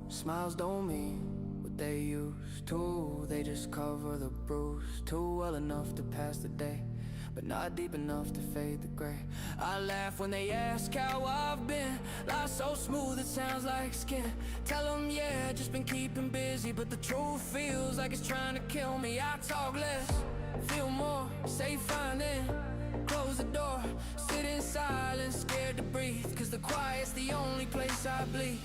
Smiles don't mean what they used to. They just cover the bruise too well enough to pass the day, but not deep enough to fade the gray. I laugh when they ask how I've been. Life so smooth it sounds like skin. Tell them yeah, just been keeping busy, but the truth feels like it's trying to kill me. I talk less, feel more, say fine then close the door. Sit in silence, scared to breathe, cause the quiet's the only place I bleed.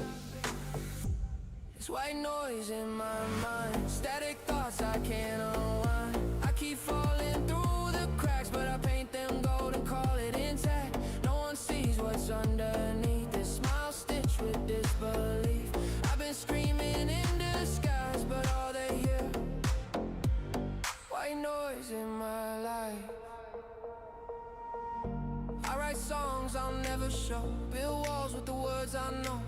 It's white noise in my mind, static thoughts I can't unwind. I keep falling through the cracks, but I paint them gold and call it intact. No one sees what's underneath this smile stitched with disbelief. I've been screaming in disguise, but all they hear, white noise in my life. I write songs I'll never show, build walls with the words I know.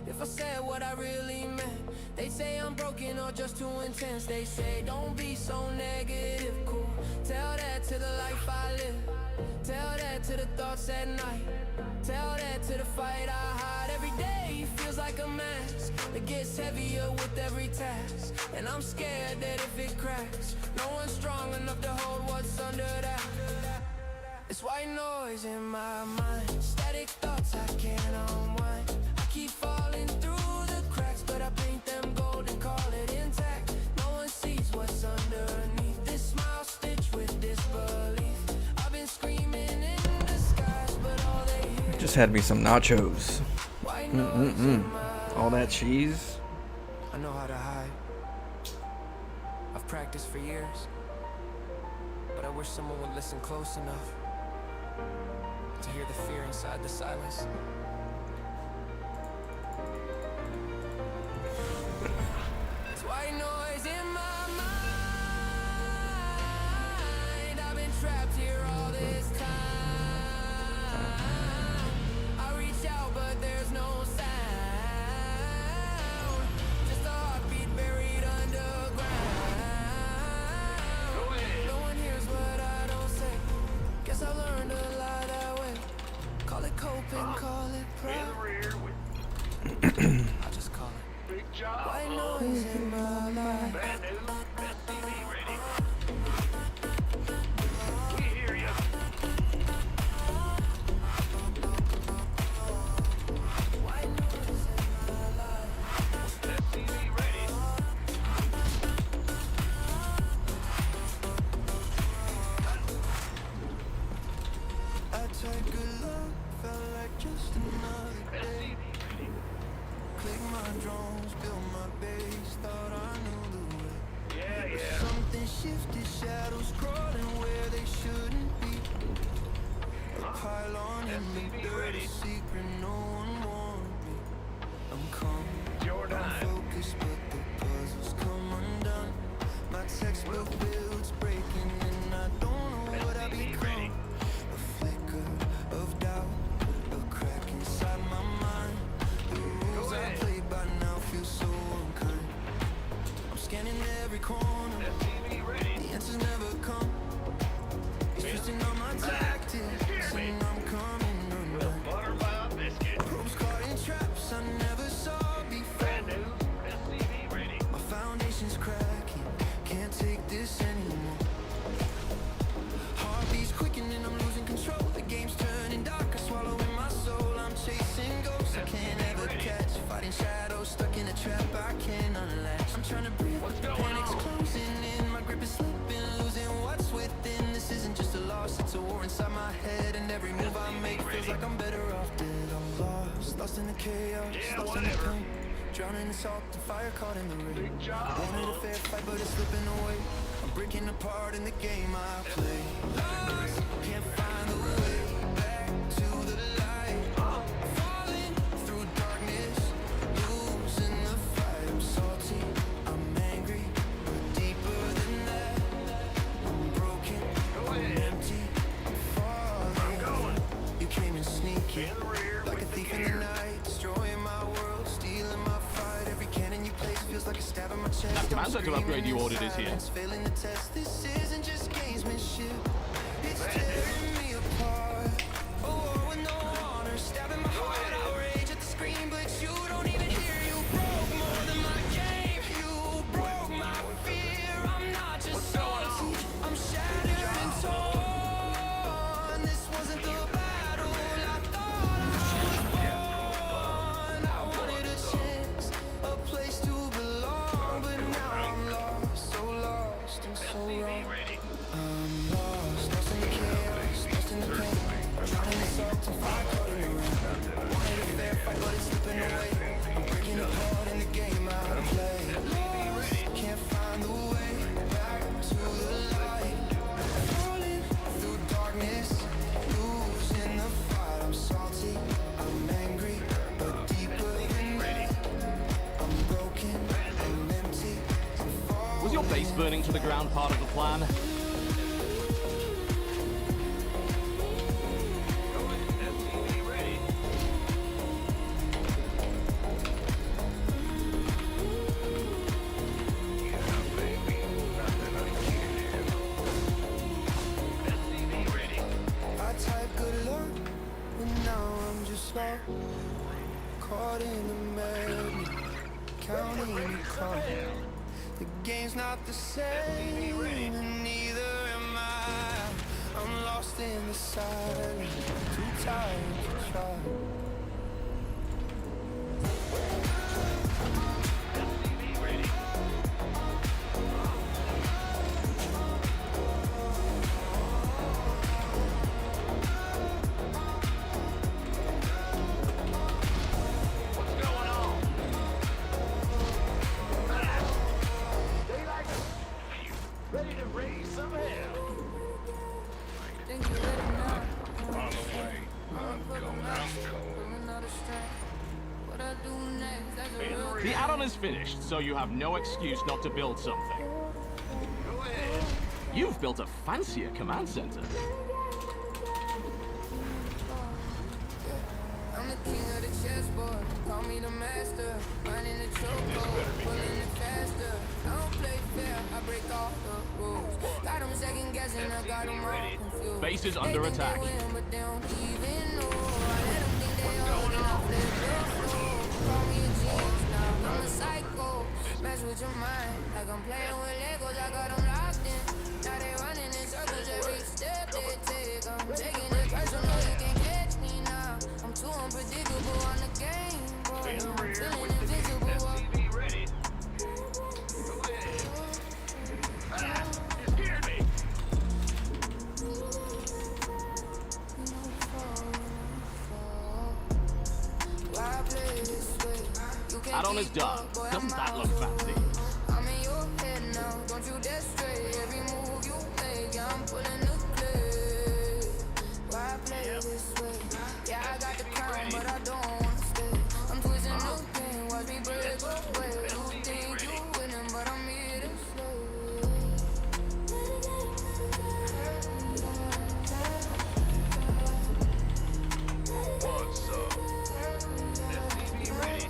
If I said what I really meant, they'd say I'm broken or just too intense. They say don't be so negative, cool. Tell that to the life I live. Tell that to the thoughts at night. Tell that to the fight I hide. Every day feels like a mask that gets heavier with every task. And I'm scared that if it cracks, no one's strong enough to hold what's under that. It's white noise in my mind, static thoughts I can't unwind. I keep falling through the cracks, but I paint them gold and call it intact. No one sees what's underneath this smile stitched with disbelief. I've been screaming in disguise, but all they hear, Just had me some nachos. All that cheese. I know how to hide. I've practiced for years, but I wish someone would listen close enough to hear the fear inside the silence. It's white noise in my mind. I've been trapped here all this time. I reach out but there's no sound, just a heartbeat buried underground. No one hears what I don't say. Guess I learned a lot that way. Call it coping, call it pride. I just call it big job. White noise in my life. Brand new, STV ready. We hear ya. White noise in my life. STV ready. I tried good luck, felt like just another day. STV ready. Click my drones, build my base, thought I knew the way. Yeah, yeah. Something shifted, shadows crawling where they shouldn't be. A pylon in the SCV dirt, ready. a secret no one warned me. I'm calm, Your I'm time. focused, but the puzzles come undone. My textbook builds breaking and I don't know what I SCV become. ready. A flicker of doubt, a crack inside my mind. The rules I ahead. play by now feel so unkind. I'm scanning every corner, STV ready. the answers never come. It's twisting on my tactics, Hear me. and I'm coming We'll undone. butter by a biscuit. Probes caught in traps I never saw before. Brand new, STV ready. My foundation's cracking, can't take this anymore. Heartbeats quickening, I'm losing control. The game's turning dark, I'm swallowing my soul. I'm chasing ghosts I can't ever catch. Fighting shadows, stuck in a trap I can't unlatch. I'm trying to breathe, What's but the going panic's on? closing in. My grip is slipping, losing what's within. This isn't just a loss, it's a war inside my head. And every move I make feels like I'm better off dead. I'm lost in the chaos, Yeah, lost in the whatever. pain. Drowning in salt, the fire caught in the rain. Big job. Wanted a fair fight, but it's slipping away. I'm breaking apart in the game I play. Lost, can't find the way back to the light. Falling through darkness, losing the fight. I'm salty, I'm angry, but deeper than that. I'm broken, Go I'm ahead. empty, I'm falling. I'm going. You came in sneaky, In the rear like a with the thief in the gear. night, destroying my world, stealing my fight. Every cannon you place feels like a stab in my chest. That I'm Mazda upgrade you screaming in ordered is here. silence, failing the test. This isn't just gamesmanship, it's tearing me apart. A war with no honor, stabbing salt and fire caught in the rain. Wanted a fair fight, but it's slipping away. I'm breaking apart in the game I play. Lost, can't find the way back to the light. Falling through darkness, losing the fight. I'm salty, I'm angry, but deeper than that. I'm broken, I'm empty. Was your base burning to the ground part of the plan? SCV ready. Yeah, baby. Nothing I can't handle. SCV ready. I type good luck, but now I'm just lost. Caught in the madness, counting the cost. The game's not the same, and neither am I. I'm lost in the silence, too tired to try. SCV ready. What's going on? Daylight. Ready to raise some hell. Think you ready now? On the way. I'm coming. Pulling out a strap. What I do next, that's a real The add-on is finished, so you have no excuse not to build something. Go ahead. You've built a fancier command center. I'm the king of the chessboard, call me the master. Running the chokehold, pulling it faster. I don't play fair, I break all the rules. Got them second guessing, I got them all confused. Base is They under think they attack. win, but they don't even know. I let them think they all, then I flip real slow. Call me a genius now, I'm a psycho. Mess with your mind, like I'm playing with Legos, I got them locked in. Now they running in circles every step they take. I'm taking it personal, you can't catch me now. I'm too unpredictable on the game, boy. In the I'm rear feeling with the invisible. SCV ready. Go ahead. You scared me. Why play this way? You can't Add-on is keep done. up, boy, Doesn't I'm that look out. fancy? I'm in your head now, don't you dare stray. Every move you make, yeah, I'm pulling the play. Why play this way? Yeah, I got the crown, but I don't wanna stay. I'm twisting the game, watch me break away. You think you winning, but I'm here to What's up? SCV ready.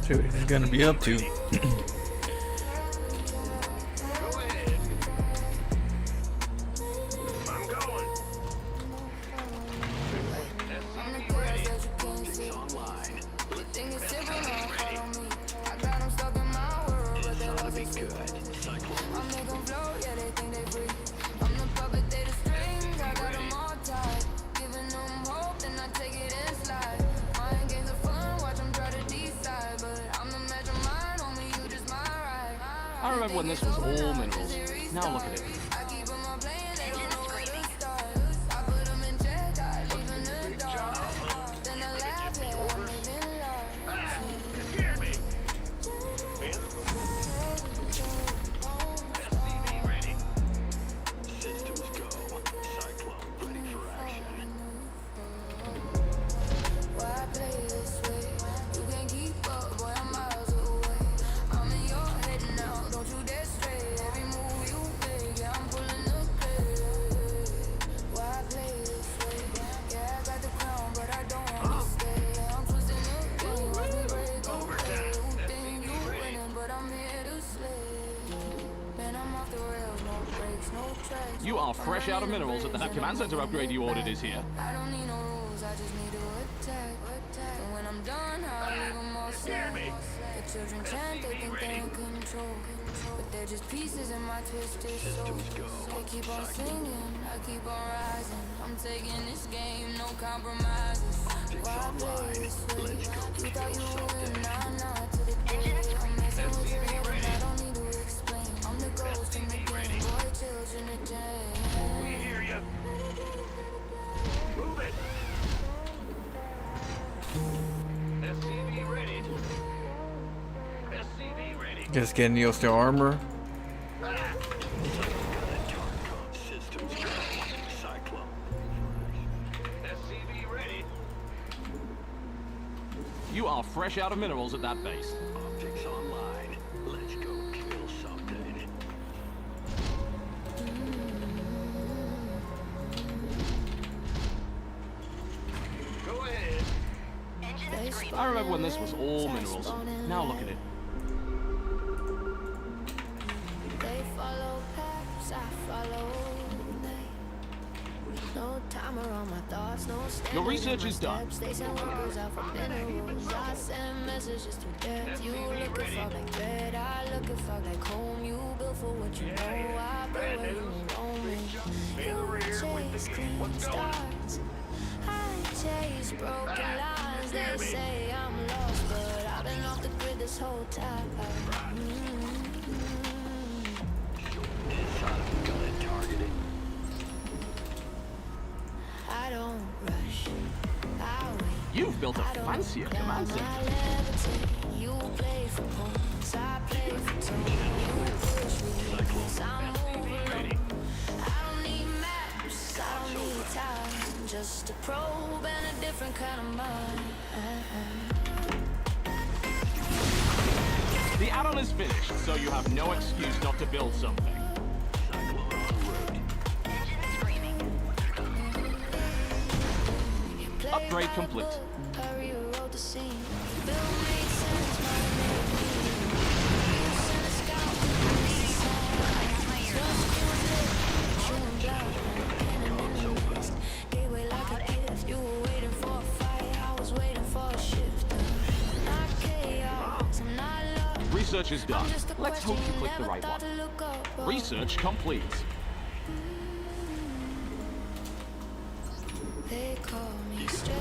See what he's gonna be up to. Go ahead. I'm going. SCV ready. It's online. You think it's simple, now follow me. I got 'em stuck in my world, but they love it good. I make 'em flow, yeah, they think they free. I'm the puppet, they the strings, I got 'em all tied. Giving them hope, then I take it and slide. Mind games are fun, watch 'em try to decide. But I'm the mastermind, homie, you just my ride. I remember when this was all minerals. Now look at it. I keep 'em all playing, they don't know where to start. I put 'em in check, I leave 'em in the dark. Then I laugh, yeah, I'm living life. You scared me. SCV ready. Systems go. Cyclone ready for action. Why play this way? You can't keep up, boy, I'm miles away. I'm in your head now, don't you dare stray. Every move you make, yeah, I'm pulling the play. Why play this way? Yeah, I got the crown, but I don't wanna stay. I'm twisting the game, watch me break away. You think you winning, but I'm here to slay. Man, I'm off the rails, no brakes, no tracks. You are fresh out of minerals, and that command center upgrade you ordered is here. I don't need no rules, I just need to attack. And when I'm done, I'll leave them all sad. The children chant, they think they're in control. But they're just pieces in my twisted soul. They keep on singing, I keep on rising. I'm taking this game, no compromises. Why play this way? You thought you would win, nah, nah, to the day. I'm messing with your head, and I don't need to explain. I'm the ghost in the game, boy, children are We jam. hear you. Move it. Just getting the steel armor. Systems go. Cyclone. SCV ready. You are fresh out of minerals at that base. Optics online. Let's go kill something. Go ahead. I remember when this was all minerals. Now look at it. They follow paths, I follow they. No timer on my thoughts, no standing Your research in my is done. steps. They send workers out for minerals. I send messages to death. You look at fuck like bed, I look at fuck like home. You built for what you know, I built where you roam me. You chase clean starts, I chase broken lines. They say I'm lost, but I've been off the grid this whole time. Gonna target it. I don't rush, I wait. You've built a fancier command center. You play for points, I play for tone. You push me, I'm moving. I don't need maps, I don't need time. Just a probe and a different kind of mind. The add-on is finished, so you have no excuse not to build something. Upgrade complete. I rewrote the scene. Bill made sense, my name. You sent a scout to the side. Trust you was lit, chewing blood, pinning in the wrist. Gave way like a gift. You were waiting for a fight, I was waiting for a shift. Not chaos, I'm not love. Research is done. I'm just a Let's hope question you click the never right thought one. to look up. Research complete. They call me straight.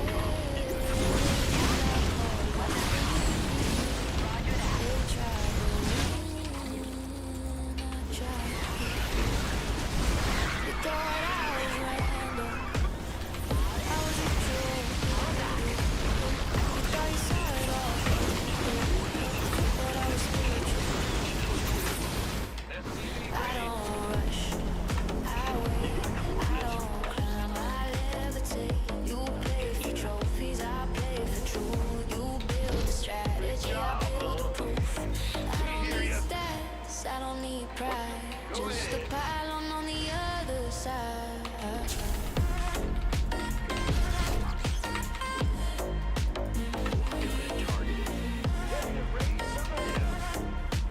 I don't need pride, just a pylon on the other side.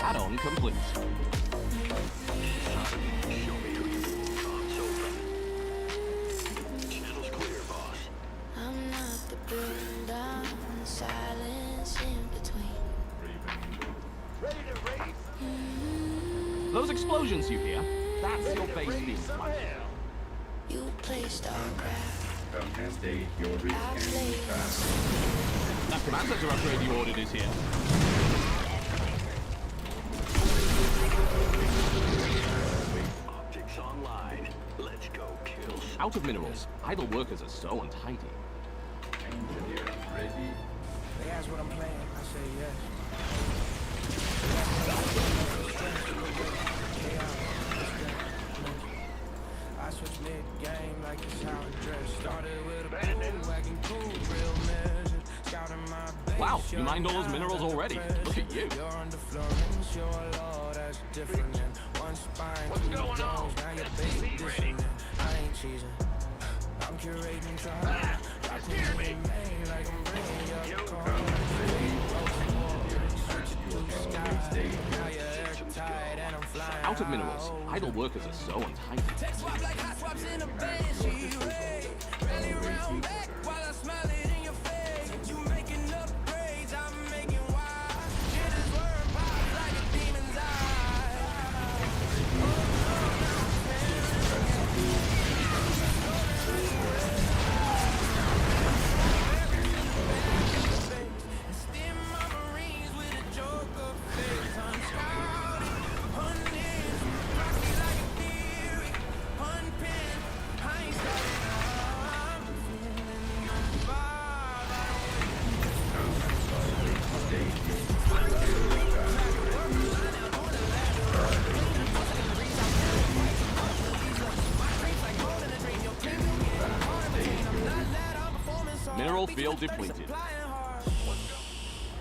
Add-on complete. Channel's clear, boss. I'm not the build, I'm the silence in between. Ready to race? Those explosions you hear, that's your base being flooded. You play StarCraft, State your I play That command center upgrade you ordered is here. Optics online. Let's go kill some. Out of minerals, idle workers are so untidy. engineer ready. They ask what I'm playing, I say yes. I switch mid-game like it's how I dress. Started with a boom, wagging cool, real measure. Scouting my base. Wow, you mined all those minerals already. Look at you. You're under Florence, you're a law that's different than one spine, two jones. Now you're basic dissonant. I ain't cheesing. I'm curating trial. Rock me in the main like I'm bringing your car. Now you're airtight and I'm flying. Out of minerals, idle workers are so untidy. Tech swap like hot swaps in a Banshee raid. Rally around back while I smile it in your face. You making upgrades, I'm making wide. Jitters whirring pops like a demon's eye. And stim my Marines with a joker face. Unscouted, hunted, rock me like a theory. Unpinned, I ain't starting. Mineral field depleted.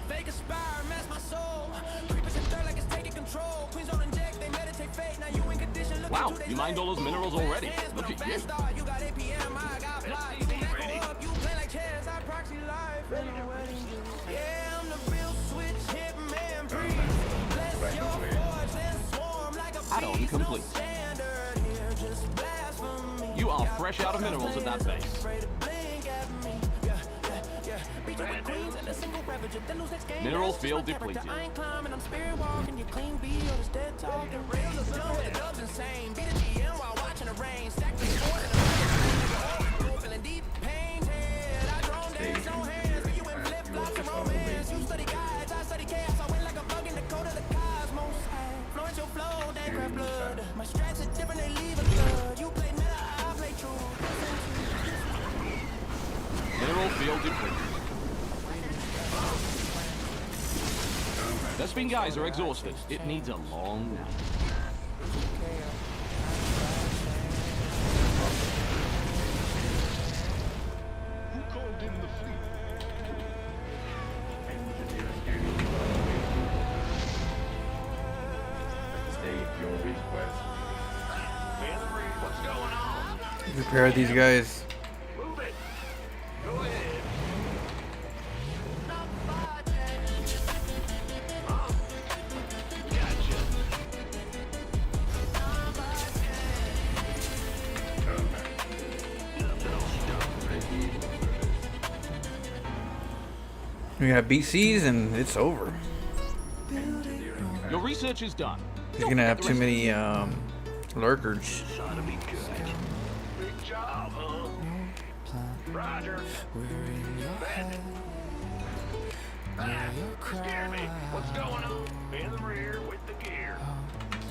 Fake aspire, mask my soul. Creepers and dirt like it's taking control. Queens on inject, they meditate fate. Now you in condition. Look Wow, into they you mined all those minerals already. Look at you. You got APM, I got fly. You back up, you play like chess. I proxy life. Yeah, I'm the real switch hit man. Breathe. Bless your forge and swarm like a Add-on beast. No complete. standard here, just blasphemy. You are fresh out of minerals at that base. Afraid to blink at me. Beat you with queens and a single ravage. Then lose next game. Mineral That's just field my character. depleted. I ain't climbing, I'm spirit walking. You clean beat or this dead talking. Done with the dubs insane. Beat a GM while watching the rain. Stack the sport and the rain. Feeling deep pain. Head. I drone dance on hands. But you in flip flops and romance. You study guides, I study chaos. I went like a bug in the code of the cosmos. Florence your flow, they craft blood. My strats are different, they leave a blood. You play meta, I play true. Mineral field depleted. Vespene guys are exhausted. It needs a long nap. Who called in the fleet? Engineering unit state your request. What's going on? Repair these guys. Move it. Go ahead. Gotcha. Ready. We got BCs and it's over. Engineering Your research is done. He's gonna have too many lurkers. Ought to be good. Big job, huh? Roger. Scare me. What's going on? In the rear with the gear.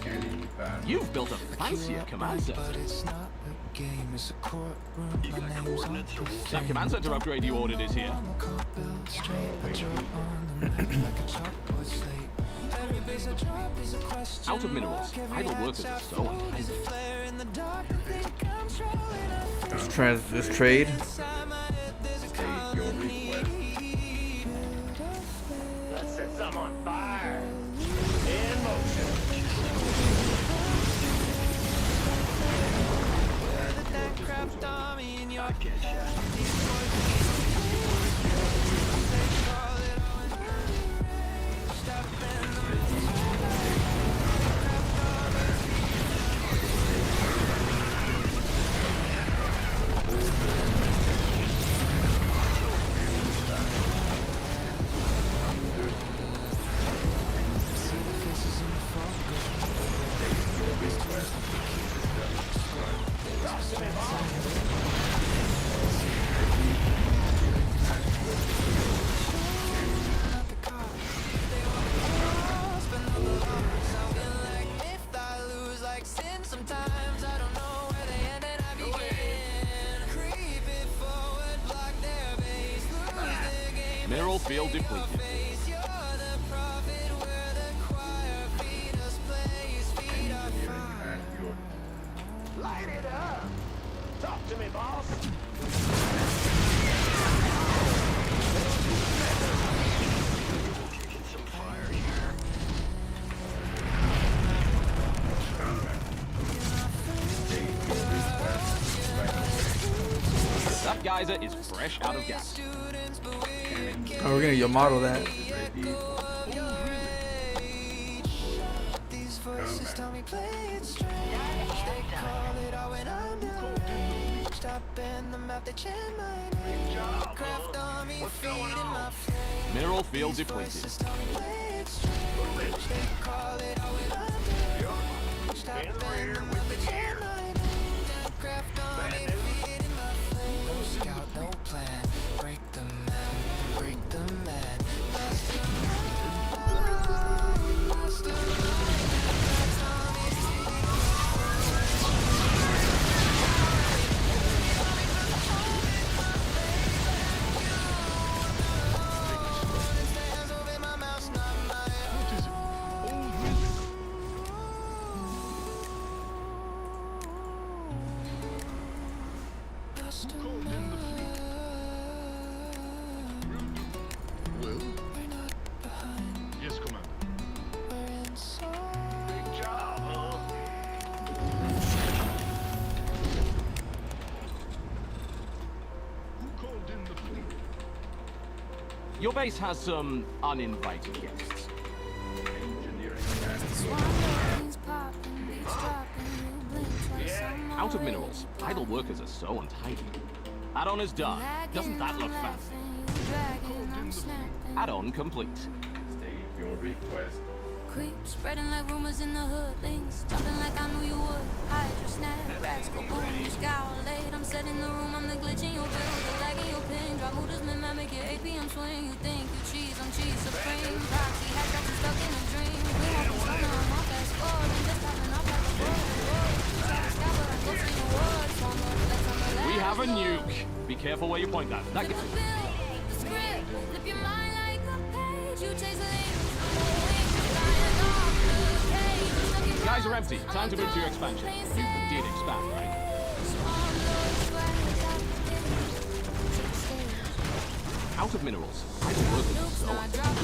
scanning back. You've built a fancier command But center. it's not a game, it's a courtroom. You My got name's on coordinates the or what? That command center upgrade you ordered is here. I'm a cop built straight. I draw on the map like a chalkboard slate. Every base I drop is a question. Out of minerals, idle workers are so unhappy. Is a flare in the dark. I think I'm trolling. This trade. Inside my head, there's a State your request. Let's set some on fire. In motion. that craft army in your I get ya. If I lose like sin, sometimes I don't know where they end and I begin. Creep it forward, block their base, lose the game. Mineral field depleted. Face, you're the prophet, we're the choir. Feed us plays, feed our Engineering at your Light it up. Talk to me, boss. Taking some fire here. state your request. Right That geyser is fresh out of gas. students, but we're Oh, we're gonna Yamato that. away. Ready. these voices tell me play it straight. They call it all when I'm down. Stop in the map, they chant my name. Craft army feeding my flame. Mineral field depleted. Voices tell me play it straight. They call it all when I'm down. Stop in the map, they chant my name. Craft army feeding my flame. No scout, no plan. Break the man, break the man. Lost the man, lost the man. Your base has some uninvited guests. Out of minerals. Idle workers are so untidy. Add-on is done. Doesn't that look fancy? Add-on complete. State your request. Creep, spreading like rumors in the hood. Links, jumping like I knew you would. Hydra snap, rats go boom. Scowl late, I'm setting the room. I'm the glitch in your bill, the lag in your pin. Drop hooters, mimic your APM swing. You think you cheese, I'm cheese supreme. Proxy, had got you stuck in a dream. We won't persona, I'm off fast forward. I'm just popping off like a bird. Try to stop, but I'm ghosting the woods. One more flex on the left. We have a nuke. Be careful where you point that. That gets The script, flip your mind like a page. You chase a link, I'm a wing. Flying off the cage. Stuck in Guys are empty. Time to move to your expansion. You did expand, right? Out of minerals. Idle workers are so untidy.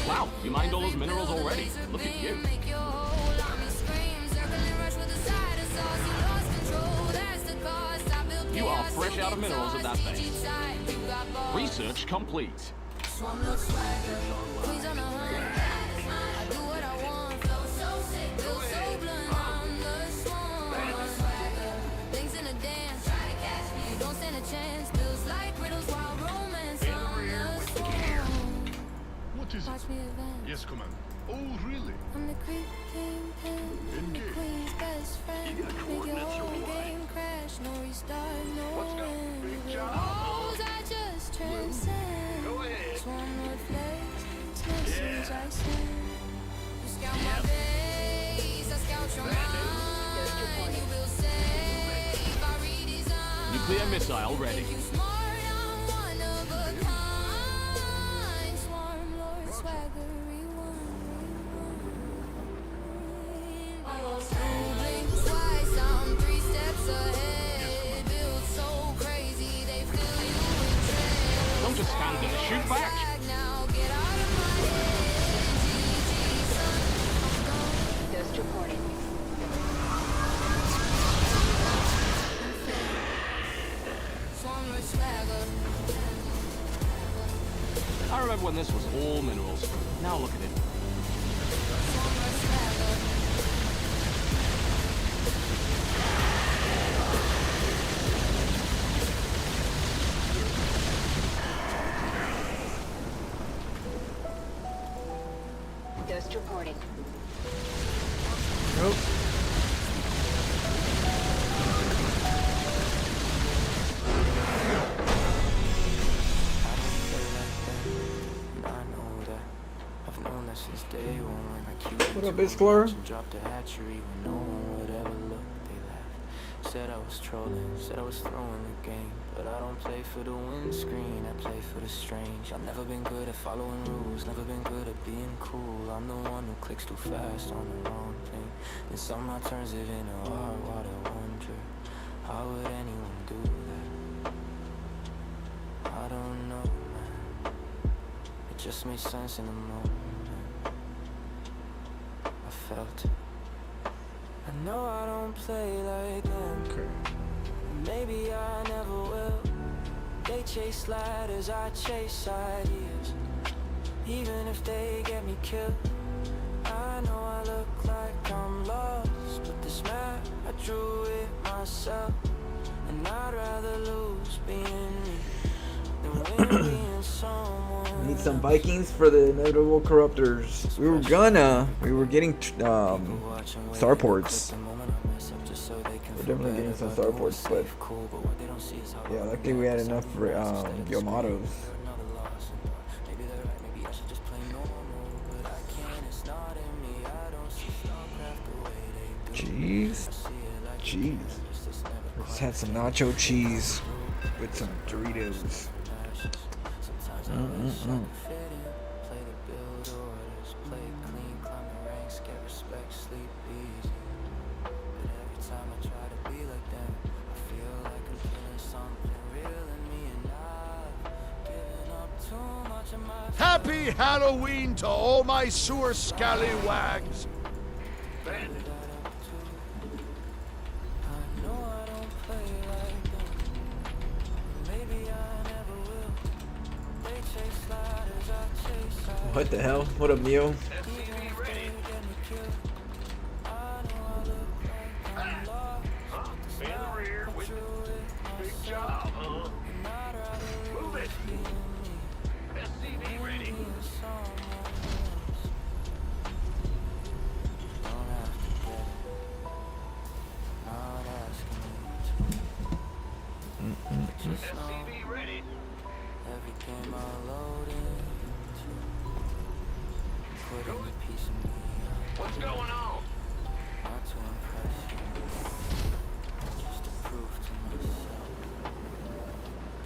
Wow, you mined all those minerals already. Look at you. You are fresh out of minerals at that base. Research complete. What is it? Watch me advance. Yes, Command. Oh, really? I'm the creep kingpin, I'm the queen's best friend. Make your whole game crash, no restart, no end. The walls I just transcend. Go ahead. Swarm with flames, it's message I send. You scout my base, I scout your mind. You will save, I redesign. Nuclear missile ready. You smart, I'm one of a kind. Swarm Lord swagger, rewind. Blink twice, I'm 3 steps ahead. Built so crazy, they fill you with dread. Don't just stand there. Shoot back. Now get out of my head. GG, son. Ghost reporting. Swarm Lord swagger. I remember when this was all minerals. Now look at it. Swarm Lord swagger. Ghost reporting. Nope. I've known that since day one. When I keep What up, Explorer? dropped the hatchery when no one would ever look. They laughed. Said I was trolling, said I was throwing the game. But I don't play for the windscreen, I play for the strange. I've never been good at following rules, never been good at being cool. I'm the one who clicks too fast on the wrong thing. Then somehow turns it into hard water wonder. How would anyone do that? I don't know, man. It just made sense in the moment. I felt it. I know I don't play like them. Okay. Maybe I never will. They chase ladders, I chase ideas. Even if they get me killed, I know I look like I'm lost, but this map, I drew it myself. And I'd rather lose being me than win being someone. Need some Vikings for the inevitable corruptors. We were getting starports. We're definitely getting some starports, but yeah, luckily we had enough for Yomatos. Cheese? Cheese. Just had some nacho cheese with some Doritos. Happy Halloween to all my sewer scallywags. What the hell? What up, Neo? SCV ready. Huh? In the rear with the big job, huh? Move it. SCV ready. SCV ready. Every game I load into, putting a piece of me up, What's going on? not to impress you, just to prove to myself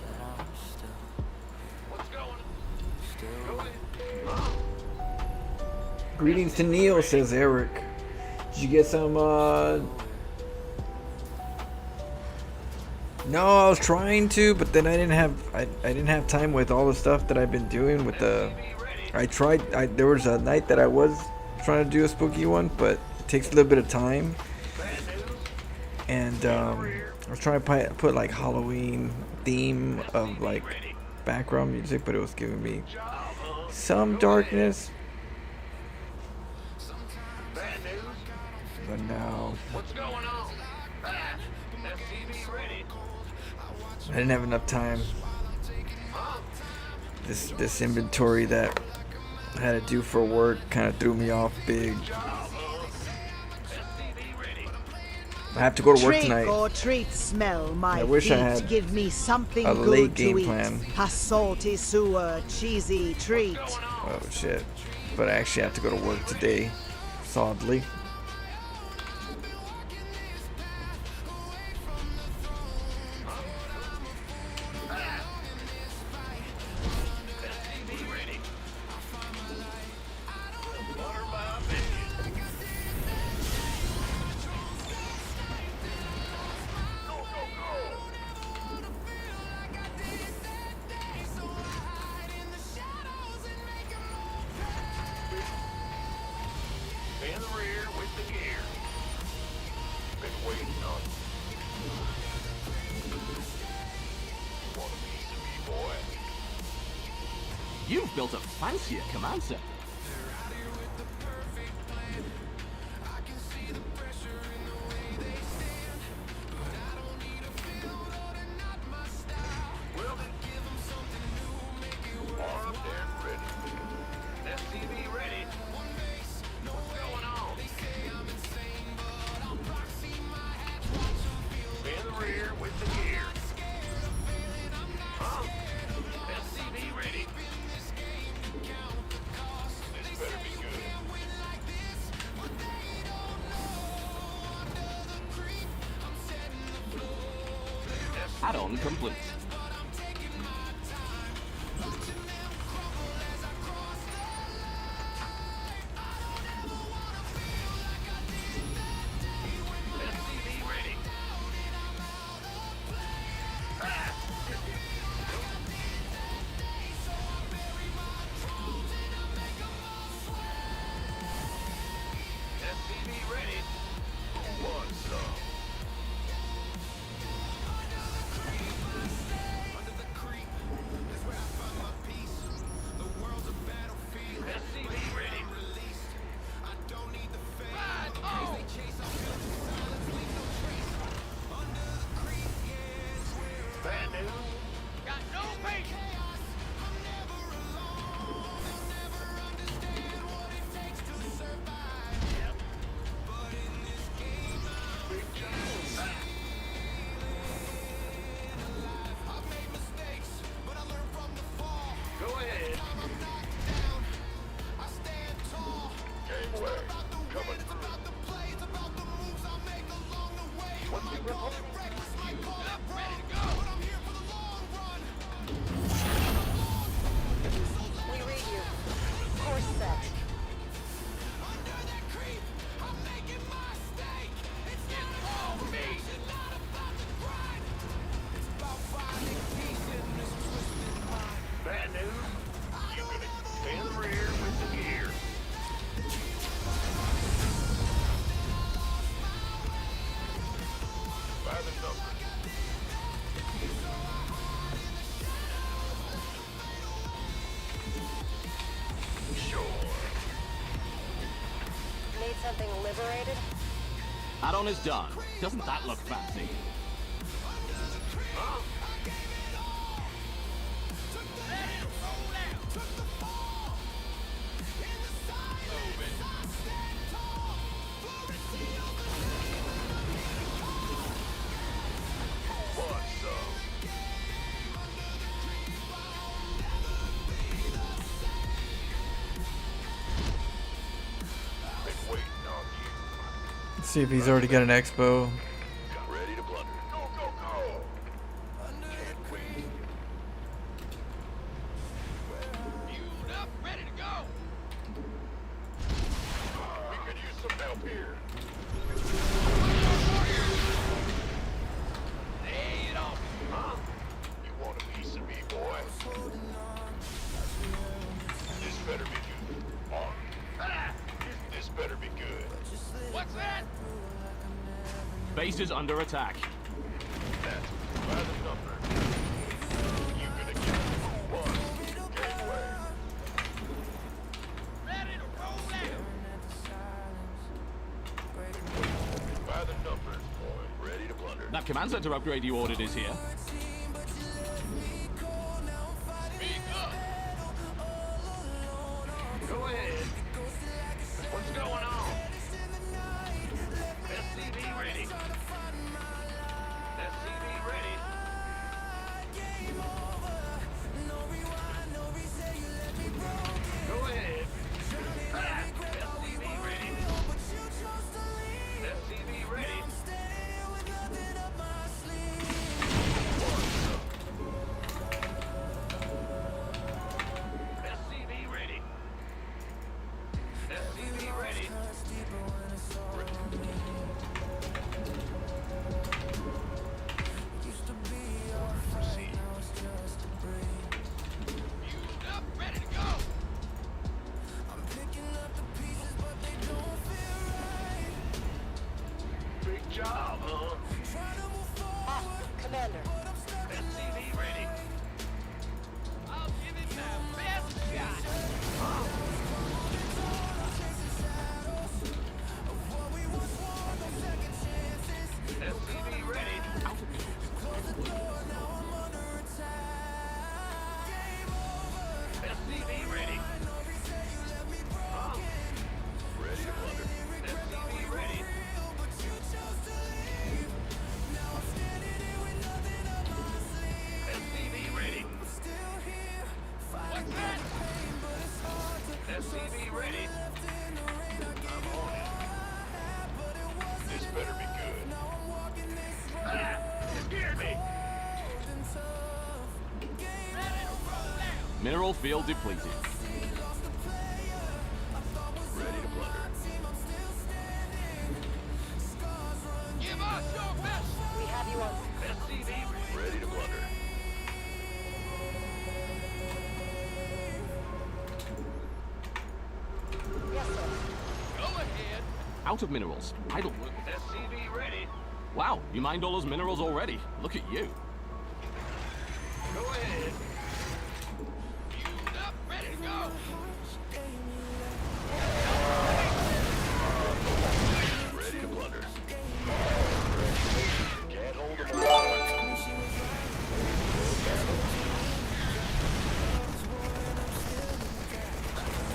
that I'm What's going still on? Huh? Greetings to Neil, says Eric. Did you get some, No, I was trying to, but then I didn't have time with all the stuff that I've been doing with the... there was a night that I was trying to do a spooky one, but it takes a little bit of time. And, I was trying to put like Halloween theme of like background music, but it was giving me some darkness. But now... What's going on? SCV ready. I didn't have enough time. This inventory that I had to do for work kind of threw me off big. I have to go to work tonight. Or treat smell my I wish I had give me something a good late to game eat. plan. A salty sewer, cheesy treat. Oh shit. But I actually have to go to work today. Sadly. In the rear with the gear. Been waiting on you. Want a piece of me, boy? You've built a fancier command center. Armed and ready. SCV ready. What's going on? In the rear with the gear. Huh? SCV ready. This better be good. Add-on complete. SCV ready. SCV ready. What's up? SCV ready. Bad news. Got no patience. Go ahead. Gangway, coming through. What's the report? Ready to go. We read you. Course set. Bad news. You gonna in the rear with the gear. something liberated? Add-on is done. Doesn't that look fancy? Let's see if he's already got an expo. Ready to plunder. Go, go, go! Can't wait. Fueled up, ready to go! We could use some help here. Lay it on me, huh? You want a piece of me, boy? This better be good. This better be good. What's that? Base is under attack. That's by the number. You gonna get one gateway. Ready to roll out. By the numbers, boy. Ready to plunder. That command center upgrade you ordered is here. Speak up. Go ahead. What's going on? SCV ready. SCV ready. Go ahead. SCV ready. SCV ready. SCV ready. SCV ready. Proceed. Fueled up, ready to go. Big job, huh? Commander. SCV ready. I'll give it my best shot. SCV ready. SCV ready. Ready to plunder. SCV ready. SCV ready. What's that? SCV ready. I'm on it. This better be good. You scared me. Ready to roll out. Mineral field depleted. Ready to plunder. Give us your best. We have you on. SCV ready to plunder. Yes, sir. Go ahead. Out of minerals. Idle work. SCV ready. Wow, you mined all those minerals already. Look at you. Go ahead. Fueled up, ready to go. Ready to plunder. Can't hold them all.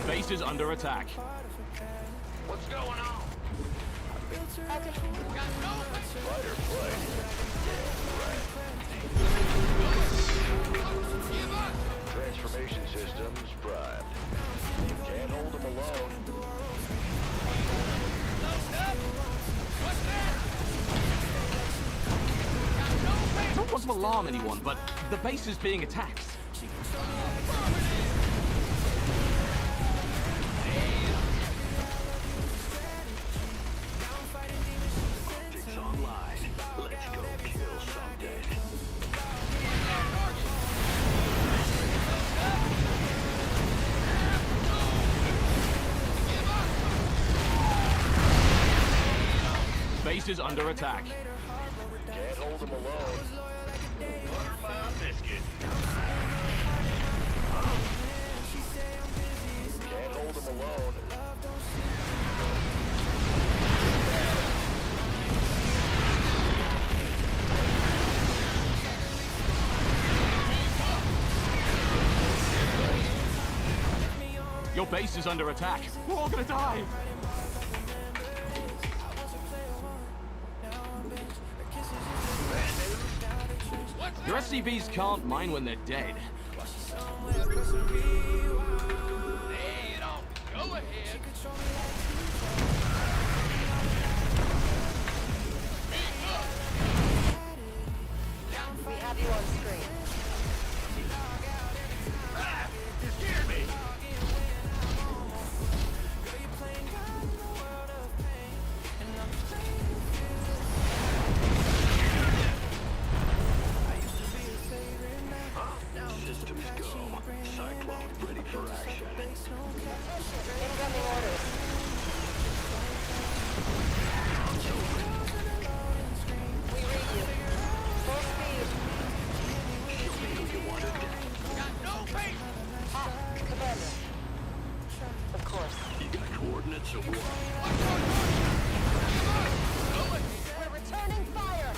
Base is under attack. What's going on? Got no fighter play. Give up. Transformation systems primed. Can't hold them alone. Load up. What's that? Got no I fighter. don't want to alarm anyone, but the base is being attacked. Optics online. Let's go kill something. Base is under attack. Can't hold them alone. Butter my biscuit. Can't hold them alone. Your base is under attack. We're all gonna die. Your SCVs can't mine when they're dead. Go ahead. We have you on screen. You scared me. Systems go. Cyclone ready for action. Incoming orders. We read you. Full speed. Ah, Commander. Of course. You got coordinates of what? We're returning fire.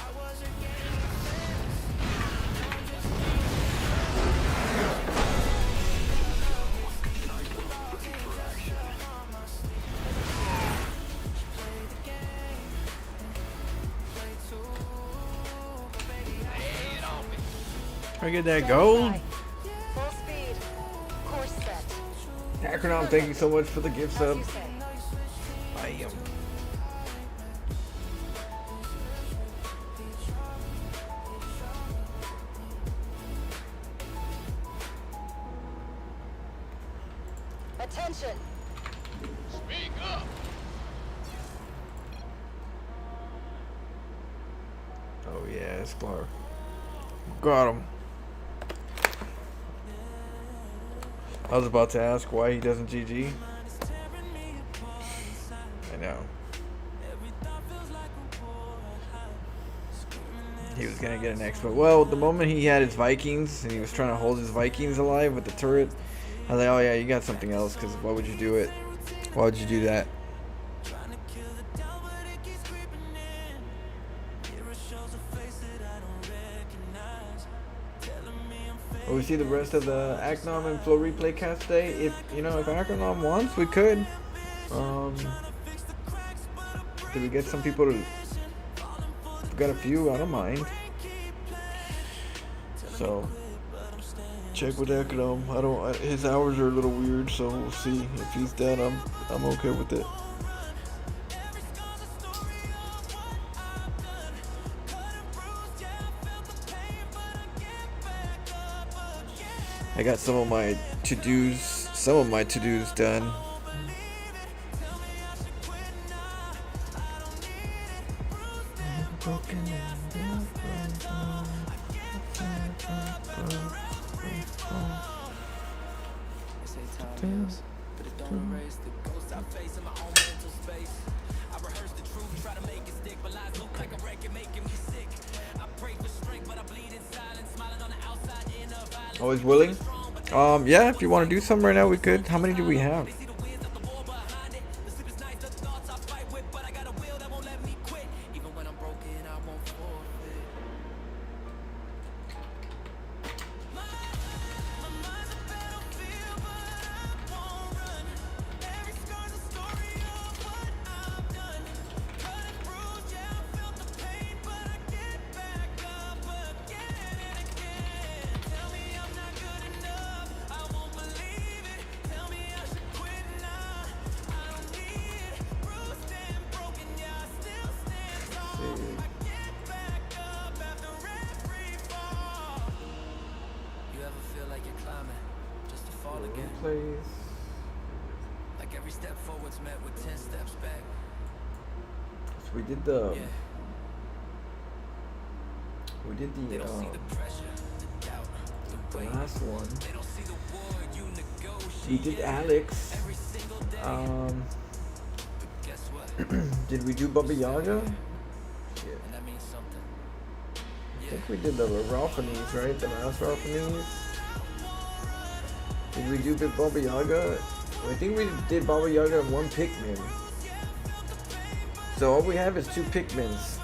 I get that gold. Full speed. Course set. Acronym, thank you so much for the gift As sub. you say. Bam. Attention. Speak up. Oh yeah, it's Clark. Got him. I was about to ask why he doesn't GG. I know. He was gonna get an expo. Well, the moment he had his Vikings and he was trying to hold his Vikings alive with the turret, I was like, oh yeah, you got something else, because why would you do it? Why would you do that? Well, we see the rest of the Acnom and Flow replay cast today. If Acnom wants, we could. Did we get some people to? We got a few. I don't mind. So check with Acnom. His hours are a little weird, so we'll see. If he's down, I'm okay with it. I got some of my to-dos done. But it don't erase the ghosts I face in my own mental space. I rehearse the truth, try to make it stick, but lies look like a record making me sick. I pray for strength, but I bleed in silence, smiling on the outside, inner violence. Always willing. Yeah, if you want to do some right now, we could. How many do we have? Please. Like every step forward's met with 10 steps back. So we did They don't see the pressure, the doubt, the weight. last one. They don't see the war you negotiate. We did Alex. Every single day. But guess what? Did we do Baba Yaga? Shit. And that means something. I think we did the Ralphanese, right? The last Ralphanese. Did we do Baba Yaga? I think we did Baba Yaga and one Pikmin. So all we have is 2 Pikmins.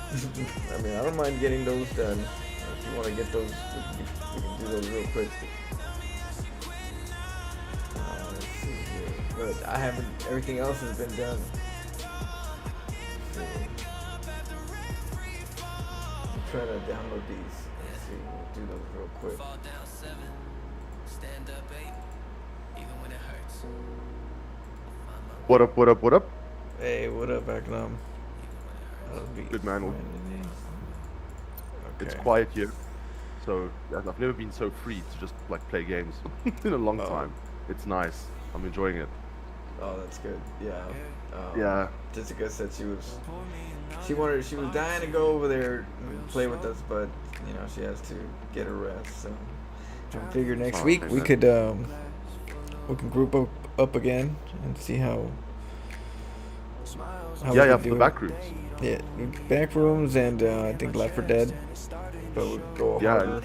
I mean, I don't mind getting those done. If you want to get those, we can do those real quick. Let's see here. but I haven't. Everything else has been done. So, I'm trying to download these. Let's see. We'll do those real quick. Fall down 7, stand up 8, even when it hurts. What up? What up? What up? Hey, what up, Agnum? Good man. Okay. It's quiet here, so I've never been so free to just like play games in a long time. It's nice. I'm enjoying it. Oh, that's good. Yeah. Yeah. Jessica said she was dying to go over there and play with us, but you know she has to get a rest. So I figure next week we could we can group up again and see how yeah, for the back rooms. Yeah, back rooms and I think Left 4 Dead. But we'll go harder.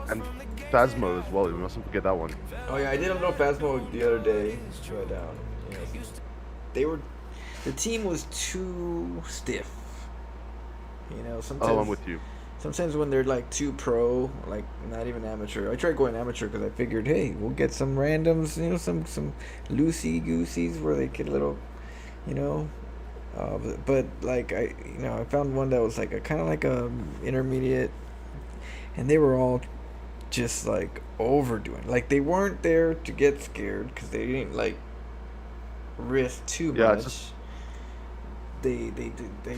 And Phasmo as well. We mustn't forget that one. Oh yeah, I did upload Phasmo the other day, but the team was too stiff. You know, sometimes. Oh, I'm with you. Sometimes when they're like too pro, like not even amateur. I tried going amateur because I figured, hey, we'll get some randoms, you know, some loosey gooseys where they get a little, you know. But like I found one that was like a kind of like a intermediate, and they were all just like overdoing. Like they weren't there to get scared because they didn't like risk too much. They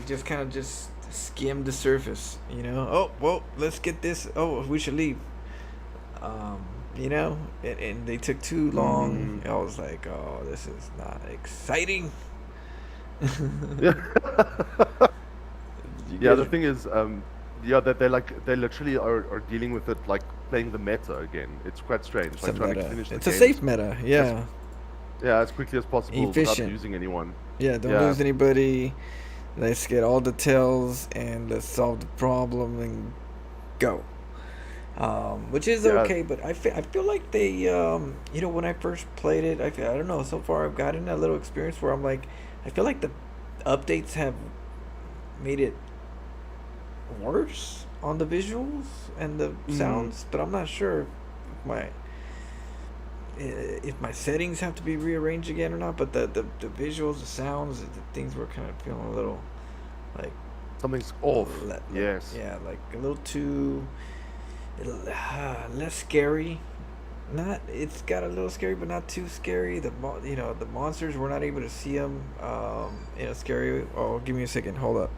just kind of just skimmed the surface, you know. Oh, well, let's get this. Oh, we should leave. You know, and they took too long. I was like, oh, this is not exciting. Yeah. The thing is, that they literally are dealing with it like playing the meta again. It's quite strange. It's like trying meta. to finish the It's a games safe meta, yeah. As quickly as possible Efficient. without losing anyone. Yeah, don't lose anybody. Let's get all the tells and let's solve the problem and go. Which is okay, but I feel like they, you know, when I first played it, I don't know, so far I've gotten a little experience where I'm like, I feel like the updates have made it worse on the visuals and the sounds, but I'm not sure if my settings have to be rearranged again or not. But the visuals, the sounds, the things were kind of feeling a little like something's off. Yes. Yeah, like a little too less scary. Not, it's got a little scary, but not too scary. The monsters, we're not able to see them. Scary. Oh, give me a second. Hold up.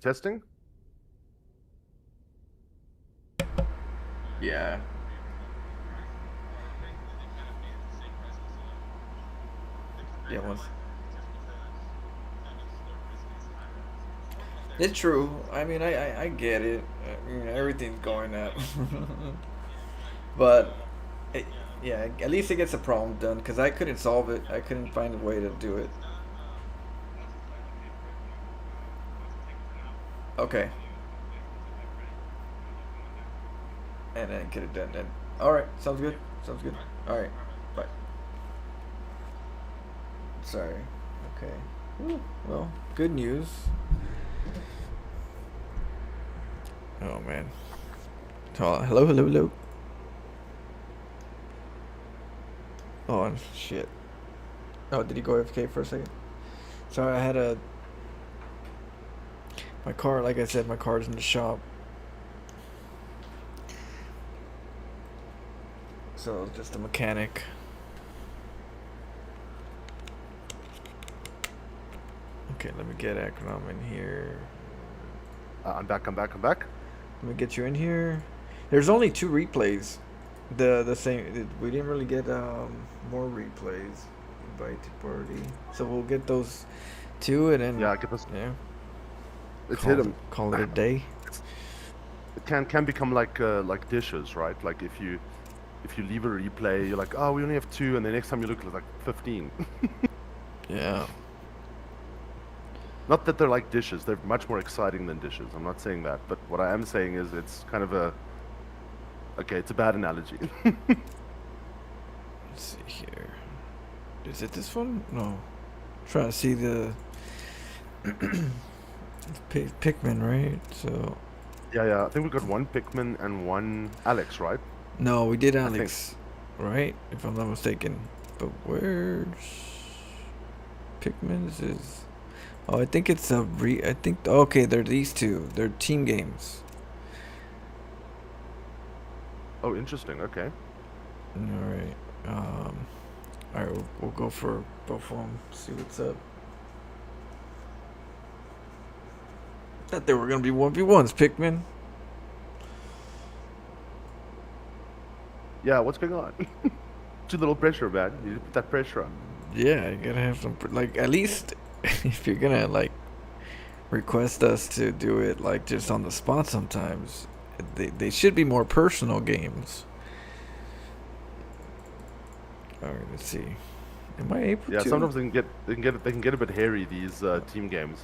Testing. Yeah. Yeah, once. It's true. I mean, I get it. I mean, everything's going up. But, at least it gets a problem done, because I couldn't solve it. I couldn't find a way to do it. Okay. And then get it done then. Alright, sounds good. Alright, bye. Sorry. Okay. Well, good news. Oh man. Hello, hello, hello. Oh shit. Oh, did he go AFK for a second? Sorry, I had my car. Like I said, my car's in the shop. So just a mechanic. Okay, let me get Acronym in here. I'm back. I'm back. I'm back. Let me get you in here. There's only 2 replays. The same. We didn't really get more replays. Invite to party. So we'll get those 2 and then Yeah, get this. yeah. It's Call hit it, 'em. call it a day. It can become like dishes, right? Like if you leave a replay, you're like, oh, we only have 2, and the next time you look, it's like 15. Yeah. Not that they're like dishes; they're much more exciting than dishes. I'm not saying that, but what I am saying is it's kind of a. Okay, it's a bad analogy. Let's see here. Is it this one? No. Trying to see the Pikmin, right? So. Yeah. I think we got 1 Pikmin and 1 Alex, right? No, we did I think. Alex, right? If I'm not mistaken. But where's Pikmin? This is. Oh, I think it's I think. Okay, they're these 2. They're team games. Oh, interesting. Okay. All right. All right. We'll go for both of them. See what's up. Thought they were gonna be 1v1s, Pikmin. Yeah, what's going on? Too little pressure, man. You need to put that pressure on. Yeah, you gotta have some like at least if you're gonna like request us to do it like just on the spot sometimes. They should be more personal games. All right, let's see. Am I able Yeah, to? sometimes they can get a bit hairy, these team games.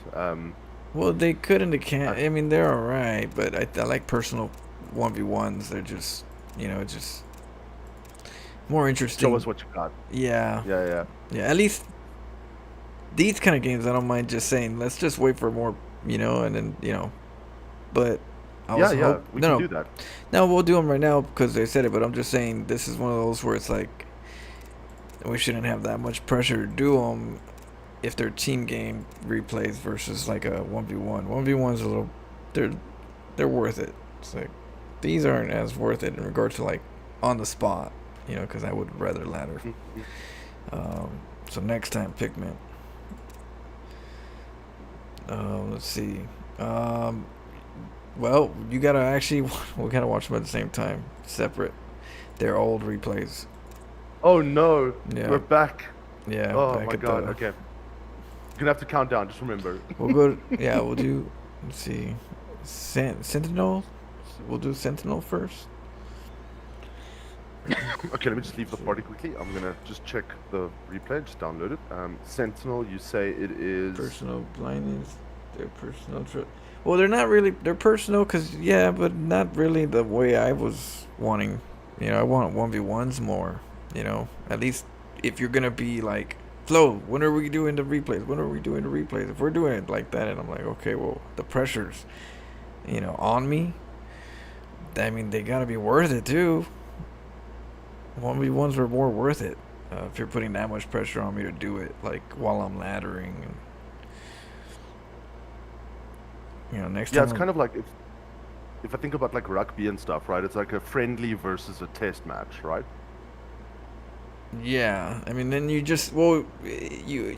Well, they could and they can't. I mean, they're all right, but I like personal 1v1s. They're just, just more interesting. Show us what you got. Yeah. Yeah. Yeah, at least these kind of games, I don't mind just saying, let's just wait for more, and then, but I was we can do that. No, we'll do them right now because they said it, but I'm just saying this is one of those where it's like we shouldn't have that much pressure to do them if they're team game replays versus like a 1v1. 1v1's a little, they're worth it. It's like these aren't as worth it in regard to like on the spot, because I would rather ladder. So next time, Pikmin. Let's see. Well, you gotta actually, we gotta watch them at the same time, separate. They're old replays. Oh no, Yeah. we're back. Yeah. Oh back my at god. the- Okay. You're gonna have to count down. Just remember. We'll go. Yeah, we'll do. Let's see. Sentinel. We'll do Sentinel first. Okay, let me just leave the party quickly. I'm gonna just check the replay. Just download it. Sentinel. You say it is Personal blindness. They're personal. Well, they're not really. They're personal, but not really the way I was wanting. I want 1v1s more. At least if you're gonna be like, Flo, when are we doing the replays? When are we doing the replays? If we're doing it like that, and I'm like, okay, well, the pressure's, on me. I mean, they gotta be worth it too. 1v1s are more worth it. If you're putting that much pressure on me to do it, like while I'm laddering, and next time. Yeah, it's kind of like if I think about like rugby and stuff, right? It's like a friendly versus a test match, right? Yeah, I mean, then you just you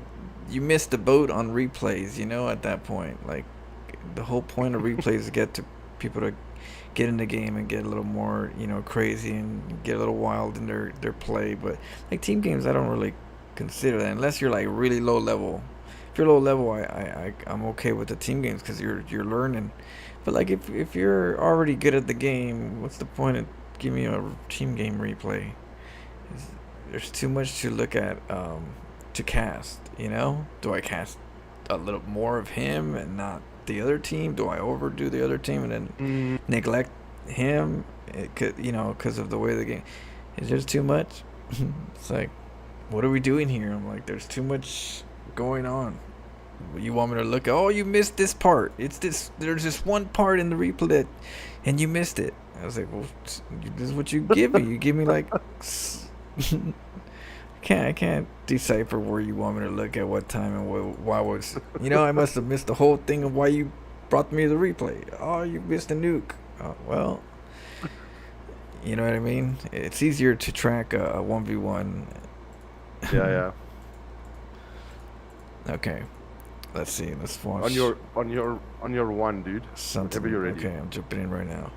missed the boat on replays, at that point. Like the whole point of replays is to get to people to get in the game and get a little more, crazy and get a little wild in their play. But like team games, I don't really consider that unless you're like really low level. If you're low level, I'm okay with the team games because you're learning. But like if you're already good at the game, what's the point of giving me a team game replay? There's too much to look at to cast. Do I cast a little more of him and not the other team? Do I overdo the other team and then neglect him? Because of the way the game is just too much. It's like, what are we doing here? I'm like, there's too much going on. You want me to look? Oh, you missed this part. It's this. There's this one part in the replay that, and you missed it. I was like, well, this is what you give me. You give me like. I can't decipher where you want me to look at what time and why was. I must have missed the whole thing of why you brought me the replay. Oh, you missed a nuke. Well, you know what I mean. It's easier to track a 1v1. Yeah. Okay. Let's see. Let's watch. On your one, dude. Something. Whenever you're ready. Okay, I'm jumping in right now.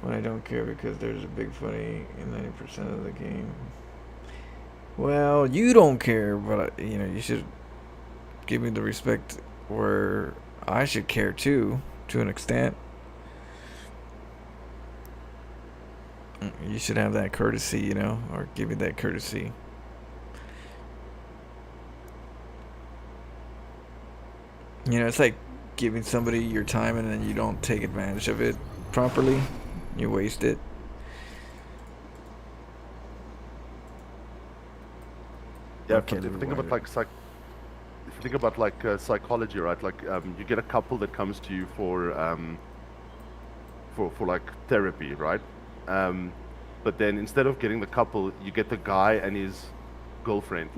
When I don't care because there's a big funny in 90% of the game. Well, you don't care, but you should give me the respect where I should care too, to an extent. You should have that courtesy, or give me that courtesy. It's like giving somebody your time and then you don't take advantage of it properly. You waste it. Yeah, if you think about psychology, right? Like you get a couple that comes to you for like therapy, right? But then instead of getting the couple, you get the guy and his girlfriend.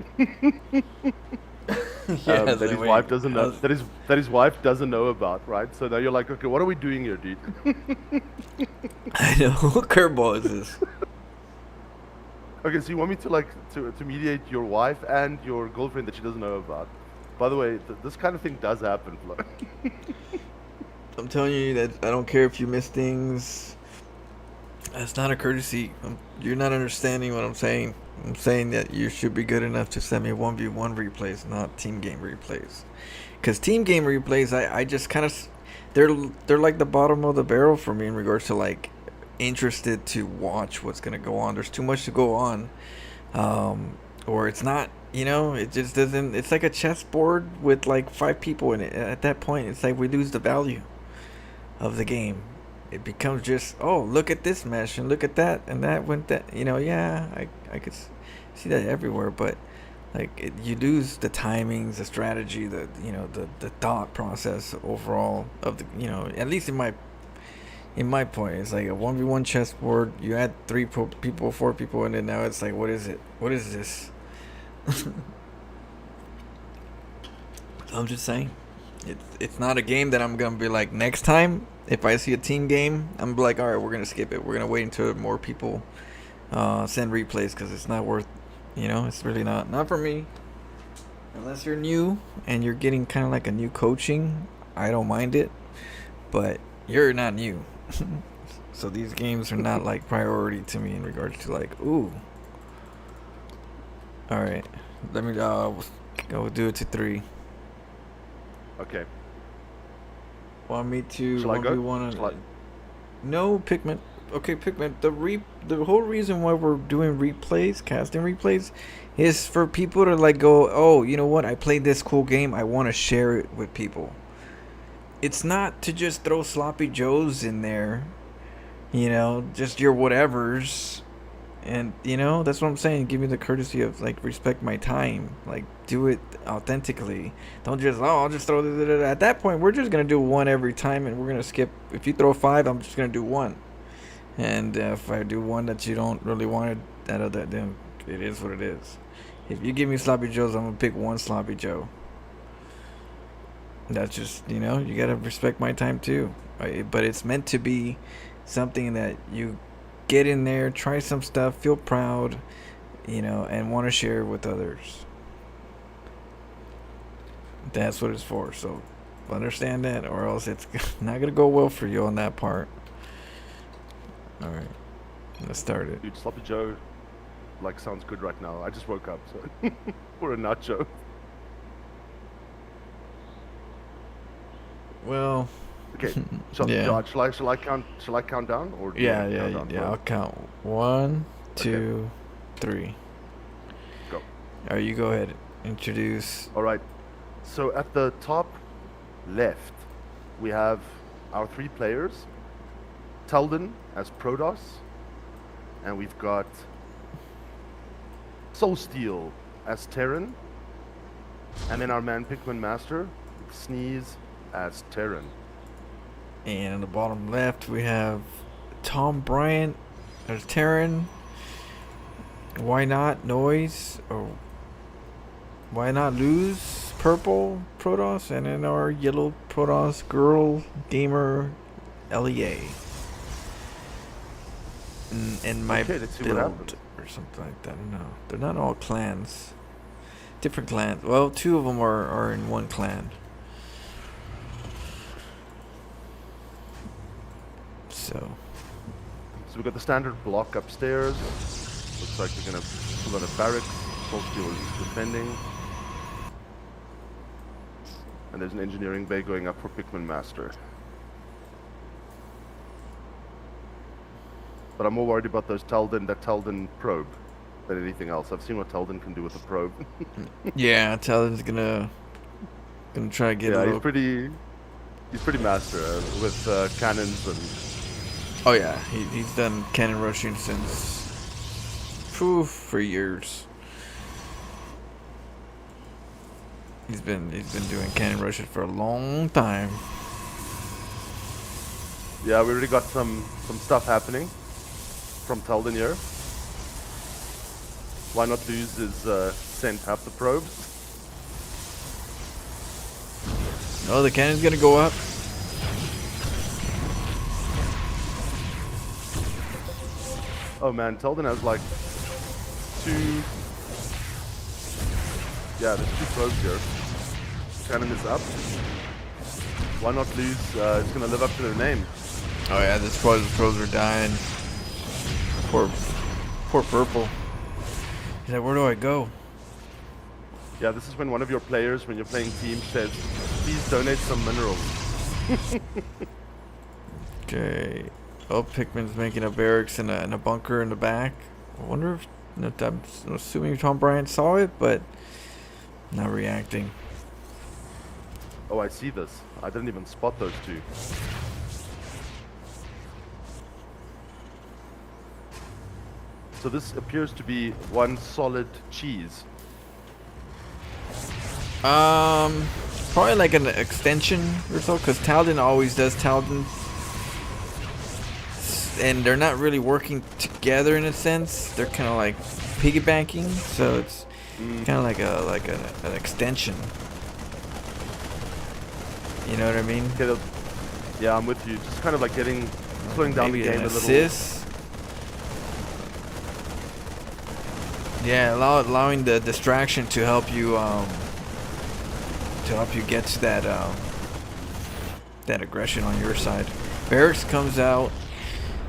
That his wife doesn't know. That his wife doesn't know about, right? So now you're like, okay, what are we doing here, dude? I know. What curveball is this? Okay, so you want me to to mediate your wife and your girlfriend that she doesn't know about? By the way, this kind of thing does happen, Flo. I'm telling you that I don't care if you miss things. That's not a courtesy. You're not understanding what I'm saying. I'm saying that you should be good enough to send me 1v1 replays, not team game replays. Because team game replays, I just kind of... They're like the bottom of the barrel for me in regards to like interested to watch what's going to go on. There's too much to go on. Or it's not, it just doesn't... It's like a chessboard with like 5 people in it. At that point, it's like we lose the value of the game. It becomes just, oh, look at this mesh and look at that and that went that, yeah, I could see that everywhere, but like you lose the timings, the strategy, the thought process overall of the, at least in my point, it's like a 1v1 chessboard. You add 3 people, 4 people, and then now it's like, what is it? What is this? I'm just saying, it's not a game that I'm gonna be like next time. If I see a team game, I'm like, all right, we're going to skip it. We're going to wait until more people send replays because it's not worth, it's really not for me. Unless you're new and you're getting kind of like a new coaching, I don't mind it. But you're not new. So these games are not like priority to me in regards to like, ooh. All right. Let me go do it to 3. Okay. Want me to? Shall I go? No, Pikmin. Okay, Pikmin. The whole reason why we're doing replays, casting replays, is for people to like go, oh, you know what? I played this cool game. I want to share it with people. It's not to just throw sloppy joes in there, just your whatevers, and that's what I'm saying. Give me the courtesy of like respect my time, like do it authentically. Don't just I'll just throw at that point. We're just gonna do 1 every time, and we're gonna skip. If you throw 5, I'm just gonna do 1, and if I do 1 that you don't really want that then it is what it is. If you give me sloppy joes, I'm gonna pick 1 sloppy joe. That's just you gotta respect my time too. Right? But it's meant to be something that you get in there, try some stuff, feel proud, and want to share with others. That's what it's for. So understand that, or else it's not gonna go well for you on that part. All right, let's start it. Dude, Sloppy Joe, sounds good right now. I just woke up, so or a nacho. Well. Okay. So, yeah. Shall I count down or? Yeah. I'll count 1, 2, 3. Go. All right, you go ahead. Introduce. All right. So at the top left, we have our 3 players. Telden as Protoss, and we've got Soulsteel as Terran, And then our man Pikmin Master, Sneeze as Terran. And in the bottom left, we have Tom Bryant as Terran. Why not Noise? Or why not lose? Purple Protoss. And then our yellow Protoss Girl Gamer LEA. And my Okay, let's see what build happens. or something like that. No, they're not all clans. Different clans. Well, 2 of them are in one clan. So So we got the standard block upstairs. Looks like we're gonna pull out a barracks. Solsteel is defending. And there's an engineering bay going up for Pikmin Master. But I'm more worried about that Talden probe than anything else. I've seen what Talden can do with a probe. yeah, Talon's gonna try to get a Yeah, little. he's pretty master with cannons and. Oh yeah, he's done cannon rushing since for years. He's been doing cannon rushing for a long time. Yeah, we already got some stuff happening from Talden here. Why not lose is send half the probes. Oh, the cannon's gonna go up. Oh man, Talden has like 2. Yeah, there's 2 probes here. Cannon is up. Why not lose? It's gonna live up to their name. Oh yeah, the pros are dying. Poor purple. He's like, where do I go? Yeah, this is when one of your players, when you're playing team, says, please donate some minerals. Okay. Oh, Pikmin's making a barracks and a bunker in the back. I wonder if I'm assuming Tom Bryant saw it, but not reacting. Oh, I see this. I didn't even spot those 2. So this appears to be one solid cheese. Probably like an extension or so, because Talden always does Talden, and they're not really working together in a sense. They're kind of like piggybacking, so it's kind of like an extension. You know what I mean? Okay, yeah, I'm with you. Just kind of like slowing down Maybe the game an a little. assist. Yeah, allowing the distraction to help you get to that aggression on your side. Barracks comes out,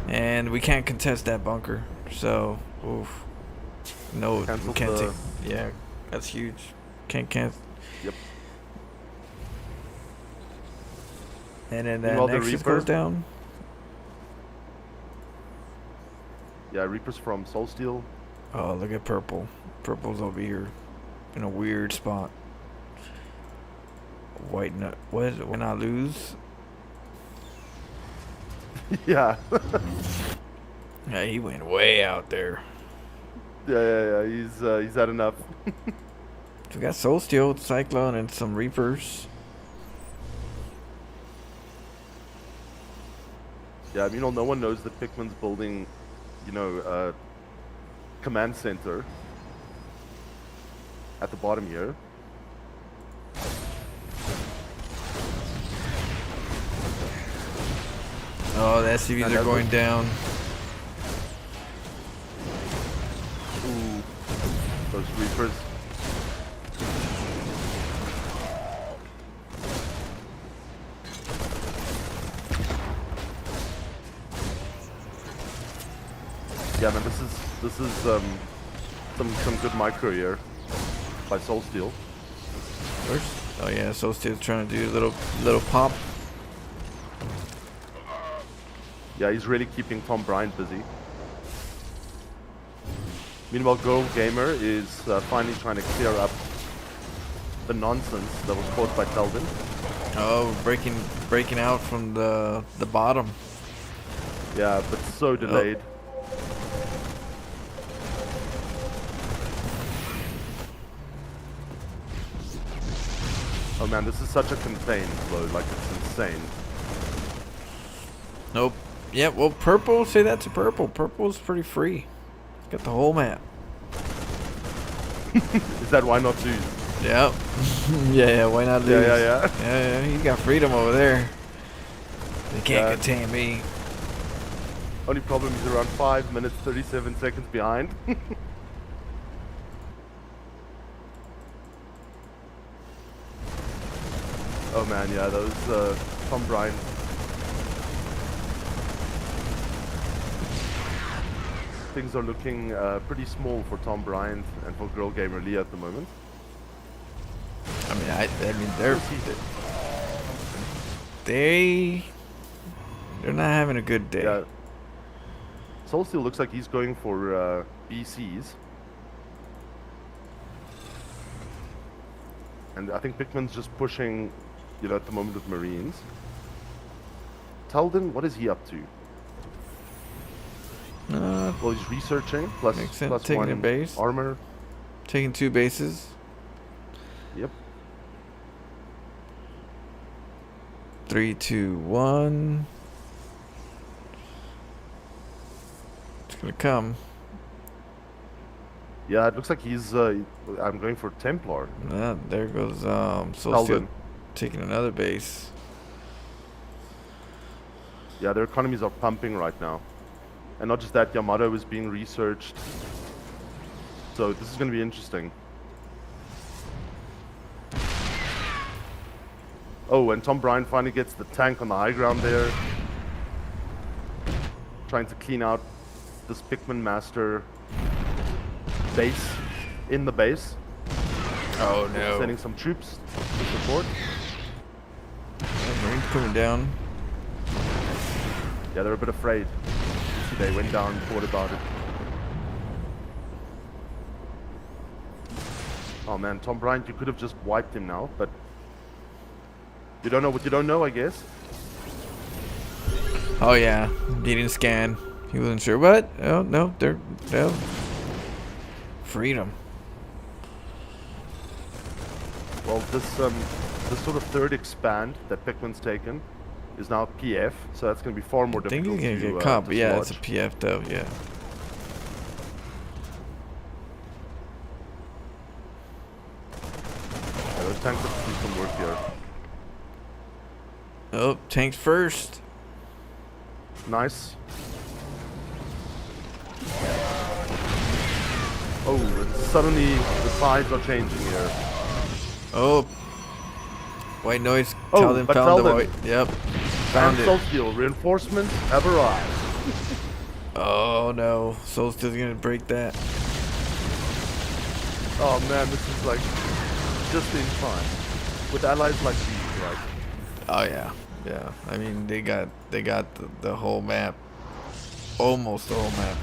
and we can't contest that bunker. So, oof. No, Cancel we can't the- take. Yeah, that's huge. Can't. Yep. And then that Meanwhile, the Nexus Reaper- goes down. Yeah, Reapers from Soulsteel. Oh, look at purple. Purple's over here in a weird spot. White nut. What? When I lose? Yeah. Yeah, he went way out there. Yeah. He's had enough. We got Soul Steel, Cyclone, and some Reapers. Yeah, no one knows that Pikmin's building, a command center at the bottom here. Oh, the SCVs And are that going was- down. Ooh, those Reapers. Yeah, man, this is some good micro here by Soulsteel. Oh yeah, Soul Steel's trying to do a little pop. Yeah, he's really keeping Tom Bryant busy. Meanwhile, Girl Gamer is finally trying to clear up the nonsense that was caused by Talden. Oh, breaking out from the bottom. Yeah, but so delayed. Oh man, this is such a contained load, like it's insane. Nope. Yeah, well, purple, say that to purple. Purple's pretty free. It's got the whole map. Is that why not to? Yep. Yeah, why not lose? Yeah. He's got freedom over there. They can't Yeah. contain me. Only problem is around 5 minutes 37 seconds behind. Oh man, yeah, those Tom Bryan. Things are looking pretty small for Tom Bryant and for Girl Gamer Lee at the moment. I mean, I mean, they're not having a good day. Yeah. Soul Steel looks like he's going for BCs. And I think Pikmin's just pushing, you know, at the moment with Marines. Talden, what is he up to? Well, he's researching, plus makes sense. plus Taking one a base. armor. Taking 2 bases. Yep. 3, 2, 1. It's gonna come. Yeah, it looks like he's. I'm going for Templar. There goes Soul Steel Talden. taking another base. Yeah, their economies are pumping right now. And not just that, Yamato is being researched. So this is going to be interesting. Oh, and Tom Bryan finally gets the tank on the high ground there. Trying to clean out this Pikmin Master base in the base. Oh no. Sending some troops to support. Marines coming down. Yeah, they're a bit afraid. They went down and thought about it. Oh man, Tom Bryant, you could have just wiped him now, but you don't know what you don't know, I guess. Oh yeah, he didn't scan. He wasn't sure, but oh no, they're freedom. Well, this sort of third expand that Pikmin's taken is now PF, so that's going to be far more I think difficult he's gonna to get caught, to but yeah, slodge. it's a PF though, yeah. Yeah, those tanks have to do some work here. Oh, tanks first. Nice. Oh, and suddenly the sides are changing here. Oh, white noise. Oh, Tell them but found tell the them. white. Yep, found it. Soul Steel, reinforcements have arrived. Oh no, Soul Steel's gonna break that. Oh man, this is like just in time. With allies like these, right? Oh yeah, yeah. I mean, they got the whole map, almost the whole map.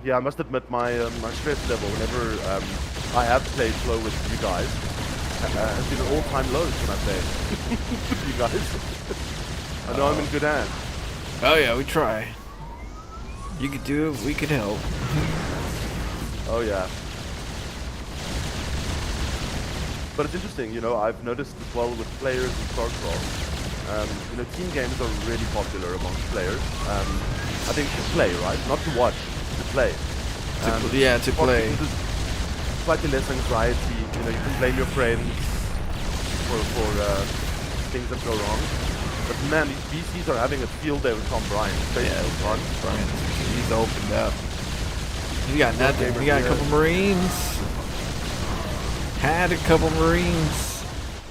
Yeah, I must admit my my stress level whenever I have played slow with you guys has been at all-time lows when I play with you guys. I know I'm in good hands. Oh yeah, we try. You could do it, we could help. Oh yeah. But it's interesting, you know, I've noticed as well with players in StarCraft, you know, team games are really popular amongst players. I think to play, right? Not to watch, to play. Yeah, to play. Slightly less anxiety, you know, you can blame your friends for things that go wrong. But man, these BCs are having a field day with Tom Bryan. Yeah, Brian, he's opened up. He got nothing. We got a couple Marines. Had a couple Marines.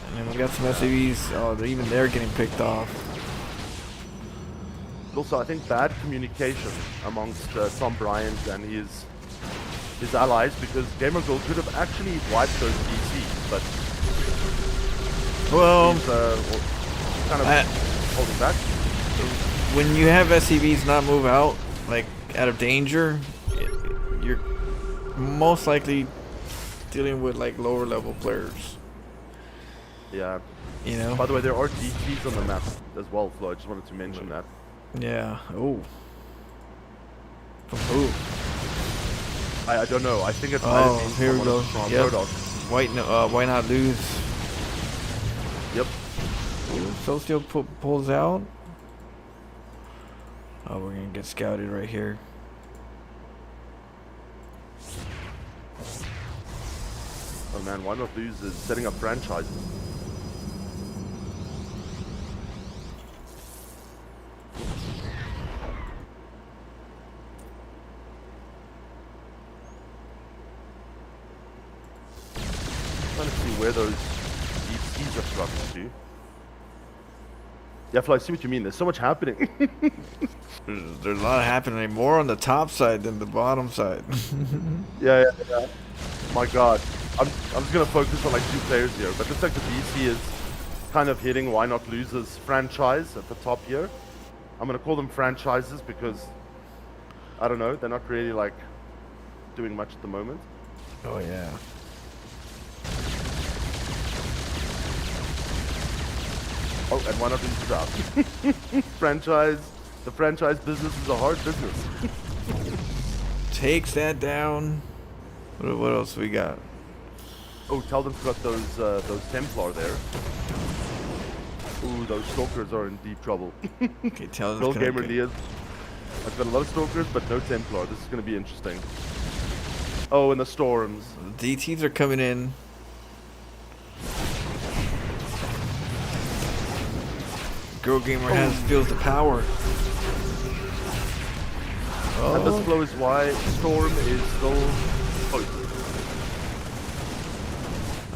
And then we got some SCVs. Oh, they're getting picked off. Also, I think bad communication amongst Tom Bryant and his allies, because Gamer Gold could have actually wiped those BCs, but Well, he's kind of holding back. when you have SCVs not move out, like out of danger, you're most likely dealing with like lower level players. Yeah. You know? By the way, there are DTs on the map as well, Flo. I just wanted to mention that. Yeah. Oh. From who? I don't know. I think it's Oh, here we go. from Yep. Murdoch. Why not lose? Yep. Soul Steel pulls out. Oh, we're gonna get scouted right here. Oh man, why not lose is setting up franchises. Trying to see where those DCs are struggling to. Yeah, Flo, I see what you mean. There's so much happening. There's a lot happening. More on the top side than the bottom side. Yeah. My God, I'm just gonna focus on like 2 players here, but looks like the DC is kind of hitting why not losers franchise at the top here. I'm gonna call them franchises because I don't know, they're not really like doing much at the moment. Oh yeah. Oh, and why not losers out? The franchise business is a hard business. Takes that down. What else we got? Oh, Talden's got those Templar there. Ooh, those Stalkers are in deep trouble. Okay, Talden's Real gonna Gamer get- Diaz. I've got a lot of Stalkers, but no Templar. This is going to be interesting. Oh, and the Storms. The DTs are coming in. Girl Gamer feels the power. And this flow is why Storm is still posted.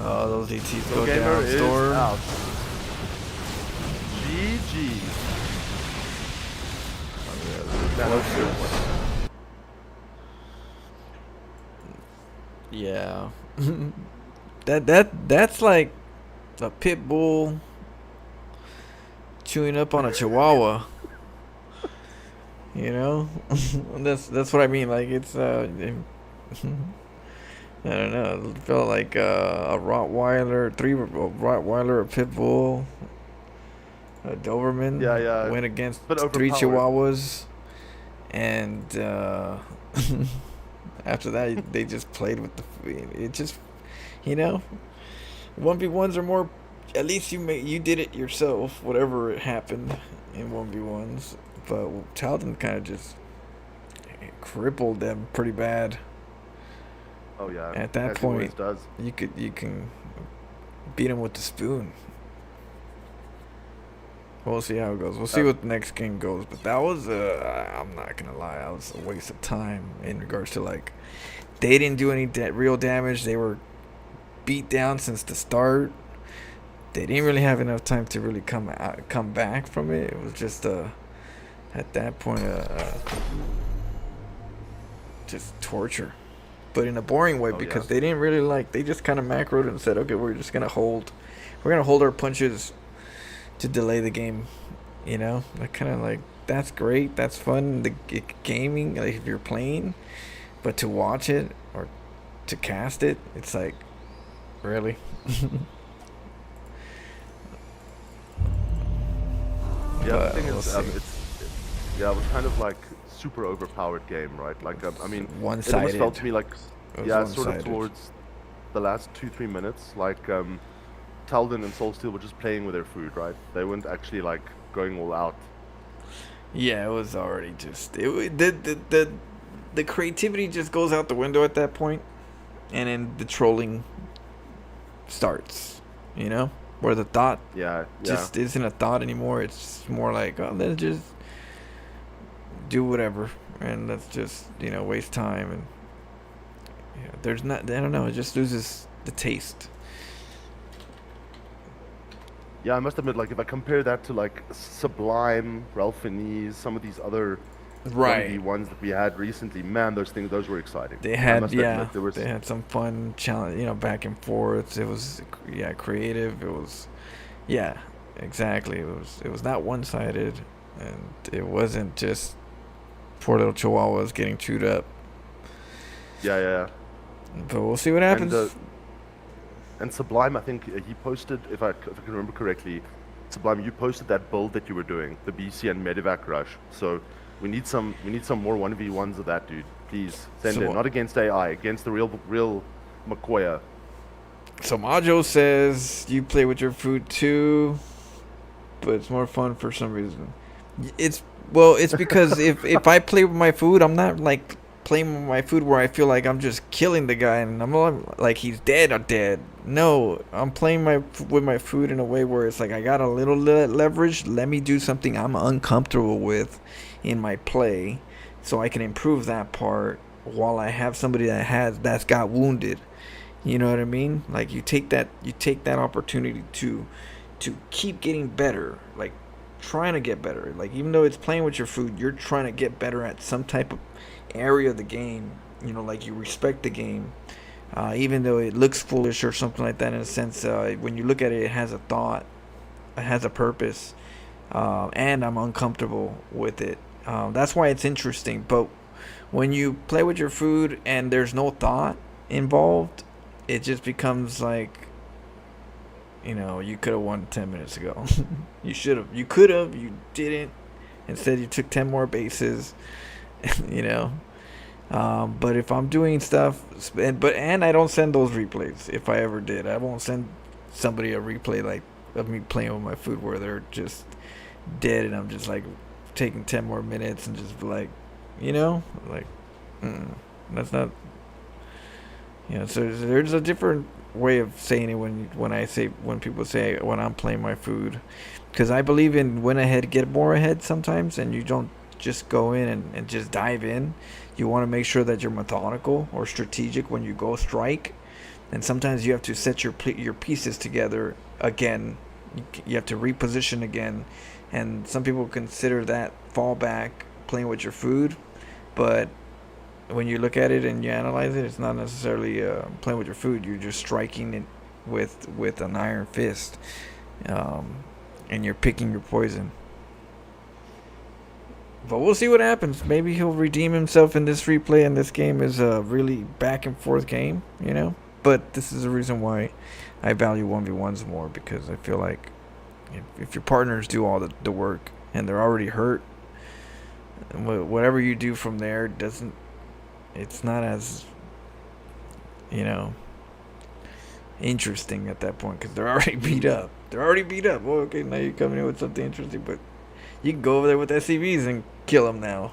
Oh, those DTs Girl go Gamer down. is Storm. out. GG. Yeah. that's like a pit bull chewing up on a chihuahua. You know? that's what I mean. Like it's I don't know. It felt like a Rottweiler, a Rottweiler, a pit bull, a Doberman. Yeah. Went against But 3 overpowered. Chihuahuas, and after that they just played with it. Just, you know, 1v1s are more. At least you did it yourself. Whatever happened in 1v1s, but Talden kind of just crippled them pretty bad. Oh yeah. At that as he always point, does. you can beat him with the spoon. We'll see how it goes. We'll see what the next game goes. But that was I'm not gonna lie, that was a waste of time in regards to like they didn't do any real damage. They were beat down since the start. They didn't really have enough time to really come back from it. It was just at that point just torture, but in a boring way because they didn't really they just kind of macroed and said, okay, we're just gonna hold our punches to delay the game, you know. Like kind of like that's great, that's fun, the gaming, like if you're playing, but to watch it or to cast it, it's like really. Yeah, But the thing we'll is, see. it was kind of like super overpowered game, right? Like, I mean, it almost One-sided. felt to me like, It was yeah, sort of one-sided. towards the last 2-3 minutes, like, Talden and Soul Steel were just playing with their food, right? They weren't actually like going all out. Yeah, it was already just the creativity just goes out the window at that point, and then the trolling starts. You know, where the thought just isn't a thought anymore. It's just more like, oh, let's just do whatever, and let's just waste time, and there's not. I don't know. It just loses the taste. Yeah, I must admit, like, if I compare that to like Sublime, Ralph Fiennes, some of these other 1v1s that we had recently, man, those were exciting. They I had must admit, they had some fun challenge, back and forth. It was creative. It was exactly. It was not one sided, and it wasn't just poor little chihuahuas getting chewed up. Yeah. But we'll see what happens. And Sublime, I think he posted, if I can remember correctly, Sublime, you posted that build that you were doing, the BC and Medivac rush. So we need some more 1v1s of that, dude. Please send So it. what- Not against AI, against the real McCoya. So Majo says you play with your food too, but it's more fun for some reason. It's because if I play with my food, I'm not like playing with my food where I feel like I'm just killing the guy and I'm like he's dead or dead. No, I'm playing with my food in a way where it's like I got a little leverage. Let me do something I'm uncomfortable with in my play, so I can improve that part while I have somebody that's got wounded. You know what I mean? Like you take that opportunity to keep getting better, like trying to get better. Like even though it's playing with your food, you're trying to get better at some type of area of the game. You know, like you respect the game, even though it looks foolish or something like that. In a sense, when you look at it, it has a thought, it has a purpose, and I'm uncomfortable with it. That's why it's interesting. But when you play with your food and there's no thought involved, it just becomes like, you know, you could have won 10 minutes ago. You should have. You could have. You didn't. Instead, you took 10 more bases. You know. But if I'm doing stuff, and I don't send those replays. If I ever did, I won't send somebody a replay like of me playing with my food where they're just dead, and I'm just like taking 10 more minutes and just like, you know, like, that's not. You know, so there's a different way of saying it when people say when I'm playing my food, because I believe in win ahead, get more ahead sometimes, and you don't just go in and just dive in. You want to make sure that you're methodical or strategic when you go strike, and sometimes you have to set your pieces together again. You have to reposition again, and some people consider that fallback playing with your food, but when you look at it and you analyze it, it's not necessarily playing with your food. You're just striking it with an iron fist, and you're picking your poison. But we'll see what happens. Maybe he'll redeem himself in this replay, and this game is a really back and forth game, you know. But this is the reason why I value 1v1s more, because I feel like if your partners do all the work and they're already hurt, whatever you do from there doesn't. It's not as, you know, interesting at that point because they're already beat up. Well, okay, now you're coming in with something interesting, but you can go over there with SCVs and kill them now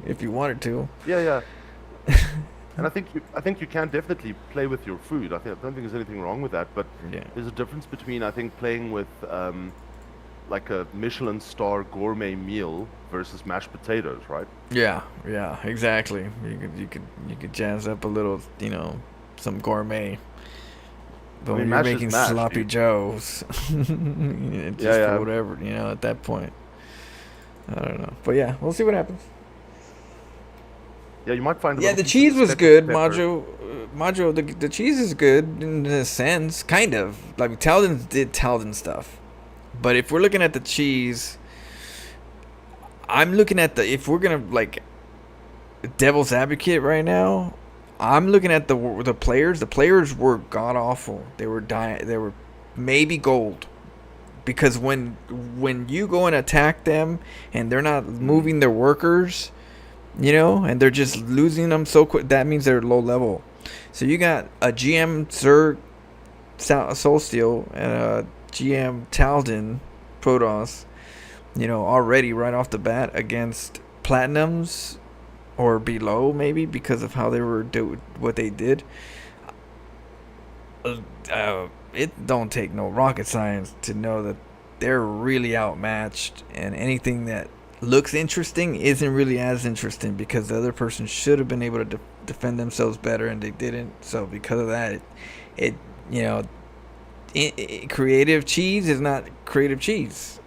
if you wanted to. Yeah. And I think you can definitely play with your food. I don't think there's anything wrong with that. But there's a difference between, I think, playing with like a Michelin star gourmet meal versus mashed potatoes, right? Yeah, exactly. You could jazz up a little, you know, some gourmet. But when you're making sloppy joes, just whatever, you know, at that point. I don't know. But yeah, we'll see what happens. Yeah, you might find. Yeah, the cheese was good, Majo. The cheese is good in a sense, kind of. Like Talden did Talden stuff. But if we're looking at the cheese, I'm looking at if we're gonna like devil's advocate right now, I'm looking at the players. The players were god awful. They were They were maybe gold, because when you go and attack them and they're not moving their workers, you know, and they're just losing them so quick, that means they're low level. So you got a GM Zerg Soulsteel and a GM Talden Protoss, you know, already right off the bat against Platinums or below, maybe because of how they were what they did. It don't take no rocket science to know that they're really outmatched, and anything that looks interesting isn't really as interesting because the other person should have been able to defend themselves better and they didn't. So because of that, it you know, creative cheese is not creative cheese.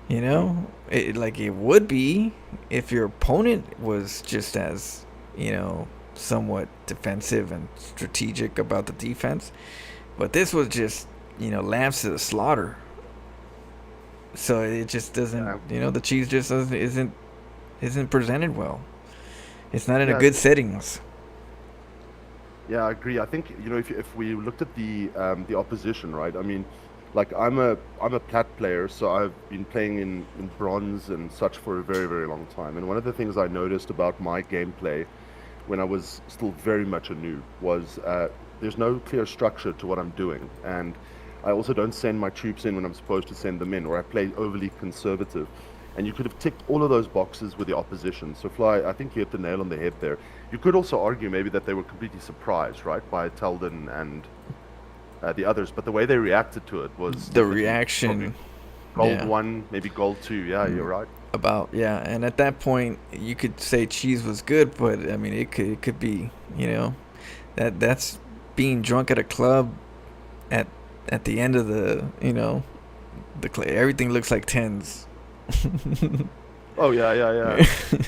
You know, like it would be if your opponent was just as, you know, somewhat defensive and strategic about the defense. But this was just, you know, lambs to the slaughter. So it just doesn't, you know, the cheese just isn't presented well. It's not in a good settings. Yeah, I agree. I think, you know, if we looked at the opposition, right? I mean, like I'm a plat player, so I've been playing in bronze and such for a very, very long time. And one of the things I noticed about my gameplay when I was still very much a noob was there's no clear structure to what I'm doing, and I also don't send my troops in when I'm supposed to send them in, or I play overly conservative. And you could have ticked all of those boxes with the opposition. So Fly, I think you hit the nail on the head there. You could also argue maybe that they were completely surprised, right, by Teldon and the others, but the way they reacted to it was The reaction. gold 1, maybe gold 2. Yeah, you're right. And at that point you could say cheese was good, but I mean it could be, that's being drunk at a club at the end of the, everything looks like tens. Oh yeah.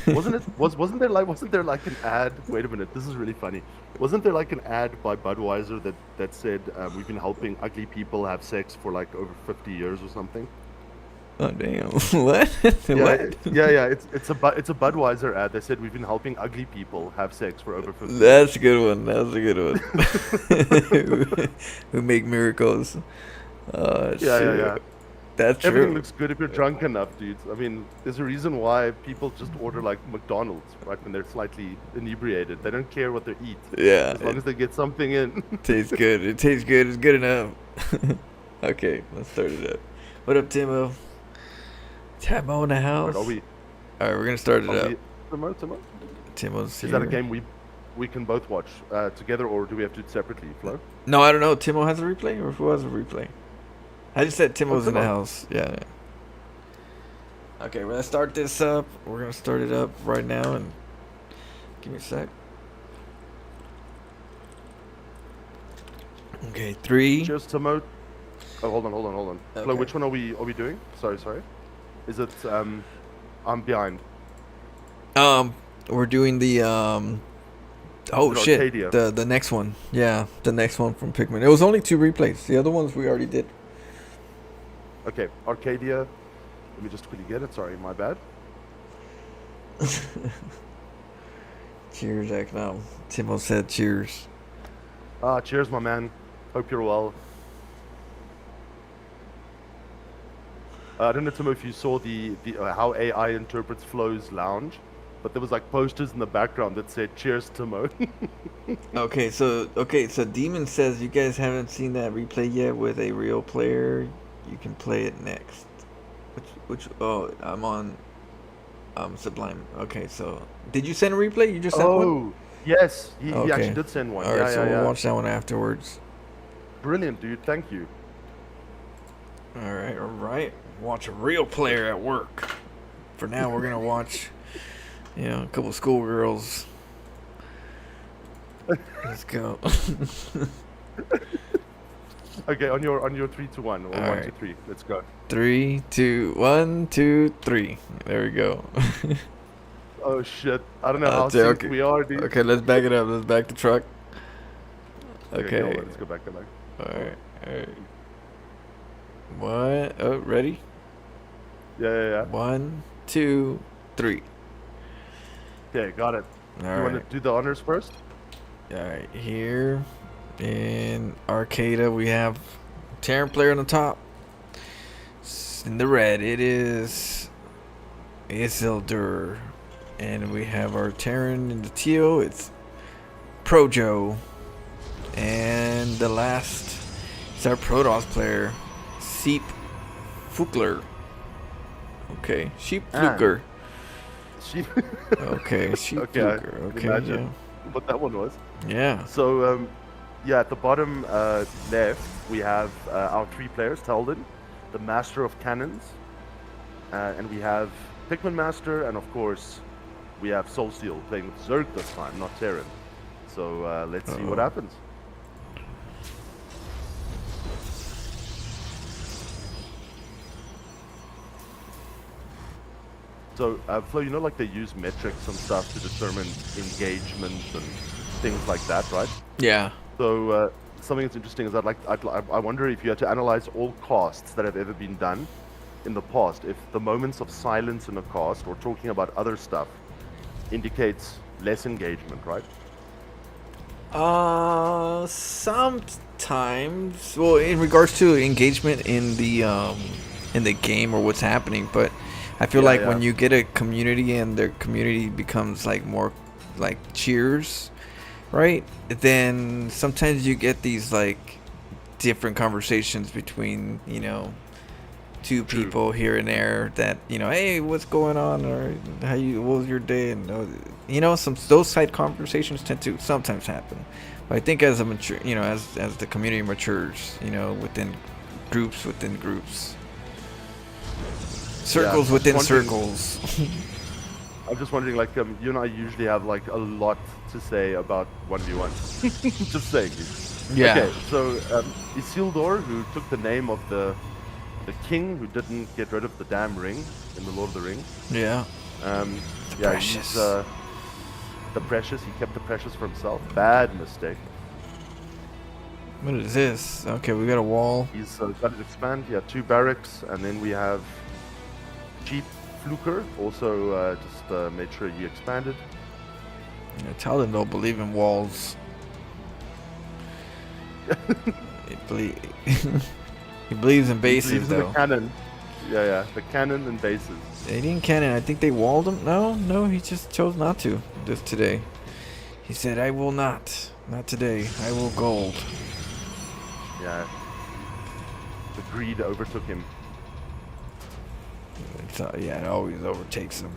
Wasn't there like an ad? Wait a minute, this is really funny. Wasn't there like an ad by Budweiser that said we've been helping ugly people have sex for like over 50 years or something? Oh damn! What? Yeah. It's a Budweiser ad. They said we've been helping ugly people have sex for over 50 years. That's a good one. That's a good one. Who make miracles? Yeah. That's true. Everything looks good if you're drunk enough, dudes. I mean, there's a reason why people just order like McDonald's, right? When they're slightly inebriated, they don't care what they eat. Yeah. As long as they get something in. Tastes good. It tastes good. It's good enough. Okay, let's start it up. What up, Timo? Timo in the house. All right, we're gonna start it up. Timo? Timo's here. Is that a game we can both watch together, or do we have to do it separately, Flo? No, I don't know. Timo has a replay, or who has a replay? I just said Timo's in the Timo. house. Yeah. Okay, we're gonna start this up. We're gonna start it up right now, and give me a sec. Okay, 3. Cheers, Timo. Oh, hold on. Okay. Flo, which one are we doing? Sorry. Is it I'm behind. We're doing the oh shit, Arcadia? the next one. Yeah, the next one from Pikmin. It was only 2 replays. The other ones we already did. Okay, Arcadia. Let me just quickly get it. Sorry, my bad. Cheers, Eknam. Timo said cheers. Cheers, my man. Hope you're well. I don't know, Timo, if you saw the how AI interprets Flo's lounge, but there was like posters in the background that said "Cheers, Timo." Okay, so Demon says you guys haven't seen that replay yet with a real player. You can play it next. Which I'm on Sublime. Okay, so did you send a replay? You just sent one? Yes, he Okay. actually did send one. All right, Yeah. we'll watch that one afterwards. Brilliant, dude. Thank you. All right. Watch a real player at work. For now, we're gonna watch, a couple schoolgirls. Let's go. Okay, on your 3, 2, 1 or All 1, right. 2, 3. Let's go. 3, 2, 1, 2, 3. There we go. Oh shit! I don't know how Okay, synced we are, dude. Okay, let's back it up. Let's back the truck. Okay. hold on, let's go back. All right. What? Oh, ready? Yeah. 1, 2, 3. Okay, got it. All You want right. to do the honors first? All right. Here in Arcada, we have Terran player on the top. In the red, it is Isildur. And we have our Terran in the teal. It's Projo. And the last is our Protoss player, Seep Fukler. Okay, Sheep Fluker. Sheep. Okay, Sheep Okay, Fluker. Okay, imagine what that one was. yeah. So, at the bottom left, we have our 3 players, Teldon, the Master of Cannons, and we have Pikmin Master, and of course, we have Soulsteel playing with Zerg this time, not Terran. So, let's see what happens. So, Flo, like they use metrics and stuff to determine engagement and things like that, right? Yeah. So, something that's interesting is I wonder if you had to analyze all casts that have ever been done in the past, if the moments of silence in a cast or talking about other stuff indicates less engagement, right? Sometimes. Well, in regards to engagement in the game or what's happening, but I feel like when you get a community and their community becomes like more like cheers, right? Then sometimes you get these like different conversations between, you know, two True. people here and there that, you know, hey, what's going on, or what was your day, and you know, some those side conversations tend to sometimes happen. But I think as a mature, you know, as the community matures, you know, within groups, circles I'm within wondering- circles. I'm just wondering, like, you and I usually have like a lot to say about 1v1. Just saying. Yeah. Okay, so Isildur, who took the name of the king who didn't get rid of the damn ring in the Lord of the Rings. Yeah. Yeah, Precious. he's the precious. He kept the precious for himself. Bad mistake. What is this? Okay, we got a wall. He's got to expand. Yeah, 2 barracks, and then we have Chief Fluker. Also, just made sure he expanded. Yeah, tell them don't believe in walls. he believes in bases, He believes in though. the cannon. Yeah, the cannon and bases. They didn't cannon. I think they walled him. No, he just chose not to. Just today. He said, I will not. Not today. I will gold. Yeah. The greed overtook him. Yeah, it always overtakes him.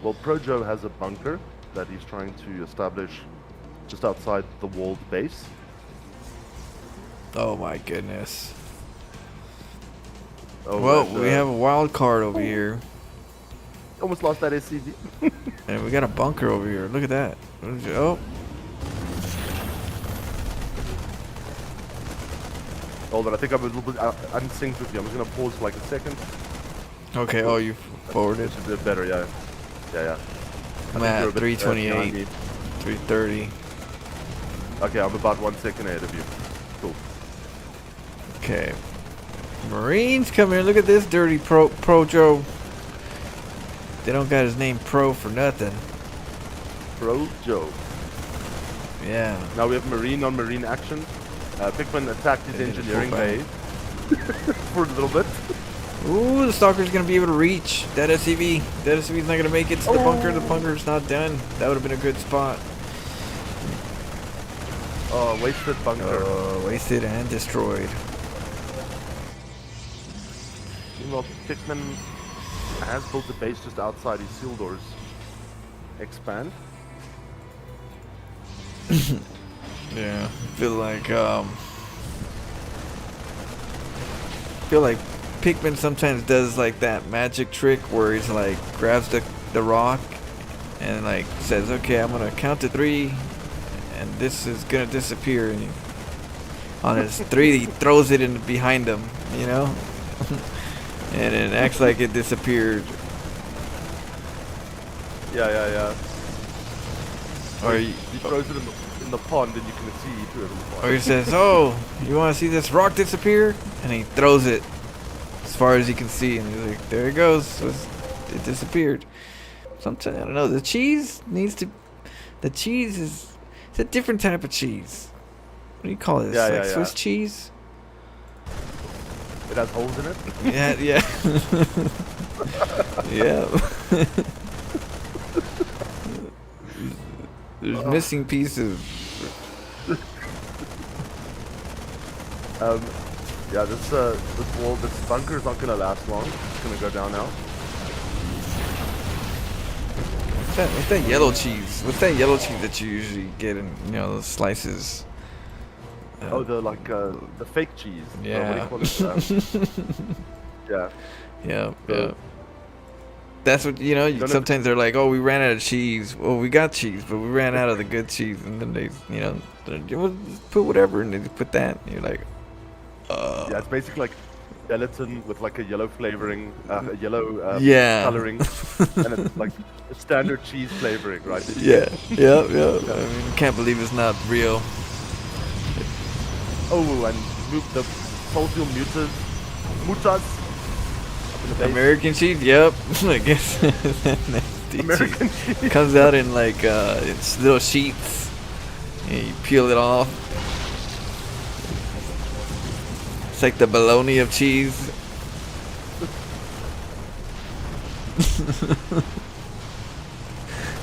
Well, Projo has a bunker that he's trying to establish just outside the walled base. Oh my goodness. Oh, Well, and, we have a wild card over here. Almost lost that SCV. And we got a bunker over here. Look at that. Oh. Hold on, I think I'm a little bit unsynced with you. I'm just going to pause for like a second. Okay, oh, you forwarded. It's a bit better, yeah. Yeah. I'm I think at you're a bit, 328, behind me. 330. Okay, I'm about 1 second ahead of you. Cool. Okay. Marines, come here. Look at this dirty Projo. They don't got his name Pro for nothing. Projo. Yeah. Now we have Marine on Marine action. Pikmin attacked his They did a engineering full bay for a little bit. Ooh, the stalker's gonna be able to reach that SCV. That SCV's not gonna make it to the bunker. The bunker's not done. That would have been a good spot. Oh, wasted bunker. Wasted and destroyed. Meanwhile, Pikmin has built a base just outside Isildur's expand. Yeah, feel like Pikmin sometimes does like that magic trick where he's like grabs the rock and like says, okay, I'm gonna count to 3 and this is gonna disappear, and on his 3 he throws it in behind him, you know. And it acts like it disappeared. Yeah. Or he throws it in the pond and you can see through it in the pond. Or he says, oh, you want to see this rock disappear? And he throws it as far as he can see. And he's like, there it goes. It disappeared. Sometimes, I don't know. The cheese is it's a different type of cheese. What do you call this? Yeah. Swiss cheese? It has holes in it? Yeah. Yeah. There's missing pieces. Yeah, this wall, this bunker is not gonna last long. It's gonna go down now. What's that yellow cheese? What's that yellow cheese that you usually get in, you know, those slices? The fake cheese. Yeah. What do you call it? Yeah. That's what, you know, sometimes they're like, oh, we ran out of cheese. Well, we got cheese, but we ran out of the good cheese. And then they, you know, put whatever, and they put that. And you're like, Yeah, it's basically like gelatin with like a yellow flavoring, a yellow coloring, and it's like a standard cheese flavoring, right? Yeah. I mean, can't believe it's not real. Oh, and move the social mutas up in the base. American cheese? Yep. I guess nasty American cheese. Comes out in like it's little sheets. And you peel it off. It's like the bologna of cheese.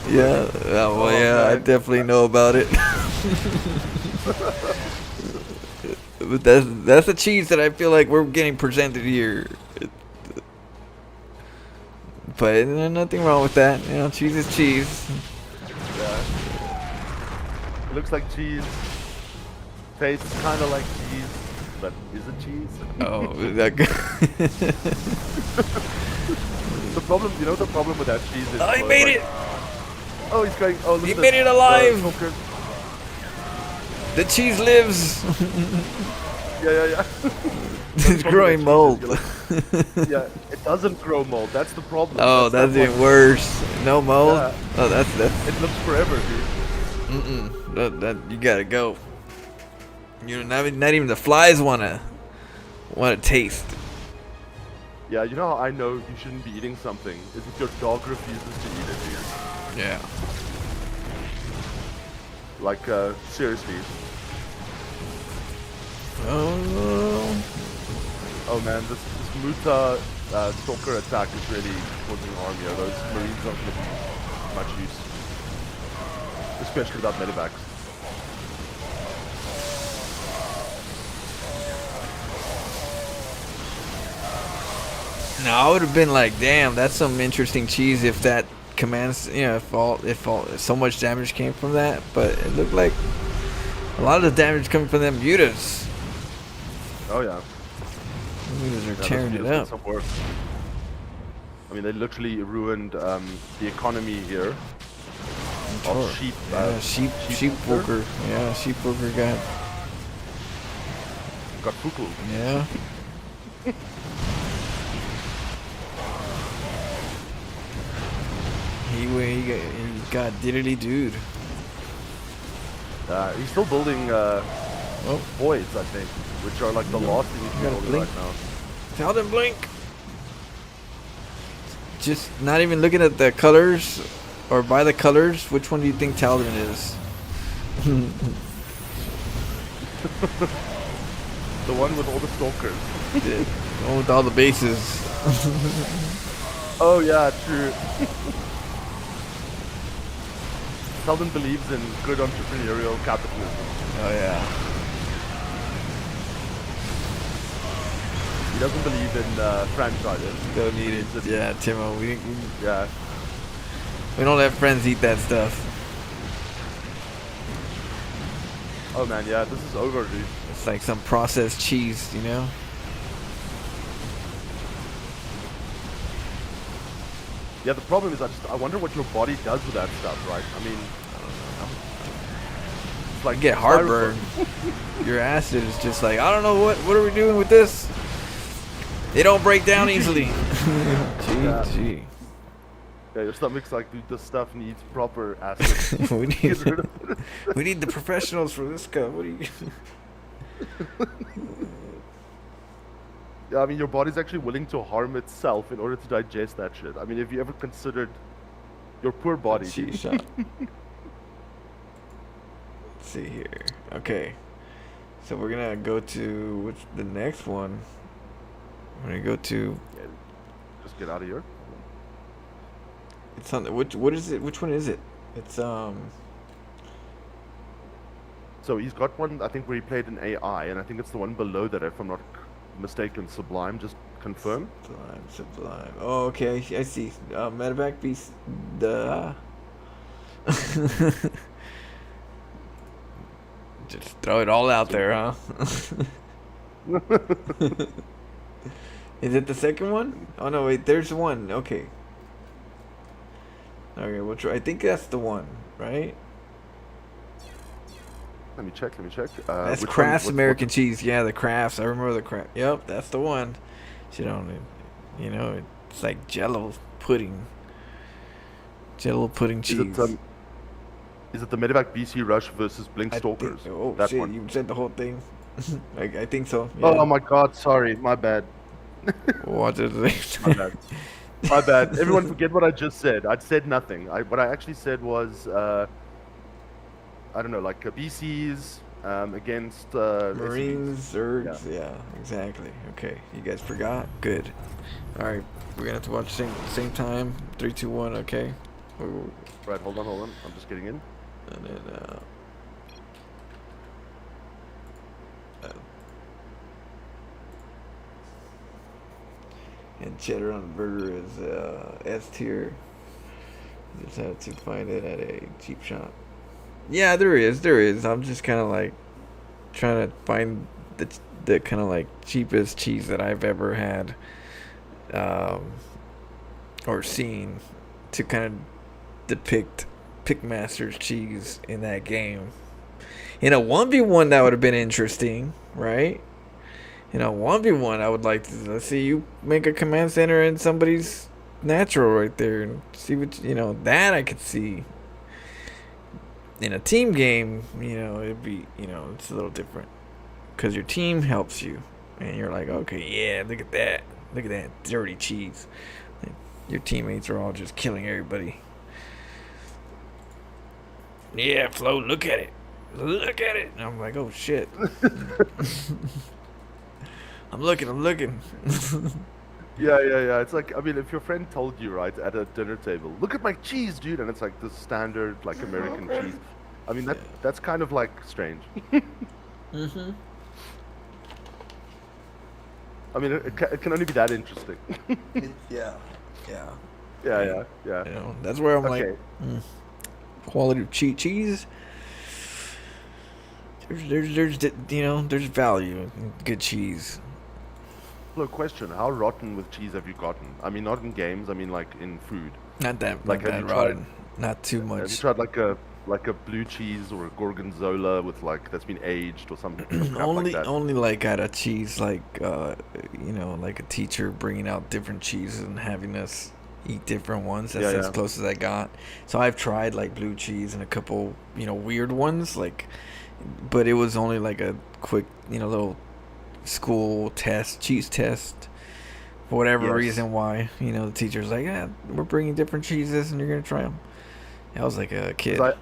Yeah. Oh, well, yeah. I man. definitely know about it. But that's the cheese that I feel like we're getting presented here. But there's nothing wrong with that. You know, cheese is cheese. Yeah. It looks like cheese. Tastes kind of like cheese, but is it cheese? Oh, that. The problem, you know, the problem with that cheese is. Oh, he made it! Oh, he's going. Oh, look He at made this. it alive! Smoker. The cheese lives. Yeah. It's growing mold. Yeah, it doesn't grow mold. That's the problem. Oh, that's even worse. No mold. Yeah. Oh, that's. It lives forever, dude. That you gotta go. You know, not even the flies wanna taste. Yeah, you know how I know you shouldn't be eating something is if your dog refuses to eat it, dude. Yeah. Like, seriously. Oh man, this Muta stalker attack is really causing harm here. Those marines aren't going to be much use, especially without medivacs. No, I would have been like, damn, that's some interesting cheese if that commands, you know, if so much damage came from that. But it looked like a lot of the damage coming from them mutas. Oh yeah. Mutas are Yeah, tearing those it did up. some work. I mean, they literally ruined the economy here. Of sheep. Sheep worker. Yeah, sheep worker Got poo-poo. Yeah. He got diddly dude. He's still building voids, I think, which are like the last thing he's gotta building blink. right now. Tell them blink. Just not even looking at the colors or by the colors. Which one do you think Talden is? The one with all the stalkers. The one with all the bases. Oh yeah, true. Sheldon believes in good entrepreneurial capitalism. Oh yeah. He doesn't believe in franchises. Don't need it. Yeah, Timo. Yeah. We don't let friends eat that stuff. Oh man, yeah, this is over, dude. It's like some processed cheese, you know? Yeah, the problem is I wonder what your body does with that stuff, right? I mean, it's like You get heartburn. Your acid is just like, I don't know what are we doing with this? They don't break down easily. Gee. Yeah, your stomach's like, dude, this stuff needs proper acid. we need the professionals for this stuff. What do you? Yeah, I mean, your body's actually willing to harm itself in order to digest that shit. I mean, have you ever considered your poor body? Cheese shot. Let's see here. Okay, so we're gonna go to what's the next one? We're gonna go to. Yeah, just get out of here. It's on the, what is it? Which one is it? It's So he's got one, I think, where he played an AI, and I think it's the one below that, if I'm not mistaken. Sublime, just confirm. Sublime. Oh, okay. I see. Medevac beast. The. Just throw it all out there, huh? Is it the second one? Oh no, wait. There's one. Okay. Okay, we'll try. I think that's the one, right? Let me check. That's which Kraft's one, American cheese. Yeah, the Kraft's. I remember the Kraft. Yep, that's the one. Shit on it. You know, it's like Jello pudding. Jello pudding cheese. Is it the Medevac BC Rush versus Blink Stalkers? Oh that shit! one. You said the whole thing. I think so. Yeah. Oh my god! Sorry, my bad. What did they My bad. My bad. Everyone forget what I just said. I said nothing. What I actually said was, I don't know, like BCs against Marines, SCVs. Zergs. Yeah, exactly. Okay, you guys forgot. Good. All right, we're gonna have to watch same time. 3, 2, 1. Okay, Ooh, Right, hold on. I'm just getting in. and then and cheddar on the burger is S tier. Just have to find it at a cheap shop. Yeah, there is. I'm just kind of like trying to find the kind of like cheapest cheese that I've ever had, or seen, to kind of depict Pickmaster's cheese in that game. In a 1v1, that would have been interesting, right? In a 1v1, I would like to, let's see you make a command center in somebody's natural right there and see what, that I could see. In a team game, it'd be, it's a little different. Because your team helps you. And you're like, okay, yeah, look at that. Look at that dirty cheese. Your teammates are all just killing everybody. Yeah, Flo, look at it. Look at it. And I'm like, oh, shit. I'm looking. Yeah. It's like, I mean, if your friend told you, right, at a dinner table, look at my cheese, dude, and it's like the standard, like, American cheese. I mean, that's kind of, like, strange. Mm-hmm. I mean, it can only be that interesting. Yeah. Yeah. That's where I'm Okay. like, quality of cheese. There's value in good cheese. Look, question: how rotten with cheese have you gotten? I mean, not in games. I mean, like in food. Not that Like, not have that you rotten. tried? Not too Have you much. tried like a blue cheese or a gorgonzola with like that's been aged or something? Some crap Only like that. only like at a cheese, like like a teacher bringing out different cheeses and having us eat different ones. That's as Yeah. close as I got. So I've tried like blue cheese and a couple weird ones, like, but it was only like a quick little school cheese test, for whatever Yes. reason why the teacher's like, yeah, we're bringing different cheeses and you're gonna try them. I was like a kid. 'Cause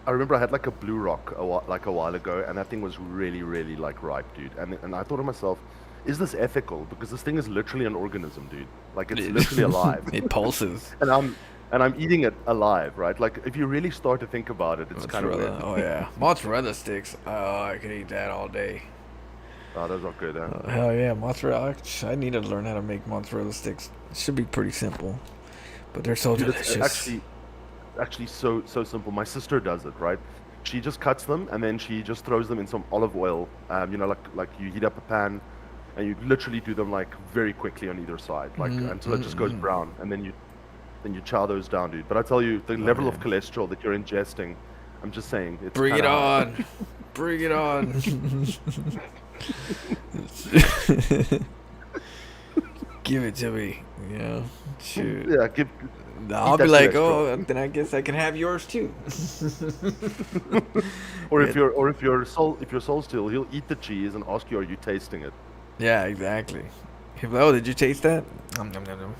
I remember I had like a blue rock a while ago, and that thing was really, really like ripe, dude. And I thought to myself, is this ethical? Because this thing is literally an organism, dude. Like it's literally alive. It pulses. and I'm eating it alive, right? Like if you really start to think about it, it's kind of Mozzarella. weird. Oh yeah, mozzarella sticks. Oh, I could eat that all day. Oh, those are good, huh? Hell yeah, mozzarella. I need to learn how to make mozzarella sticks. It should be pretty simple, but they're so Dude, it's delicious. actually so simple. My sister does it, right? She just cuts them and then she just throws them in some olive oil. Like you heat up a pan, and you literally do them like very quickly on either side, like until it just goes brown, and then you chow those down, dude. But I tell you, the level of cholesterol that you're ingesting, I'm just saying, it's Bring it kinda high. on. Bring it on. Give it to me. Shoot. Yeah, I'll eat be that like, cholesterol. oh, then I guess I can have yours too. Or if you're soul still, he'll eat the cheese and ask you, are you tasting it? Yeah, exactly. Oh, did you taste that? Nom, nom, nom, nom.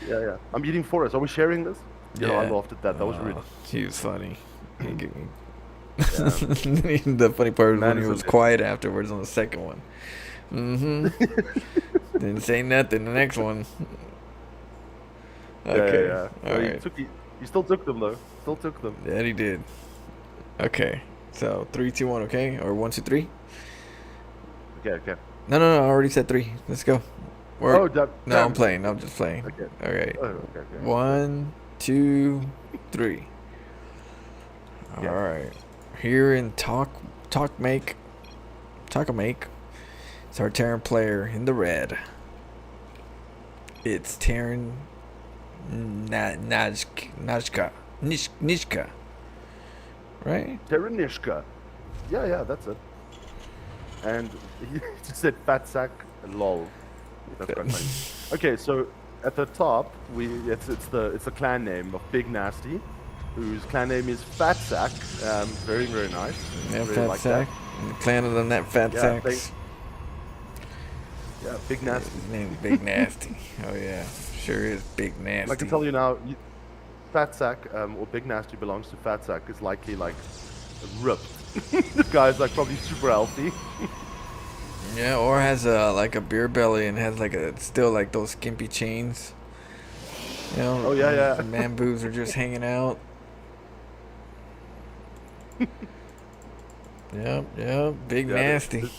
Yeah. I'm eating for us. Are we sharing this? I laughed at that. That was rude. He was funny. Yeah. The funny part was Man when he is a was bitch. quiet afterwards on the second one. Didn't say nothing the next one. Okay. Yeah. All Well, right. he still took them though. Still took them. That he did. Okay. So 3, 2, 1. Okay, or 1, 2, 3. Okay. No. I already said 3. Let's go. Oh, No, damn. I'm playing. I'm just playing. Okay. All right. Oh, okay. 1, 2, 3. All Yeah. right. Here in Talkamake. It's our Terran player in the red. It's Terran Nishka. Right? Terenishka. Yeah, that's it. And he just said fat sack and lol. That's quite funny. Okay, so at the top it's the clan name of Big Nasty, whose clan name is Fat Sack. Very, very nice. Yeah, Really Fat like Sack. The clan of the net Fat Yeah, Sacks. Yeah, Big Nasty. His name's Big Nasty. Oh yeah, sure is Big Nasty. I can tell you now, Fat Sack or Big Nasty belongs to Fat Sack is likely like ripped. This guy's like probably super healthy. Yeah, or has a beer belly and has still like those skimpy chains. You know, Oh, yeah, yeah. the man boobs are just hanging out. Yep, big Yeah, nasty.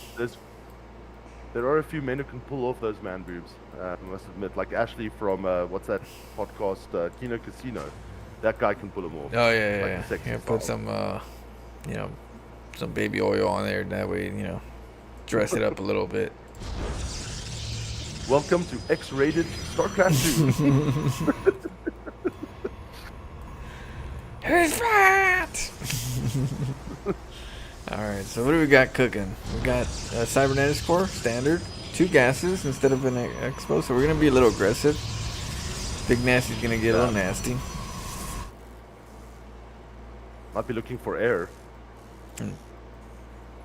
there are a few men who can pull off those man boobs. I must admit, like Ashley from what's that podcast, Kino Casino. That guy can pull them off. Oh yeah, Like yeah. the sexy Yeah, put style. some, you know, some baby oil on there. That way, you know, dress it up a little bit. Welcome to X-rated StarCraft 2. Who's fat? All right, so what do we got cooking? We got a cybernetics core, standard, 2 gases instead of an expo. So we're gonna be a little aggressive. Big Nasty's gonna get a little nasty. Might be looking for air.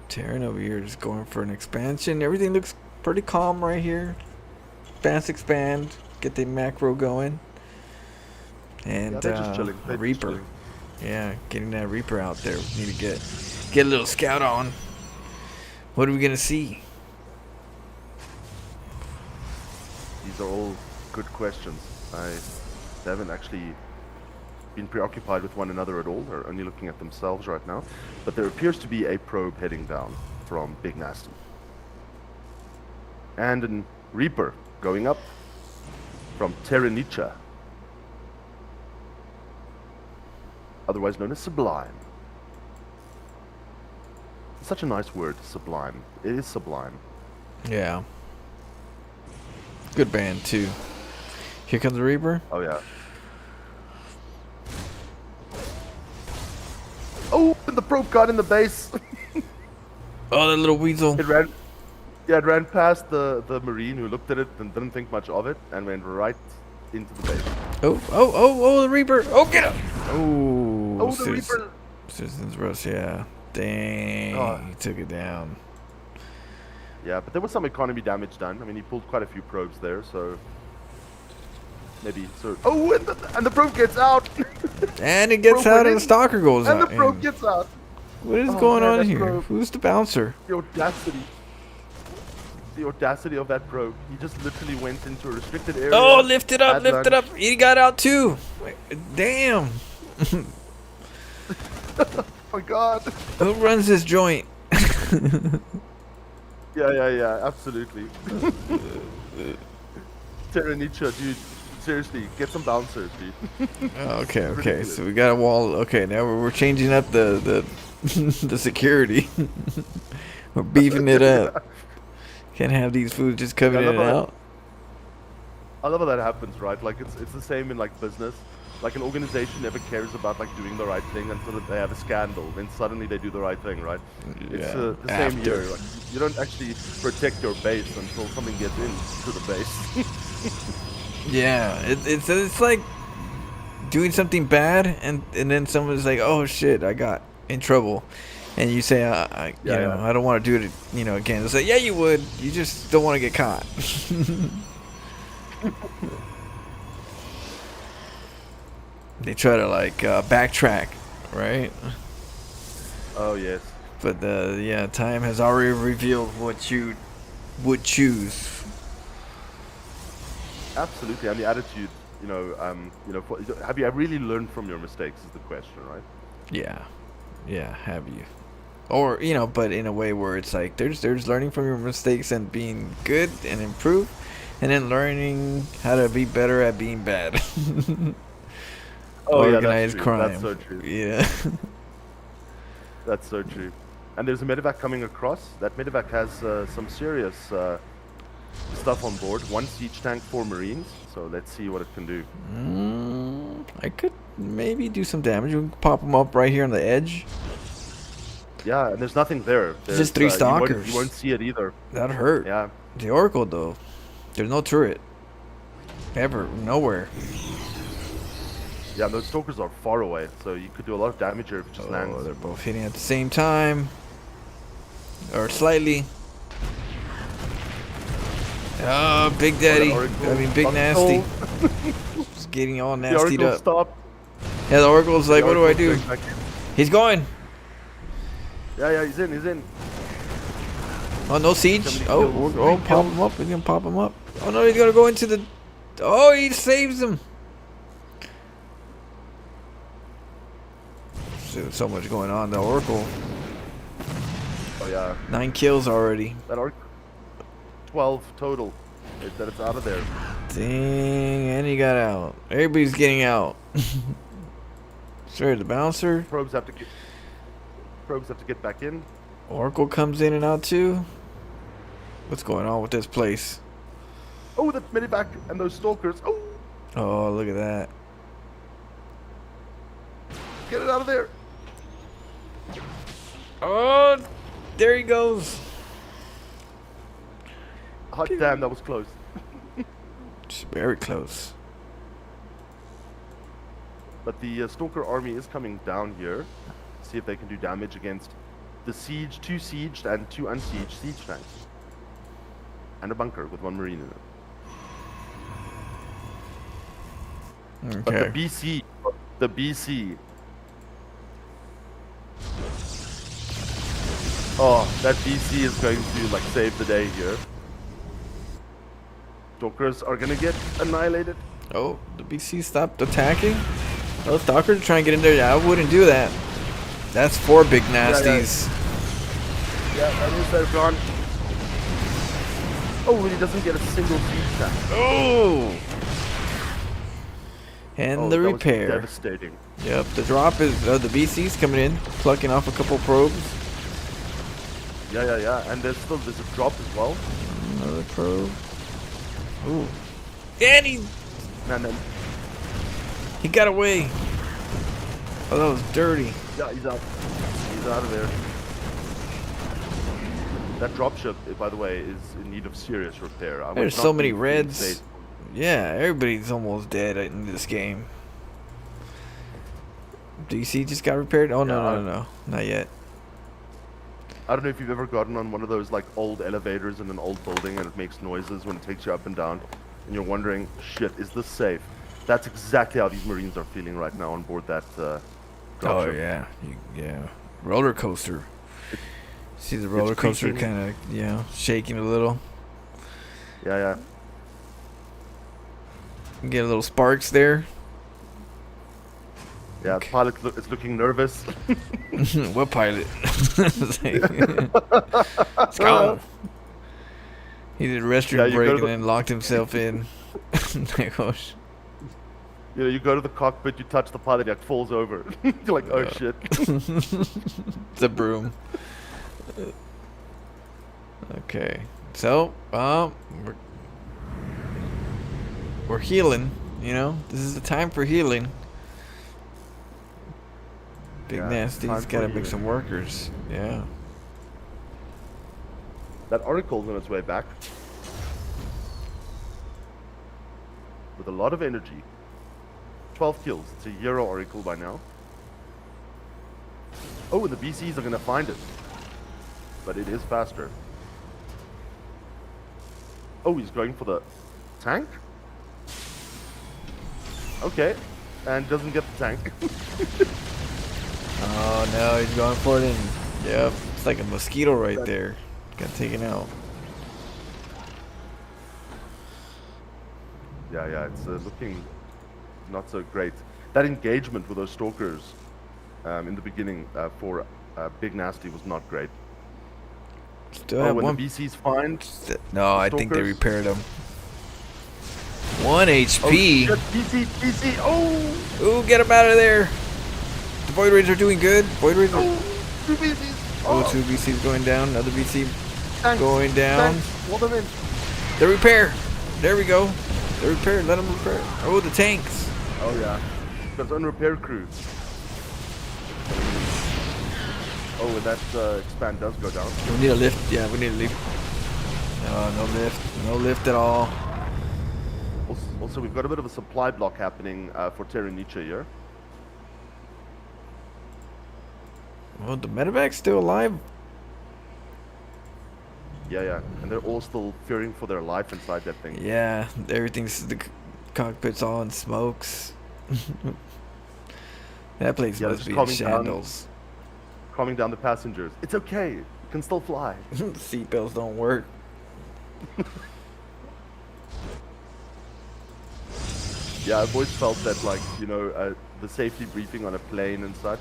Terran over here just going for an expansion. Everything looks pretty calm right here. Expand, get the macro going. And Yeah, they're just chilling. They're just Reaper. chilling. Yeah, getting that Reaper out there. We need to get a little scout on. What are we gonna see? These are all good questions. They haven't actually been preoccupied with one another at all. They're only looking at themselves right now. But there appears to be a probe heading down from Big Nasty. And a Reaper going up from Terranicha, otherwise known as Sublime. Such a nice word, Sublime. It is sublime. Yeah. Good band too. Here comes the Reaper. Oh yeah. Oh, and the probe got in the base. Oh, that little weasel. It ran past the Marine who looked at it and didn't think much of it and went right into the base. Oh, the Reaper. Oh, get him. Oh, the Reaper. Citizens Rush, yeah. Dang, he took it down. Yeah, but there was some economy damage done. I mean, he pulled quite a few probes there, so maybe. So, oh, and the probe gets out. And it gets out and the stalker goes and out. the probe gets out. What is going man, on that here? probe. Who's the bouncer? The audacity. The audacity of that probe. He just literally went into a restricted area. Oh, lift it up, had lift it lunch. up. He got out too. Damn. Oh my god. Who runs this joint? Yeah, absolutely. Terranicha, dude. Seriously, get some bouncers, dude. Okay, ridiculous. so we got a wall. Okay, now we're changing up the the security. We're beefing it up. Can't have these foods just coming in and out. I love how that happens, right? Like it's the same in like business. Like an organization never cares about like doing the right thing until they have a scandal. Then suddenly they do the right thing, right? It's the same here. Like, you don't actually protect your base until something gets into the base. Yeah, it's like doing something bad, and then someone's like, "Oh shit, I got in trouble," and you say, "I don't want to do it, again." It's like, "Yeah, you would. You just don't want to get caught." They try to like backtrack, right? Oh yes. But time has already revealed what you would choose. Absolutely, and the attitude, have you really learned from your mistakes is the question, right? Yeah, have you? Or, but in a way where it's like there's learning from your mistakes and being good and improve, and then learning how to be better at being bad. Organized crime. That's so true. Yeah. That's so true. And there's a medevac coming across. That medevac has some serious stuff on board. 1 siege tank, 4 marines. So let's see what it can do. I could maybe do some damage. We can pop them up right here on the edge. Yeah, and there's nothing there. There's just 3 stalkers. You won't see it either. That'd hurt. Yeah. The Oracle, though. There's no turret. Ever. Nowhere. Yeah, those stalkers are far away, so you could do a lot of damage here if it just lands. They're both hitting at the same time. Or slightly. Oh, Big Daddy. Big Nasty. Just getting all nastied up. Stopped. Yeah, the Oracle's like, what do I do? He's going. Yeah, he's in. Oh, no siege. Pop him up. We're going to pop him up. Oh, no, he's going to go into the... Oh, he saves him. There's so much going on. The Oracle, Oh yeah, 9 kills already. that arc 12 total. That it's out of there. Dang, and he got out. Everybody's getting out. Sorry, the bouncer. Probes have to get back in. Oracle comes in and out too. What's going on with this place? Oh, that medivac and those stalkers. Oh, Oh, look at that. get it out of there. Oh, there he goes. Hot damn, that was close. It's very close. But the stalker army is coming down here. See if they can do damage against the siege, 2 sieged and 2 unsieged siege tanks. And a bunker with 1 marine in it. But Okay. the BC. Oh, that BC is going to like save the day here. Stalkers are gonna get annihilated. Oh, the BC stopped attacking. Oh, Stalkers trying to get in there. Yeah, I wouldn't do that. That's 4 big nasties. Yeah, that is their gone. Oh, he doesn't get a single siege tank. Oh! And Oh, the that was repair. devastating. Yep, the drop is the BC's coming in, plucking off a couple probes. Yeah. And there's a drop as well. Another probe. Ooh. And Man, he got away. Oh, that was dirty. yeah, he's out. He's out of there. That dropship, by the way, is in need of serious repair. I would There's not so many be reds. safe. Yeah, everybody's almost dead in this game. DC just got repaired? Oh, no. Not yet. I don't know if you've ever gotten on one of those like old elevators in an old building and it makes noises when it takes you up and down, and you're wondering, shit, is this safe? That's exactly how these Marines are feeling right now on board that Oh, dropship. yeah. Yeah. Roller coaster. See the roller coaster creaking. kind of, shaking a little. Yeah. You get a little sparks there. Yeah, the pilot is looking nervous. What pilot? Let's go. He did a restroom Yeah, you break go and to the- then locked himself in. Like, gosh. You know, you go to the cockpit, you touch the pilot, it falls over. You're like, oh shit. It's a broom. Okay. So, we're healing, This is the time for healing. Big Yeah, Nasty's time for gotta make healing. some workers. Yeah. That article's on its way back. With a lot of energy. 12 kills. It's a Euro Oracle by now. Oh, and the BCs are going to find it. But it is faster. Oh, he's going for the tank? Okay. And doesn't get the tank. Oh no, he's going for it, and yep, it's like a mosquito right there. Got taken out. Yeah, it's looking not so great. That engagement with those stalkers in the beginning for Big Nasty was not great. Still have when one. the BCs find... No, I think they stalkers. repaired him. 1 Oh, HP. shit, BC, oh! Ooh, get him out of there. The Void Raids are doing good. Void Raids are... Oh, 2 BCs! Oh, 2 BCs going down. Another BC Tanks, going down. Tanks, hold them in. The repair. There we go. The repair. Let them repair. Oh, the tanks. Oh yeah, that's on repair crew. Oh, and that expand does go down. We need a lift. Yeah, we need a lift. No lift. No lift at all. Also, we've got a bit of a supply block happening for Terra Nietzsche here. Well, the medevac's still alive. Yeah, and they're all still fearing for their life inside that thing. Yeah, everything's the cockpit's all in smokes. That place Yeah, must just be in calming down. shambles. Calming down the passengers. It's okay. You can still fly. Seatbelts don't work. Yeah, I've always felt that, like, the safety briefing on a plane and such,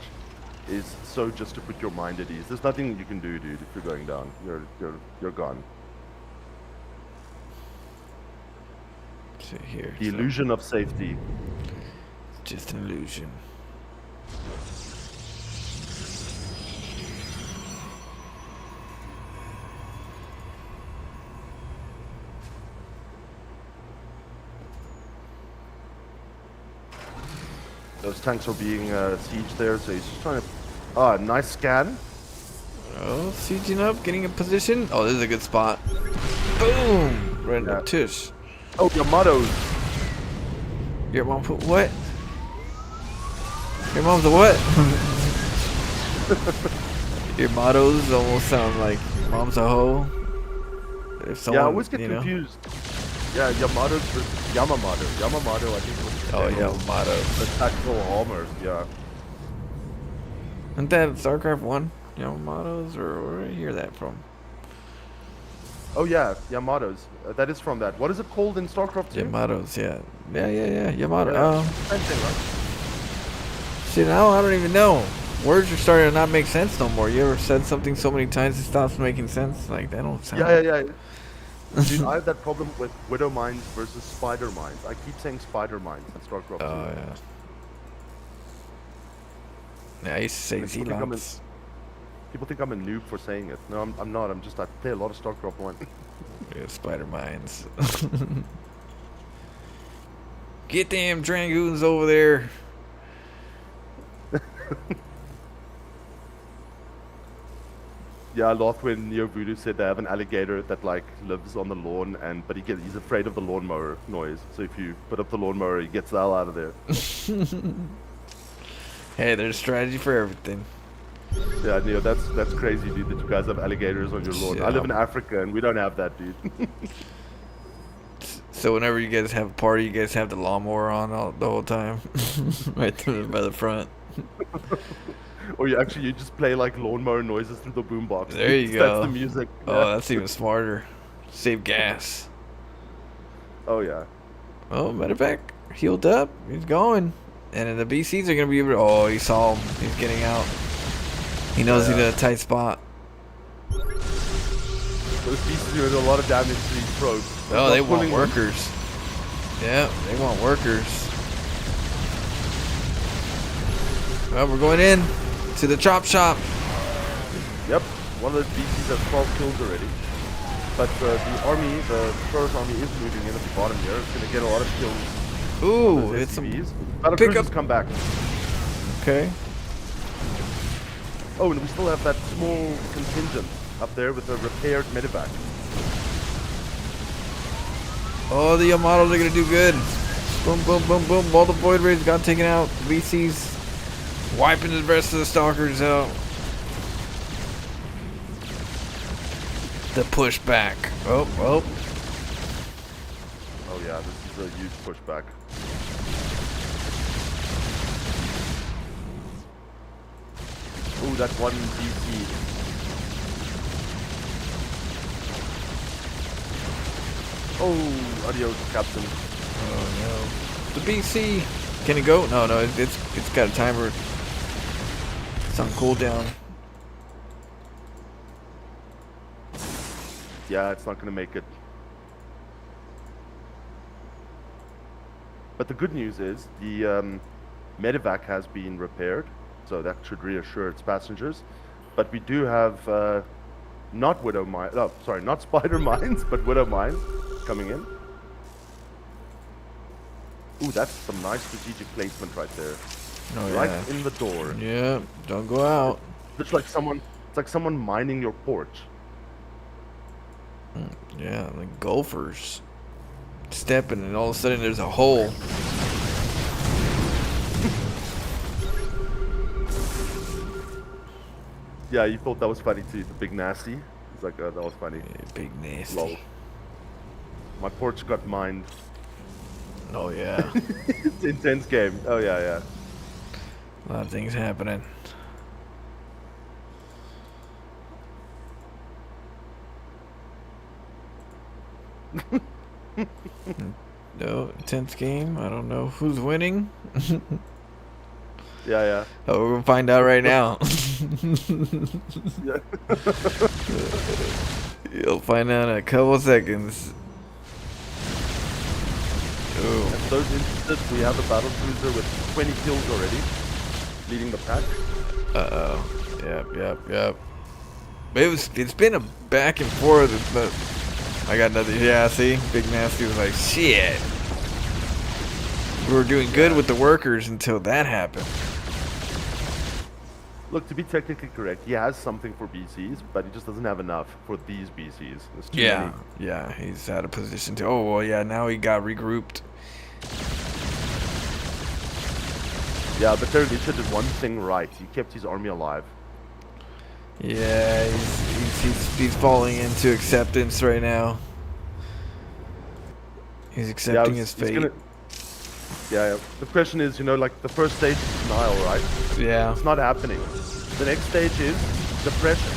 is so just to put your mind at ease. There's nothing you can do, dude. If you're going down, you're gone. See here. The illusion of safety. Just an illusion. Those tanks are being sieged there, so he's just trying to. Ah, nice scan. Oh, sieging up, getting a position. Oh, this is a good spot. Boom! Right in the tush. Oh, Yamato's. Your mom put what? Your mom's a what? Your mottos almost sound like mom's a hoe. If someone, Yeah, I always get confused. Yeah, Yamato's versus Yamamoto. Yamamoto, I think. Oh, Yamamoto. The tactical hallmarks, yeah. Isn't that StarCraft 1? Yamato's? Or where did I hear that from? Oh, yeah, Yamato's. That is from that. What is it called in StarCraft 2? Yamato's, yeah. Yeah. Yamato. Same thing, right? See, now I don't even know. Words are starting to not make sense no more. You ever said something so many times it stops making sense? Like, they don't sound... Yeah. Dude, I have that problem with Widow Mines versus Spider Mines. I keep saying Spider Mines in StarCraft 2. Oh, yeah. Yeah, I used to say Zealots. People think I'm a noob for saying it. No, I'm not. I play a lot of StarCraft 1. Yeah, Spider Mines. Get them Dragoons over there. Yeah, I laughed when Neo Voodoo said they have an alligator that like lives on the lawn, but he's afraid of the lawnmower noise. So if you put up the lawnmower, he gets the hell out of there. Hey, there's a strategy for everything. Yeah, Neo, that's crazy, dude. That you guys have alligators on your lawn. Yeah. I live in Africa and we don't have that, dude. So whenever you guys have a party, you guys have the lawnmower on the whole time, right there by the front. Or you just play like lawnmower noises through the boombox. There you go. That's the music. Oh, that's even smarter. Save gas. Oh yeah. Oh, matter of fact, healed up. He's going. And then the BCs are gonna be able to. Oh, he saw him. He's getting out. He knows he's in a tight spot. Those BCs are doing a lot of damage to these probes. Oh, they want workers. Yeah, they want workers. Well, we're going in to the chop shop. Yep, one of those BCs has 12 kills already. But the army, the Taurus army is moving in at the bottom here. It's going to get a lot of kills. Ooh, it's some pick up. Come back. Okay. Oh, and we still have that small contingent up there with a repaired medevac. Oh, the Yamatos are going to do good. Boom, boom, boom, boom. All the Void Raids got taken out. VC's wiping the rest of the Stalkers out. The pushback. Oh. Oh yeah, this is a huge pushback. Ooh, that one DC. Oh, adios, Captain. Oh no. The BC. Can it go? No, it's got a timer. It's on cooldown. Yeah, it's not gonna make it. But the good news is the medevac has been repaired, so that should reassure its passengers. But we do have not Widow Mines. Oh, sorry, not Spider Mines, but Widow Mines coming in. Ooh, that's some nice strategic placement right there. Oh, right yeah. in the door. Yeah, don't go out. It's like someone mining your porch. Yeah, like golfers stepping, and all of a sudden there's a hole. Yeah, you thought that was funny too. The big nasty. It's like that was funny. Yeah, big nasty. Lol. My porch got mined. Oh yeah. It's an intense game. Oh yeah. A lot of things happening. No, intense game. I don't know who's winning. Yeah. Oh, we're gonna find out right now. Yeah. You'll find out in a couple seconds. Oh, And those interested, we have a battle cruiser with 20 kills already, leading the pack. uh-oh. Yep. It's been a back and forth, but I got another. Yeah, see, Big Nasty was like, shit. We were doing good with the workers until that happened. Look, to be technically correct, he has something for BCs, but he just doesn't have enough for these BCs. There's too many. Yeah, he's out of position to. Oh well, yeah. Now he got regrouped. Yeah, but Terry Richard did one thing right. He kept his army alive. Yeah, he's falling into acceptance right now. He's accepting his fate. Yeah. The question is, like the first stage is denial, right? Yeah. It's not happening. The next stage is depression.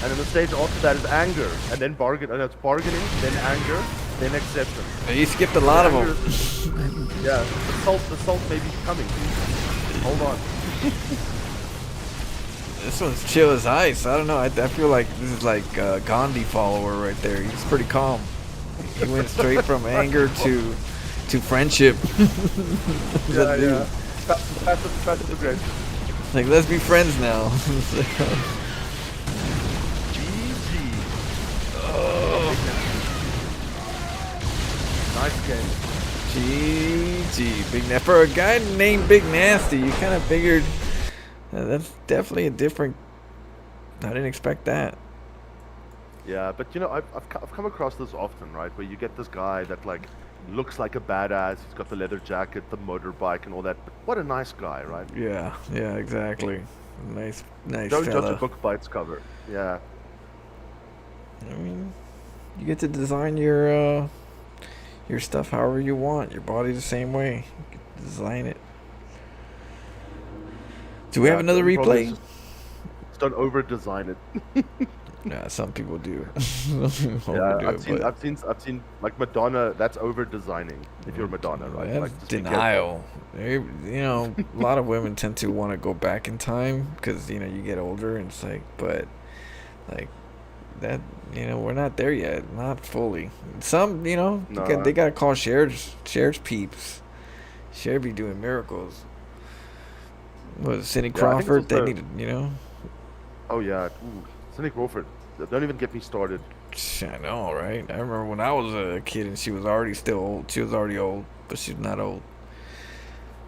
And then the stage after that is anger. And then it's bargaining, then anger, then acceptance. You skipped a lot of them. Yeah. The salt baby's coming. Hold on. This one's chill as ice. I don't know. I feel like this is like a Gandhi follower right there. He's pretty calm. He went straight from anger to friendship. Yeah. Passive aggression. Like, let's be friends now. GG. Oh. Nice game. GG. For a guy named Big Nasty, you kind of figured that's definitely a different. I didn't expect that. Yeah, but I've come across this often, right? Where you get this guy that like looks like a badass. He's got the leather jacket, the motorbike, and all that. But what a nice guy, right? Yeah, exactly. Nice Don't fella. judge a book by its cover. Yeah. I mean, you get to design your stuff however you want. Your body the same way. You can design it. Do we have another replay? Just don't over design it. Yeah, some people do. I've seen like Madonna. That's over designing. If you're Madonna, right? That's like, just be denial. A lot of women tend to want to go back in time because you get older and it's like, but like that, we're not there yet, not fully. Some, they gotta call Cher's peeps. Cher be doing miracles. Was Cindy Crawford? They needed, Oh yeah, Cindy Crawford. Don't even get me started. I know, right? I remember when I was a kid and she was already still old. She was already old, but she's not old.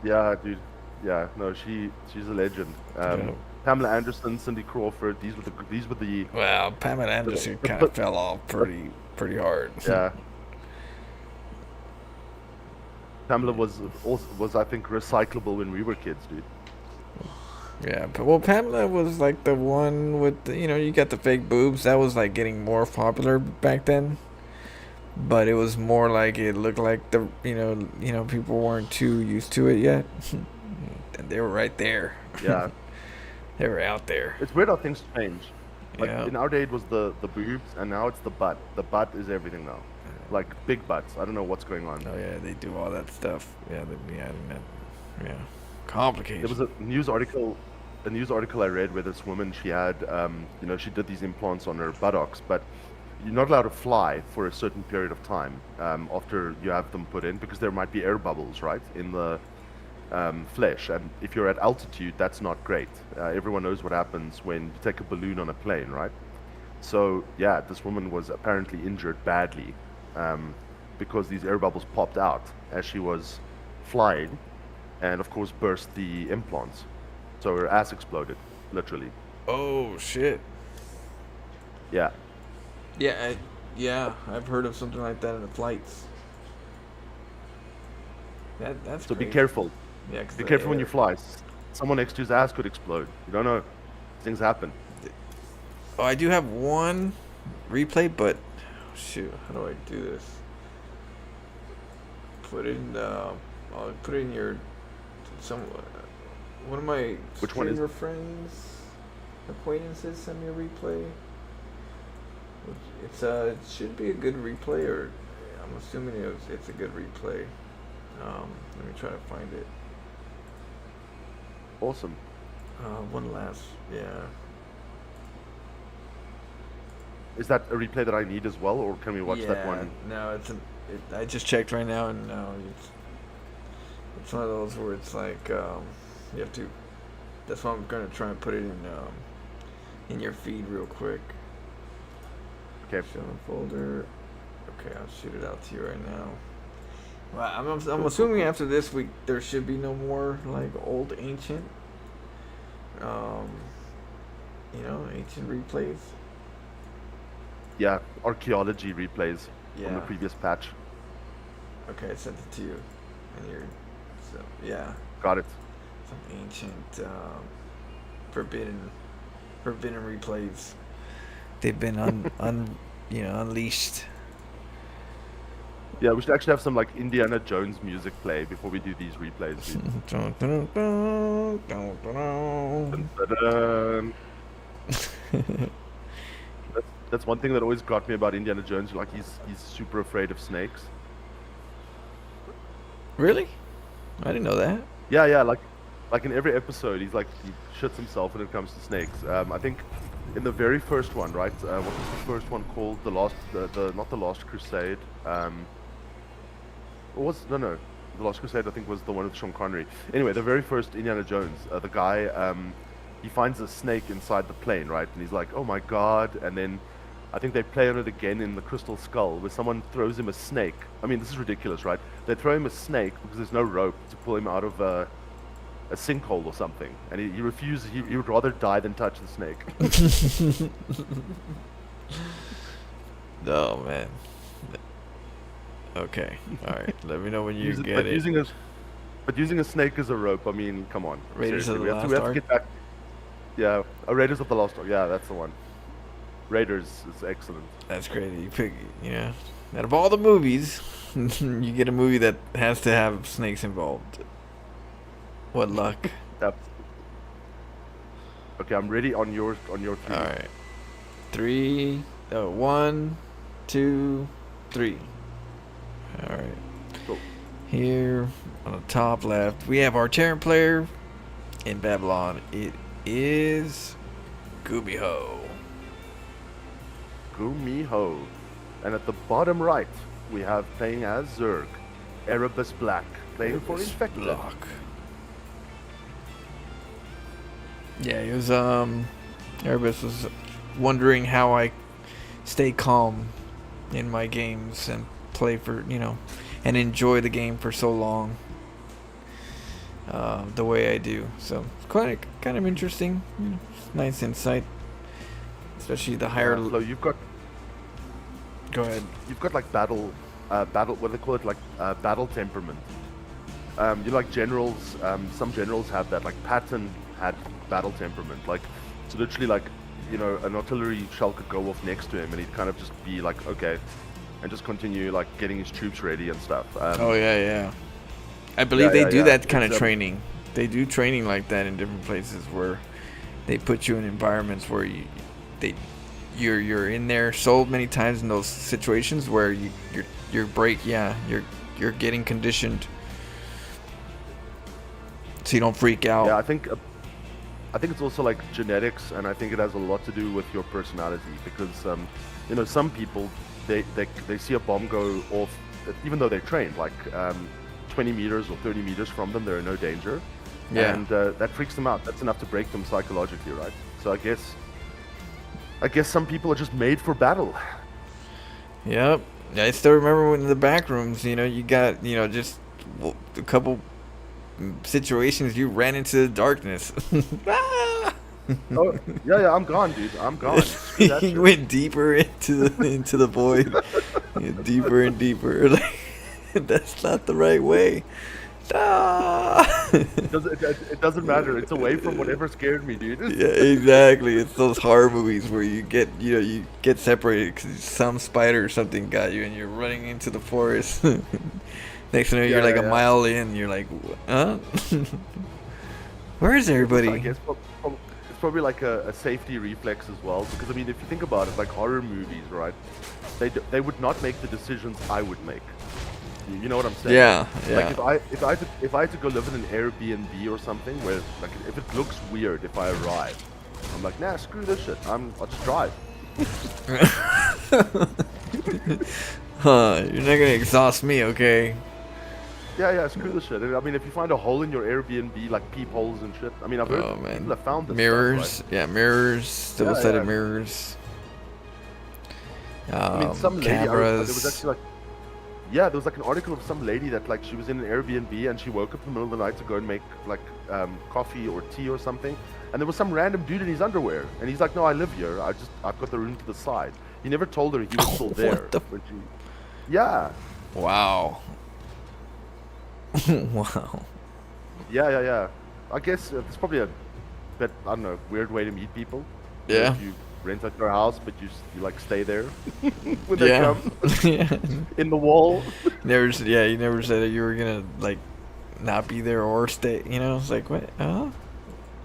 Yeah, dude. Yeah, no, she's a legend. Pamela Anderson, Cindy Crawford. These were the. Well, Pamela Anderson kind of fell off pretty hard. Yeah. Pamela was I think recyclable when we were kids, dude. Yeah, but Pamela was like the one with the, you got the fake boobs. That was like getting more popular back then. But it was more like it looked like the people weren't too used to it yet. And they were right there. Yeah. They were out there. It's weird how things change. Like Yeah. in our day it was the boobs and now it's the butt. The butt is everything now. Like big butts. I don't know what's going on. Oh yeah, they do all that stuff. Yeah, complicated. There was a news article I read where this woman, she had she did these implants on her buttocks, but you're not allowed to fly for a certain period of time after you have them put in because there might be air bubbles, right, in the flesh, and if you're at altitude, that's not great. Everyone knows what happens when you take a balloon on a plane, right? So yeah, this woman was apparently injured badly because these air bubbles popped out as she was flying, and of course burst the implants. So her ass exploded, literally. Oh shit. Yeah. Yeah, I've heard of something like that in the flights. That's So crazy. be careful. Yeah, be careful when you fly. Someone next to his ass could explode. You don't know. Things happen. Oh, I do have one replay, but shoot, how do I do this? Put in your one of my Which one is streamer friends, acquaintances send me a replay. It should be a good replay, or I'm assuming it's a good replay. Let me try to find it. Awesome. One last, yeah. Is that a replay that I need as well, or can we watch that one? No, I just checked right now, and no, it's one of those where it's like you have to. That's why I'm gonna try and put it in your feed real quick. Okay. Show in folder. Okay, I'll shoot it out to you right now. Well, I'm assuming after this week there should be no more like old ancient, ancient replays. Yeah, archaeology replays from the Yeah. previous patch. Okay, I sent it to you, and so yeah, Got it. some ancient, forbidden replays. They've been unleashed. Yeah, we should actually have some like Indiana Jones music play before we do these replays. Dun-dun-dun. That's one thing that always got me about Indiana Jones. Like he's super afraid of snakes. Really? I didn't know that. Yeah, like in every episode, he shits himself when it comes to snakes. I think in the very first one, right? What was the first one called? Not the Last Crusade. The Last Crusade I think was the one with Sean Connery. Anyway, the very first Indiana Jones, the guy he finds a snake inside the plane, right? And he's like, oh my god! And then I think they play on it again in the Crystal Skull, where someone throws him a snake. I mean, this is ridiculous, right? They throw him a snake because there's no rope to pull him out of a sinkhole or something, and he refuses. He would rather die than touch the snake. Oh man. Okay. All right. Let me know when you get it. Using a snake as a rope, I mean, come on. Raiders of the Lost we have to Ark? get back. Yeah, Raiders of the Lost Ark. Yeah, that's the one. Raiders is excellent. That's crazy. You pick, out of all the movies, you get a movie that has to have snakes involved. What luck. Yep. Okay, I'm ready on your three. All right. 3. 1, 2, 3. All right. Cool. Here on the top left, we have our Terran player in Babylon. It is Gumiho. Gumiho. And at the bottom right, we have playing as Zerg, Erebus Black, playing for Infected. Block. Yeah, he was Erebus was wondering how I stay calm in my games and play for, and enjoy the game for so long the way I do. So it's kind of interesting, nice insight, especially the higher. So you've got. Go ahead. You've got like battle. What do they call it? Like battle temperament. Like generals. Some generals have that. Like Patton had battle temperament. Like, so literally, like, an artillery shell could go off next to him, and he'd kind of just be like, okay, and just continue like getting his troops ready and stuff. Oh yeah. I believe they do that kind of training. They do training like that in different places where they put you in environments where you're in there so many times in those situations where you're getting conditioned so you don't freak out. Yeah, I think it's also like genetics, and I think it has a lot to do with your personality because some people they see a bomb go off even though they're trained like 20 meters or 30 meters from them, they're in no danger. Yeah. And that freaks them out. That's enough to break them psychologically, right? So I guess some people are just made for battle. Yep. I still remember when in the back rooms, you got, just a couple situations you ran into the darkness. Oh, yeah, I'm gone, dude. I'm gone. Screw that You shit. went deeper into the void. Deeper and deeper. Like, that's not the right way. It doesn't matter. It's away from whatever scared me, dude. Yeah, exactly. It's those horror movies where you get separated because some spider or something got you, and you're running into the forest. Next thing you know, you're like a mile in. You're like, huh? Where is everybody? I guess it's probably like a safety reflex as well. Because I mean, if you think about it, like horror movies, right? They would not make the decisions I would make. You know what I'm saying? Yeah, Like yeah. if I had to go live in an Airbnb or something where like if it looks weird if I arrive, I'm like, nah, screw this shit. I'll just drive. Huh? You're not gonna exhaust me, okay? Yeah, screw this shit. I mean, if you find a hole in your Airbnb, like peepholes and shit. I mean, I've heard Oh people man. have found this Mirrors. stuff, Yeah, mirrors. Double-sided Yeah. mirrors. right? I mean, some lady. There was Cameras. actually like. Yeah, there was like an article of some lady that like she was in an Airbnb and she woke up in the middle of the night to go and make like coffee or tea or something, and there was some random dude in his underwear, and he's like, "No, I live here. I've got the room to the side." He never told her he was still there. What the? when she, yeah, Wow. Wow. yeah. I guess it's probably a bit, I don't know, weird way to meet people. You know, Yeah. if you rent out your house, but you like stay there when they Yeah. come Yeah. in the wall. Yeah, you never said that you were gonna like not be there or stay. You know, it's like what?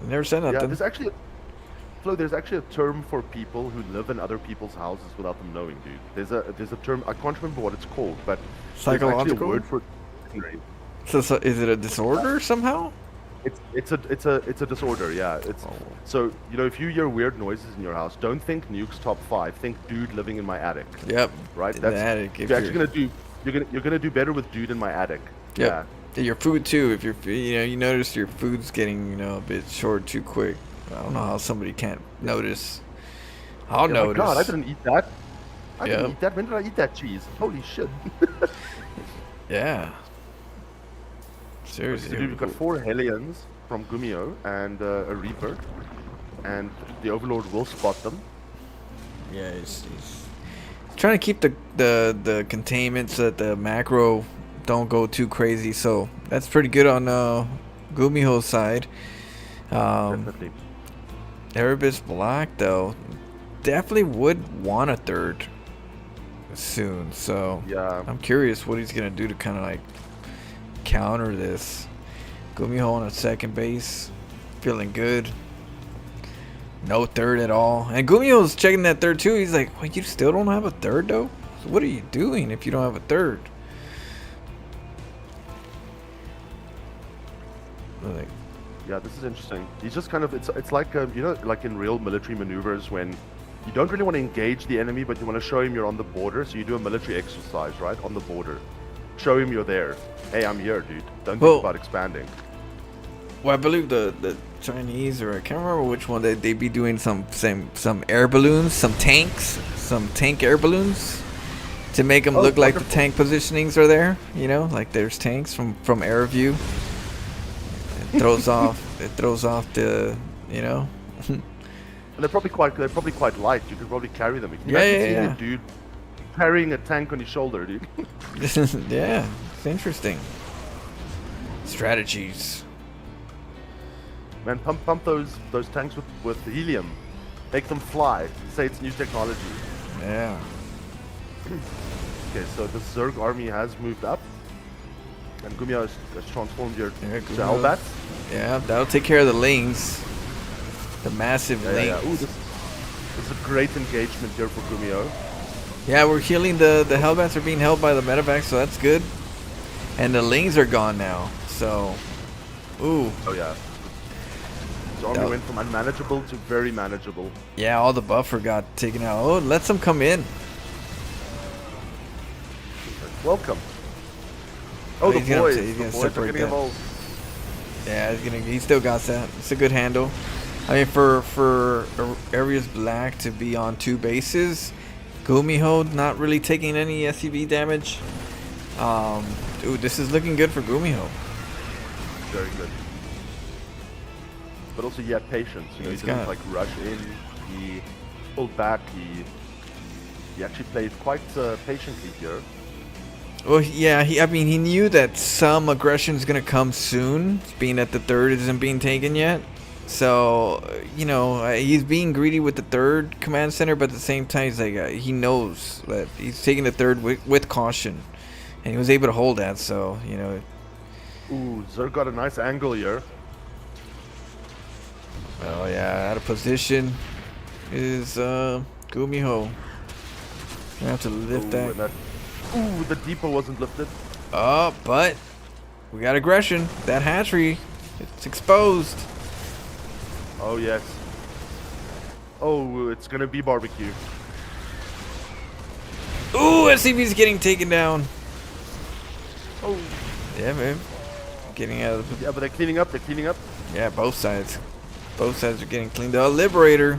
Never said Yeah, nothing. there's actually a term for people who live in other people's houses without them knowing, dude. There's a term, I can't remember what it's called, but there's actually a Psychological? word for it. So is it a disorder somehow? It's a disorder, yeah. It's so you know if you hear weird noises in your house, don't think Nuke's top 5. Think dude living in my attic. Yep. Right. In the attic. If you're actually gonna do. You're gonna do better with dude in my attic. Yep. Yeah. Your food too. If you notice your food's getting a bit short too quick. I don't know how somebody can't notice. I'll Oh notice. my God, I didn't eat that. I Yep. didn't eat that. When did I eat that cheese? Holy shit. Yeah. Seriously. So dude, we've got 4 Hellions from Gumio and a Reaper, and the Overlord will spot them. Yeah, he's trying to keep the containment so that the macro don't go too crazy. So that's pretty good on Gumiho's side. Definitely. Erebus Black though definitely would want a third soon. So Yeah. I'm curious what he's gonna do to kind of like counter this. Gumiho on a second base, feeling good. No third at all. And Gumio's checking that third too. He's like, wait, you still don't have a third though? So what are you doing if you don't have a third? Like, Yeah, this is interesting. He's just kind of, it's like, you know, like in real military maneuvers when you don't really want to engage the enemy, but you want to show him you're on the border, so you do a military exercise, right, on the border. Show him you're there. Hey, I'm here, dude. Don't think about expanding. well, I believe the Chinese, or I can't remember which one, they be doing some air balloons, some tank air balloons to make them look like the tank positionings are there. You know, like there's tanks from air view. It throws off the, you know. And they're probably quite light. You could probably carry them. You can Yeah, imagine yeah, seeing a dude carrying a tank on his shoulder, dude. Yeah, it's interesting. Strategies. Man, pump those tanks with helium. Make them fly. Say it's new technology. Yeah. Okay, so the Zerg army has moved up. And Gumio has transformed your Yeah, to Hellbats. Yeah, that'll take care of the lings. The massive lings. Yeah. Ooh, this is a great engagement here for Gumio. Yeah, we're healing the Hellbats are being held by the medevac, so that's good. And the lings are gone now, so ooh. Oh yeah. His army went from unmanageable to very manageable. Yeah, all the buffer got taken out. Oh, let some come in. Welcome. Oh, the he's gonna- boys. he's The gonna boys are separate getting that. involved. Yeah, he still got that. It's a good handle. I mean, for Areas Black to be on 2 bases, Gumiho not really taking any SCV damage. Dude, this is looking good for Gumiho. Very good. But also he had patience. You know, he didn't like rush in. He pulled back. He actually played quite patiently here. Well, yeah, he knew that some aggression is gonna come soon, being that the third isn't being taken yet. So, you know, he's being greedy with the third command center, but at the same time, he's like, he knows that he's taking the third with caution, and he was able to hold that. So, you know. Ooh, Zerg got a nice angle here. Oh yeah, out of position is Gumiho. Gonna have to lift that. Ooh, the depot wasn't lifted. Oh, but we got aggression. That hatchery, it's exposed. Oh, yes. Oh, it's gonna be barbecue. Ooh, SCV's getting taken down. Oh. Yeah, man. Getting out of the... Yeah, but they're cleaning up. They're cleaning up. Yeah, both sides. Both sides are getting cleaned up. Liberator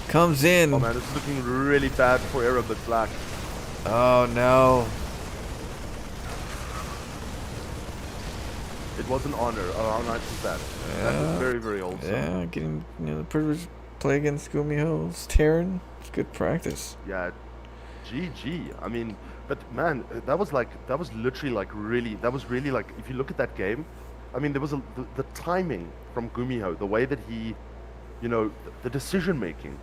comes in. Oh, man, this is looking really bad for Arab but Black. Oh, no. It was an honor. Oh, how nice is that? That was very, very old. Yeah, getting, the privileged play against Gumiho. It's Terran. It's good practice. Yeah. GG. I mean, but man, that was literally like really, if you look at that game, I mean, there was the timing from Gumiho, the way that he, the decision making,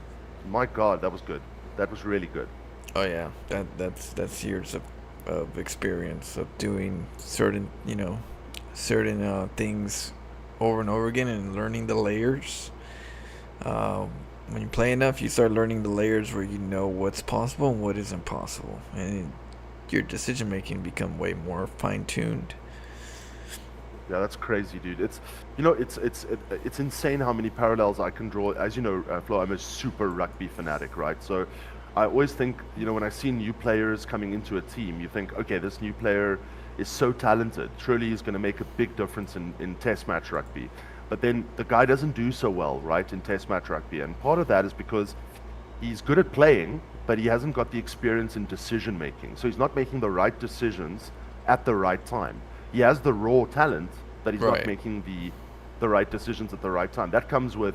my God, that was good. That was really good. Oh yeah, that's years of experience of doing certain things over and over again and learning the layers. When you play enough, you start learning the layers where you know what's possible and what isn't possible, and your decision making become way more fine tuned. Yeah, that's crazy, dude. It's insane how many parallels I can draw. As you know, Flo, I'm a super rugby fanatic, right? So I always think, when I see new players coming into a team, you think, okay, this new player is so talented. Surely he's going to make a big difference in test match rugby. But then the guy doesn't do so well, right, in test match rugby. And part of that is because he's good at playing, but he hasn't got the experience in decision making. So he's not making the right decisions at the right time. He has the raw talent, but he's not making the right decisions at the right time. That comes with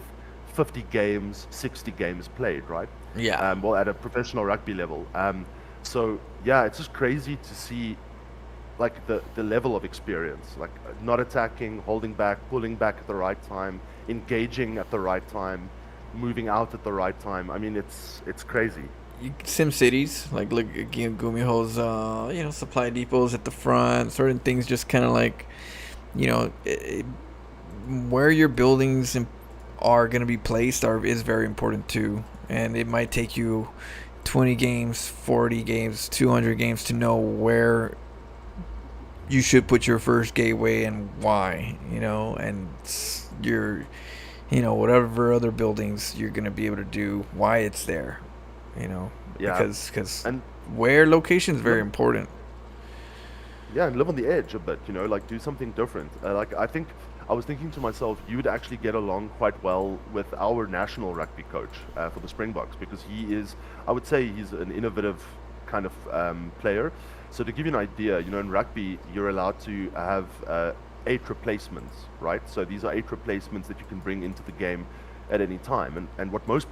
50 games, 60 games played, right? Yeah. Well, at a professional rugby level. So yeah, it's just crazy to see like the level of experience, like not attacking, holding back, pulling back at the right time, engaging at the right time, moving out at the right time. I mean, it's crazy. Sim cities, like look again, Gumiho's, supply depots at the front. Certain things just kind of like, where your buildings are going to be placed is very important too. And it might take you 20 games, 40 games, 200 games to know where you should put your first gateway and why, and your, whatever other buildings you're going to be able to do, why it's there, Yeah. because where location is very important. Yeah, and live on the edge a bit, like do something different. I was thinking to myself, you would actually get along quite well with our national rugby coach for the Springboks, because I would say he's an innovative kind of player. So to give you an idea, in rugby, you're allowed to have 8 replacements, right? So these are 8 replacements that you can bring into the game at any time. And what most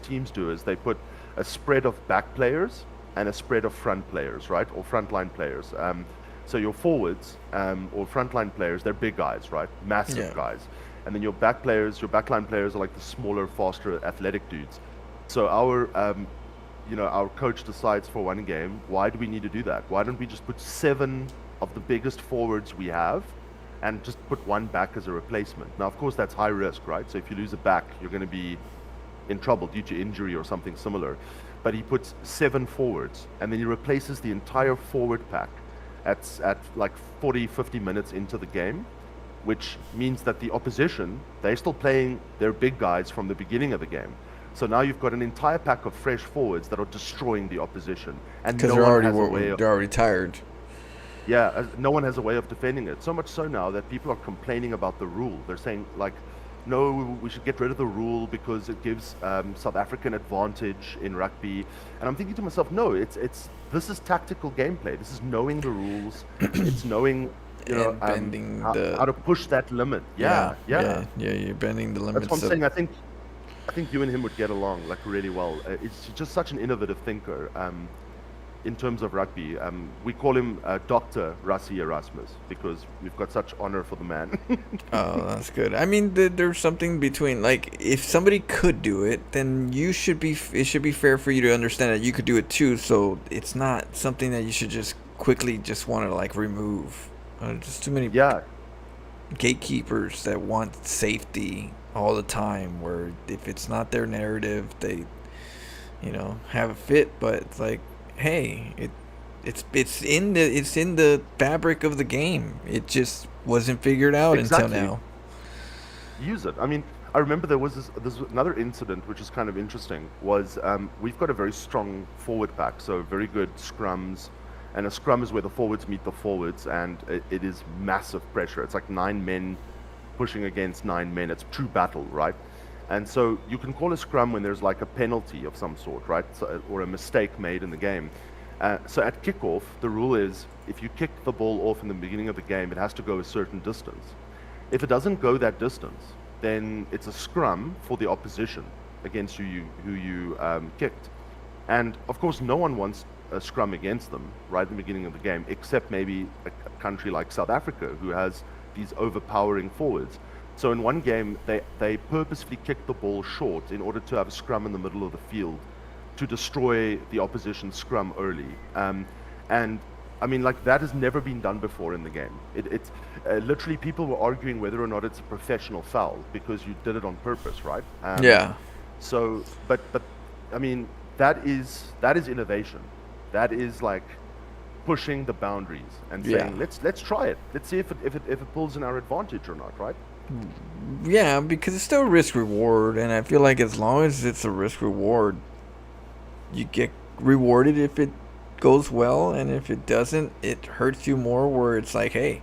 teams do is they put a spread of back players and a spread of front players, right? Or frontline players. So your forwards or frontline players, they're big guys, right? Massive guys. And then your backline players are like the smaller, faster, athletic dudes. So our coach decides for one game, why do we need to do that? Why don't we just put 7 of the biggest forwards we have and just put 1 back as a replacement? Now, of course, that's high risk, right? So if you lose a back, you're going to be in trouble due to injury or something similar. But he puts 7 forwards, and then he replaces the entire forward pack at like 40, 50 minutes into the game, which means that the opposition, they're still playing their big guys from the beginning of the game. So now you've got an entire pack of fresh forwards that are destroying the opposition, and because they're already tired. Yeah, no one has a way of defending it. So much so now that people are complaining about the rule. They're saying like, no, we should get rid of the rule because it gives South African advantage in rugby. And I'm thinking to myself, no, this is tactical gameplay. This is knowing the rules. It's knowing bending how to push that limit. Yeah, you're bending the limits. That's what I'm saying. I think you and him would get along like really well. It's just such an innovative thinker in terms of rugby. We call him Dr. Rassie Erasmus because we've got such honor for the man. Oh, that's good. I mean, there's something between, like, if somebody could do it, then it should be fair for you to understand that you could do it too. So it's not something that you should just quickly just want to like remove. Just too many gatekeepers that want safety all the time, where if it's not their narrative, they have a fit. But it's like, hey, it's in the fabric of the game. It just wasn't figured out until Exactly. now. Use it. I mean, I remember there was another incident which is kind of interesting. Was we've got a very strong forward pack, so very good scrums, and a scrum is where the forwards meet the forwards, and it is massive pressure. It's like 9 men pushing against 9 men. It's true battle, right? And so you can call a scrum when there's like a penalty of some sort, right? So, or a mistake made in the game. So at kickoff, the rule is if you kick the ball off in the beginning of the game, it has to go a certain distance. If it doesn't go that distance, then it's a scrum for the opposition against who you kicked. And of course, no one wants a scrum against them right at the beginning of the game, except maybe a country like South Africa, who has these overpowering forwards. So in one game, they purposefully kicked the ball short in order to have a scrum in the middle of the field to destroy the opposition scrum early. And I mean, like, that has never been done before in the game. It's literally, people were arguing whether or not it's a professional foul because you did it on purpose, right? Yeah. So, but I mean, that is innovation. That is like pushing the boundaries and saying, Yeah. let's try it. Let's see if it pulls in our advantage or not, right? Yeah, because it's still risk reward, and I feel like as long as it's a risk reward, you get rewarded if it goes well, and if it doesn't, it hurts you more. Where it's like, hey,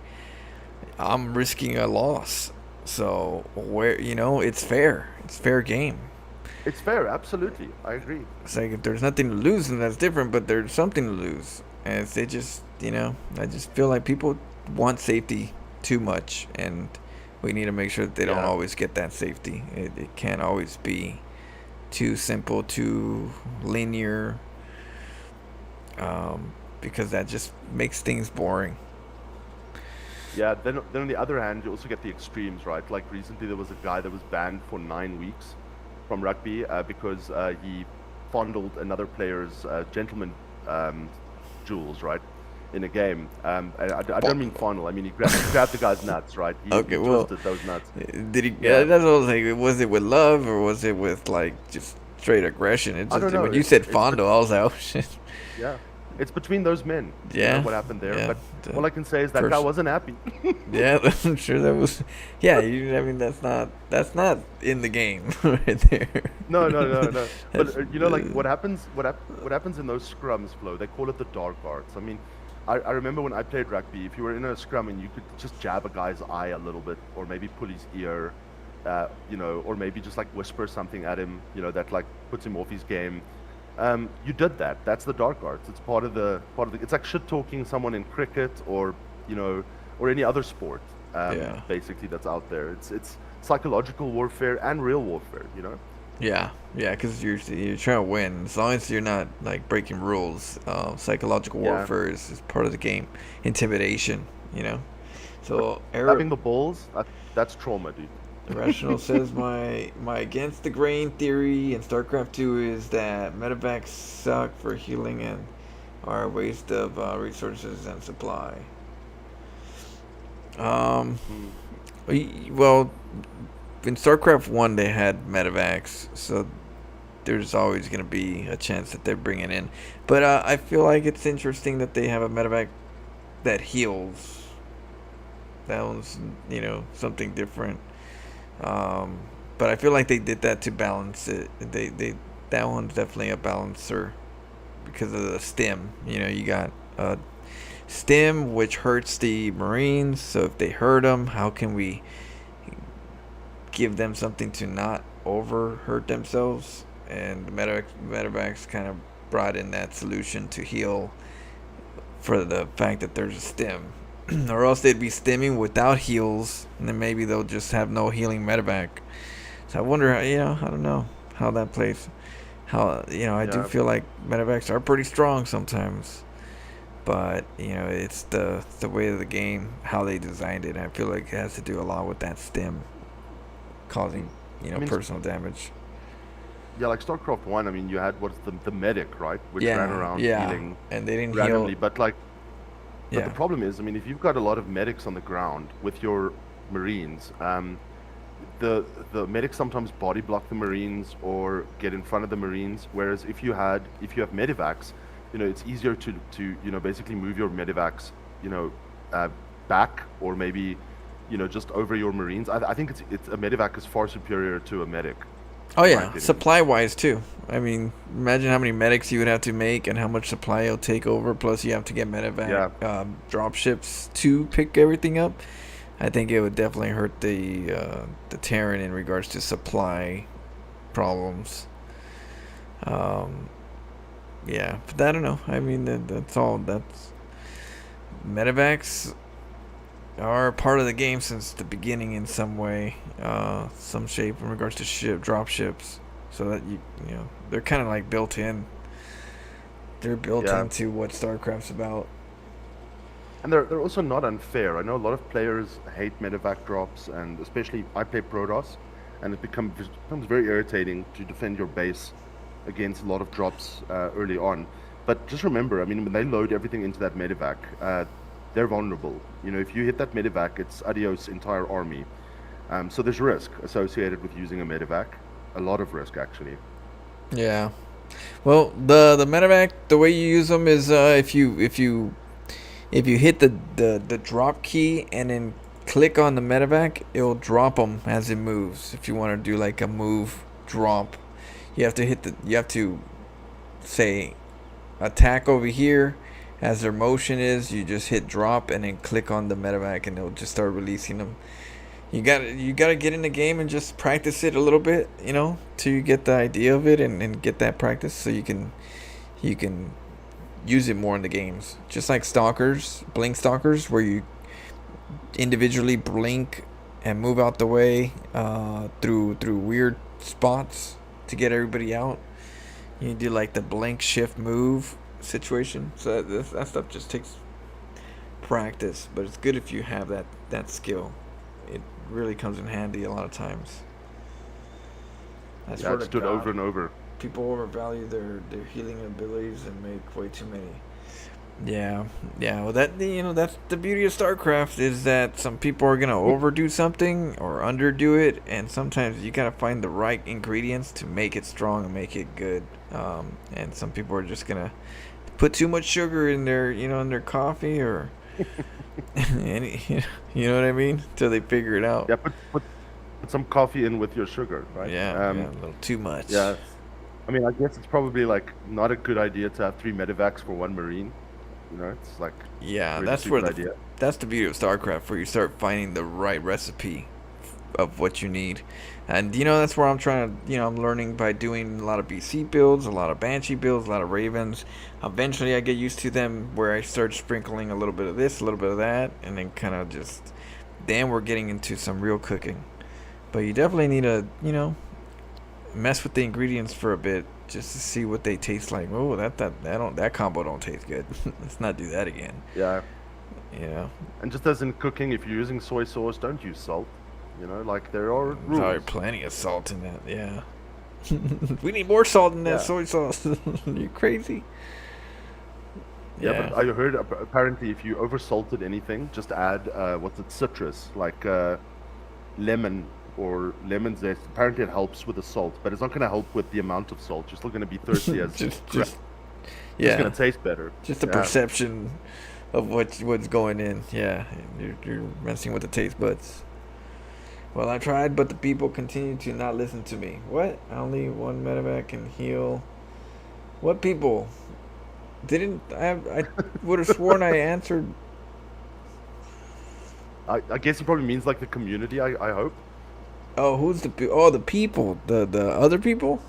I'm risking a loss, so where it's fair. It's fair game. It's fair, absolutely. I agree. It's like if there's nothing to lose, then that's different. But there's something to lose, and they just I just feel like people want safety too much, and we need to make sure that they don't Yeah. always get that safety. It can't always be too simple, too linear, because that just makes things boring. Yeah, then on the other hand, you also get the extremes, right? Like recently there was a guy that was banned for 9 weeks from rugby because he fondled another player's gentleman jewels, right? In a game. I don't mean fondle, I mean he grabbed the guy's nuts, right? Okay, he well, twisted those nuts. did he? Yeah. That's what I was like. Was it with love or was it with like just straight aggression? It I just don't know. when you said It's fondle, I was like, oh shit. Yeah. It's between those men. You Yeah, know what happened there. yeah, But all I can say is that guy wasn't happy. Yeah, I'm sure that was. Yeah, I mean that's not in the game right there. No. But like That's- what happens in those scrums, Flo? They call it the dark arts. I mean, I remember when I played rugby, if you were in a scrum and you could just jab a guy's eye a little bit, or maybe pull his ear, or maybe just like whisper something at him, that like puts him off his game. You did that. That's the dark arts. It's part of the. It's like shit talking someone in cricket or or any other sport. Yeah. Basically, that's out there. It's psychological warfare and real warfare. Yeah, because you're trying to win. As long as you're not like breaking rules, psychological Yeah. warfare is part of the game. Intimidation, So Having the balls, that's trauma, dude. Irrational says my against the grain theory in StarCraft 2 is that medevacs suck for healing and are a waste of resources and supply. Well, in StarCraft 1 they had medevacs, so there's always going to be a chance that they're bringing in. But I feel like it's interesting that they have a medevac that heals. That one's, something different. But I feel like they did that to balance it. That one's definitely a balancer because of the stim. You got stim, which hurts the Marines. So if they hurt them, how can we give them something to not hurt themselves? And the medevacs kind of brought in that solution to heal for the fact that there's a stim. Or else they'd be stimming without heals, and then maybe they'll just have no healing medevac. So I wonder, I don't know how that plays. I do Yeah. feel like medevacs are pretty strong sometimes, but it's the way of the game, how they designed it. I feel like it has to do a lot with that stim causing mean, personal damage. Yeah, like StarCraft 1, I mean, you had what's the medic, right? Which Yeah, ran around yeah, healing and they didn't randomly. heal. But like, Yeah. the problem is, I mean, if you've got a lot of medics on the ground with your Marines, the medics sometimes body block the Marines or get in front of the Marines. Whereas if you have medivacs, it's easier to basically move your medivacs, you know, back, or maybe, just over your marines. I think it's a medevac is far superior to a medic. Oh in my yeah, opinion. supply wise too. I mean, imagine how many medics you would have to make and how much supply it'll take over. Plus, you have to get medevac drop ships to pick everything up. I think it would definitely hurt the Terran in regards to supply problems. Yeah, but I don't know. I mean, that's all. That's medevacs are a part of the game since the beginning in some way, some shape in regards to drop ships, so that you know they're kind of like built in. They're built Yeah. into what StarCraft's about. And they're also not unfair. I know a lot of players hate medevac drops, and especially I play Protoss, and it becomes very irritating to defend your base against a lot of drops early on. But just remember, I mean, when they load everything into that medevac, they're vulnerable. If you hit that medevac, it's adios entire army. So there's risk associated with using a medevac, a lot of risk actually. Yeah. Well, the medevac, the way you use them is if you hit the drop key and then click on the medevac, it'll drop them as it moves. If you want to do like a move drop, you have to say attack over here. As their motion is, you just hit drop and then click on the medevac, and it'll just start releasing them. You gotta get in the game and just practice it a little bit, till you get the idea of it and get that practice, so you can use it more in the games. Just like blink stalkers, where you individually blink and move out the way through weird spots to get everybody out. You do like the blink shift move situation. So that stuff just takes practice, but it's good if you have that skill. It really comes in handy a lot of times. It's stood over and over. People overvalue their healing abilities and make way too many. Yeah. Well, that's the beauty of StarCraft, is that some people are gonna overdo something or underdo it, and sometimes you gotta find the right ingredients to make it strong and make it good. And some people are just gonna put too much sugar in their coffee, or you know what I mean, till they figure it out. Yeah, put some coffee in with your sugar, right? Yeah, a little too much. Yeah. I mean, I guess it's probably like not a good idea to have 3 medevacs for 1 marine. It's like that's where that's the beauty of StarCraft, where you start finding the right recipe of what you need. And that's where I'm trying to, I'm learning by doing a lot of BC builds, a lot of Banshee builds, a lot of Ravens. Eventually I get used to them, where I start sprinkling a little bit of this, a little bit of that, and then kind of then we're getting into some real cooking. But you definitely need to, mess with the ingredients for a bit, just to see what they taste like. Oh, that combo don't taste good. Let's not do that again. Yeah. Yeah. And just as in cooking, if you're using soy sauce, don't use salt. Like there are rules. There's already plenty of salt in that. Yeah. We need more salt in that soy sauce. You crazy? Yeah, but I heard apparently if you oversalted anything, just add citrus, like lemon or lemon zest. Apparently it helps with the salt, but it's not going to help with the amount of salt. You're still going to be thirsty as just it's going to taste better. Just the perception of what's going in. Yeah, you're messing with the taste buds. Well, I tried, but the people continue to not listen to me. What? Only 1 medevac can heal. What people? I would have sworn I answered. I guess he probably means like the community. I hope. Oh, who's the people? The other people?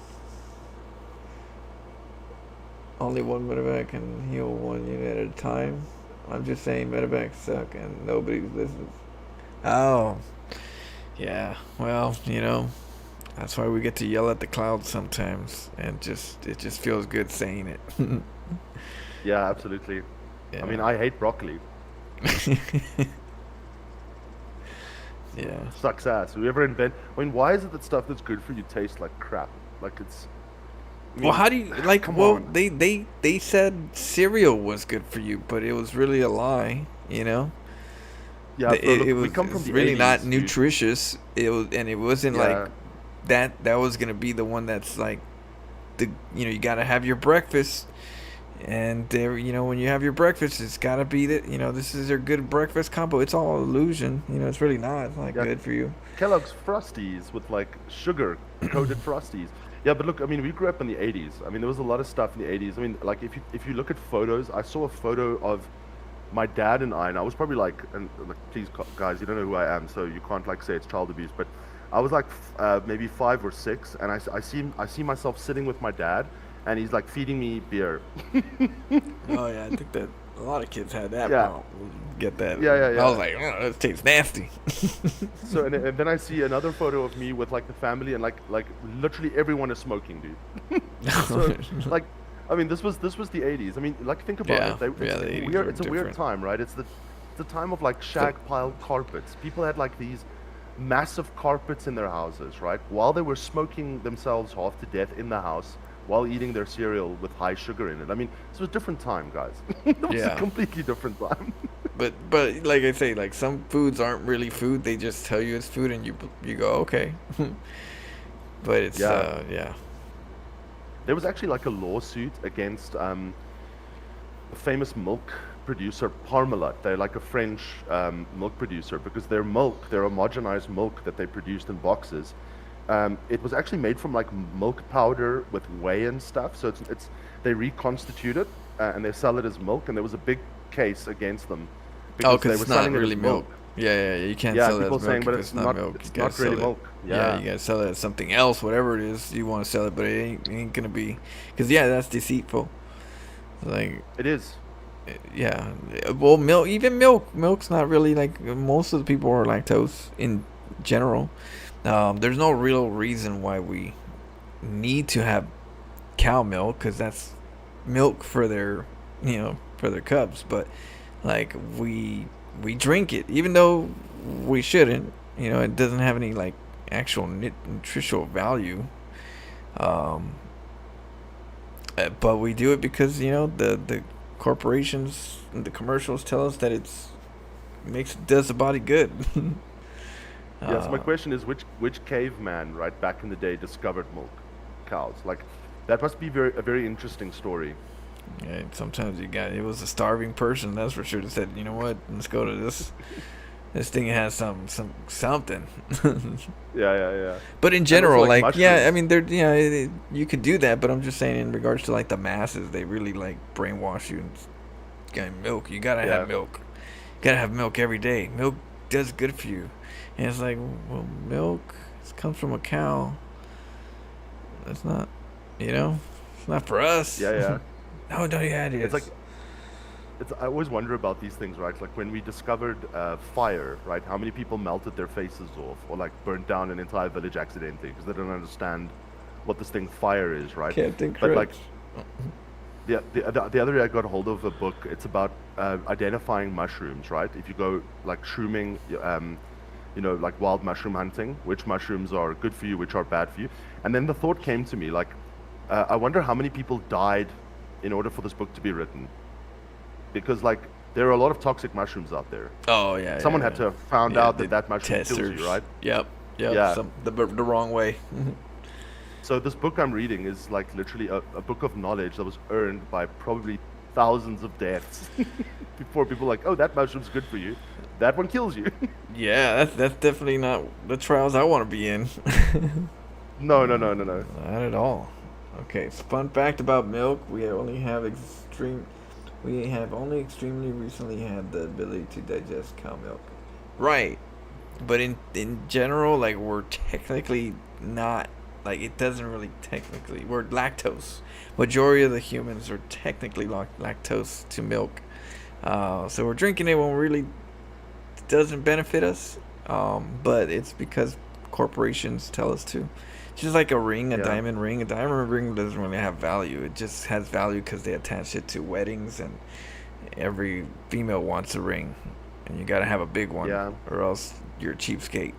Only 1 medevac can heal 1 unit at a time. I'm just saying medevacs suck and nobody listens. Oh. Yeah, well, that's why we get to yell at the clouds sometimes, and it just feels good saying it. Yeah, absolutely. Yeah. I mean, I hate broccoli. Yeah. Sucks ass. Whoever why is it that stuff that's good for you tastes like crap? Like it's... Well, how do you on. They said cereal was good for you, but it was really a lie, Yeah, it we come from the really 80s, not dude. nutritious. It wasn't like that was gonna be the one that's like you gotta have your breakfast, And they're, when you have your breakfast, it's gotta be that, this is their good breakfast combo. It's all illusion. It's really not. It's not Yeah, good for you. Kellogg's Frosties with like sugar coated Frosties. Yeah, but look, I mean, we grew up in the 80s. I mean, there was a lot of stuff in the 80s. I mean, like if you look at photos, I saw a photo of my dad and I was probably like, and like, please guys, you don't know who I am, so you can't like say it's child abuse, but I was like maybe 5 or 6, and I see myself sitting with my dad, and he's like feeding me beer. Oh yeah, I think that a lot of kids had that Yeah. problem. Get that? Yeah. I was like, oh, that tastes nasty. So and then I see another photo of me with like the family, and like literally everyone is smoking, dude. So like, I mean, this was the 80s. I mean, like think about Yeah, it. They, yeah, it's the 80s weird. were It's a weird different. time, right? It's the time of like shag pile carpets. People had like these massive carpets in their houses, right? While they were smoking themselves half to death in the house while eating their cereal with high sugar in it. I mean, this was a different time, guys. It was Yeah. a completely different time. But like I say, like some foods aren't really food. They just tell you it's food, and you go okay. But it's Yeah. yeah. There was actually like a lawsuit against a famous milk producer, Parmalat. They're like a French milk producer because their homogenized milk that they produced in boxes, it was actually made from like milk powder with whey and stuff. So it's they reconstitute it and they sell it as milk. And there was a big case against them Oh, they because were it's not selling it as really milk. Yeah, you can't Yeah, sell it people as milk saying, but if it's not not- milk. it's You gotta not really sell it- milk. Yeah, Yeah. you gotta sell it as something else, whatever it is you want to sell it, but it ain't gonna be, because that's deceitful. Like, It is. yeah, well, milk's not really like, most of the people are lactose in general. There's no real reason why we need to have cow milk, because that's milk for their cubs, but like we drink it even though we shouldn't. It doesn't have any like actual nutritional value, but we do it because the corporations and the commercials tell us that does the body good. Yes, my question is which caveman, right, back in the day discovered milk cows? Like, that must be a very interesting story. Yeah, sometimes it was a starving person, that's for sure, that said, you know what, let's go to this. This thing has something. Yeah. But in And general, also, like, like, yeah, I mushrooms. mean, you could do that, but I'm just saying in regards to like the masses, they really like brainwash you and getting milk. You gotta Yeah. have milk. You gotta have milk every day. Milk does good for you. And it's like, well, milk comes from a cow. That's not, it's not for us. Yeah. No, yeah, it is. It's like, I always wonder about these things, right? Like when we discovered fire, right? How many people melted their faces off or like burnt down an entire village accidentally because they don't understand what this thing fire is, right? Captain But like, Crunch. the other day I got hold of a book. It's about identifying mushrooms, right? If you go like shrooming, like wild mushroom hunting, which mushrooms are good for you, which are bad for you. And then the thought came to me, like, I wonder how many people died in order for this book to be written. Because like there are a lot of toxic mushrooms out there. Oh yeah. Someone had to have found out that mushroom kills testers. you, right? Yep. Yeah. The wrong way. So this book I'm reading is like literally a book of knowledge that was earned by probably thousands of deaths before people like, oh, that mushroom's good for you. That one kills you. Yeah, that's definitely not the trials I want to be in. No. Not at all. Okay, so fun fact about milk: we only have only extremely recently had the ability to digest cow milk. Right, but in general, like, we're technically not, like, it doesn't really technically, we're lactose. Majority of the humans are technically lactose to milk. So we're drinking it when really doesn't benefit us. But it's because corporations tell us to. Just like a ring, a Yeah. diamond ring. A diamond ring doesn't really have value. It just has value because they attach it to weddings, and every female wants a ring, and you gotta have a big one, Yeah. or else you're a cheapskate,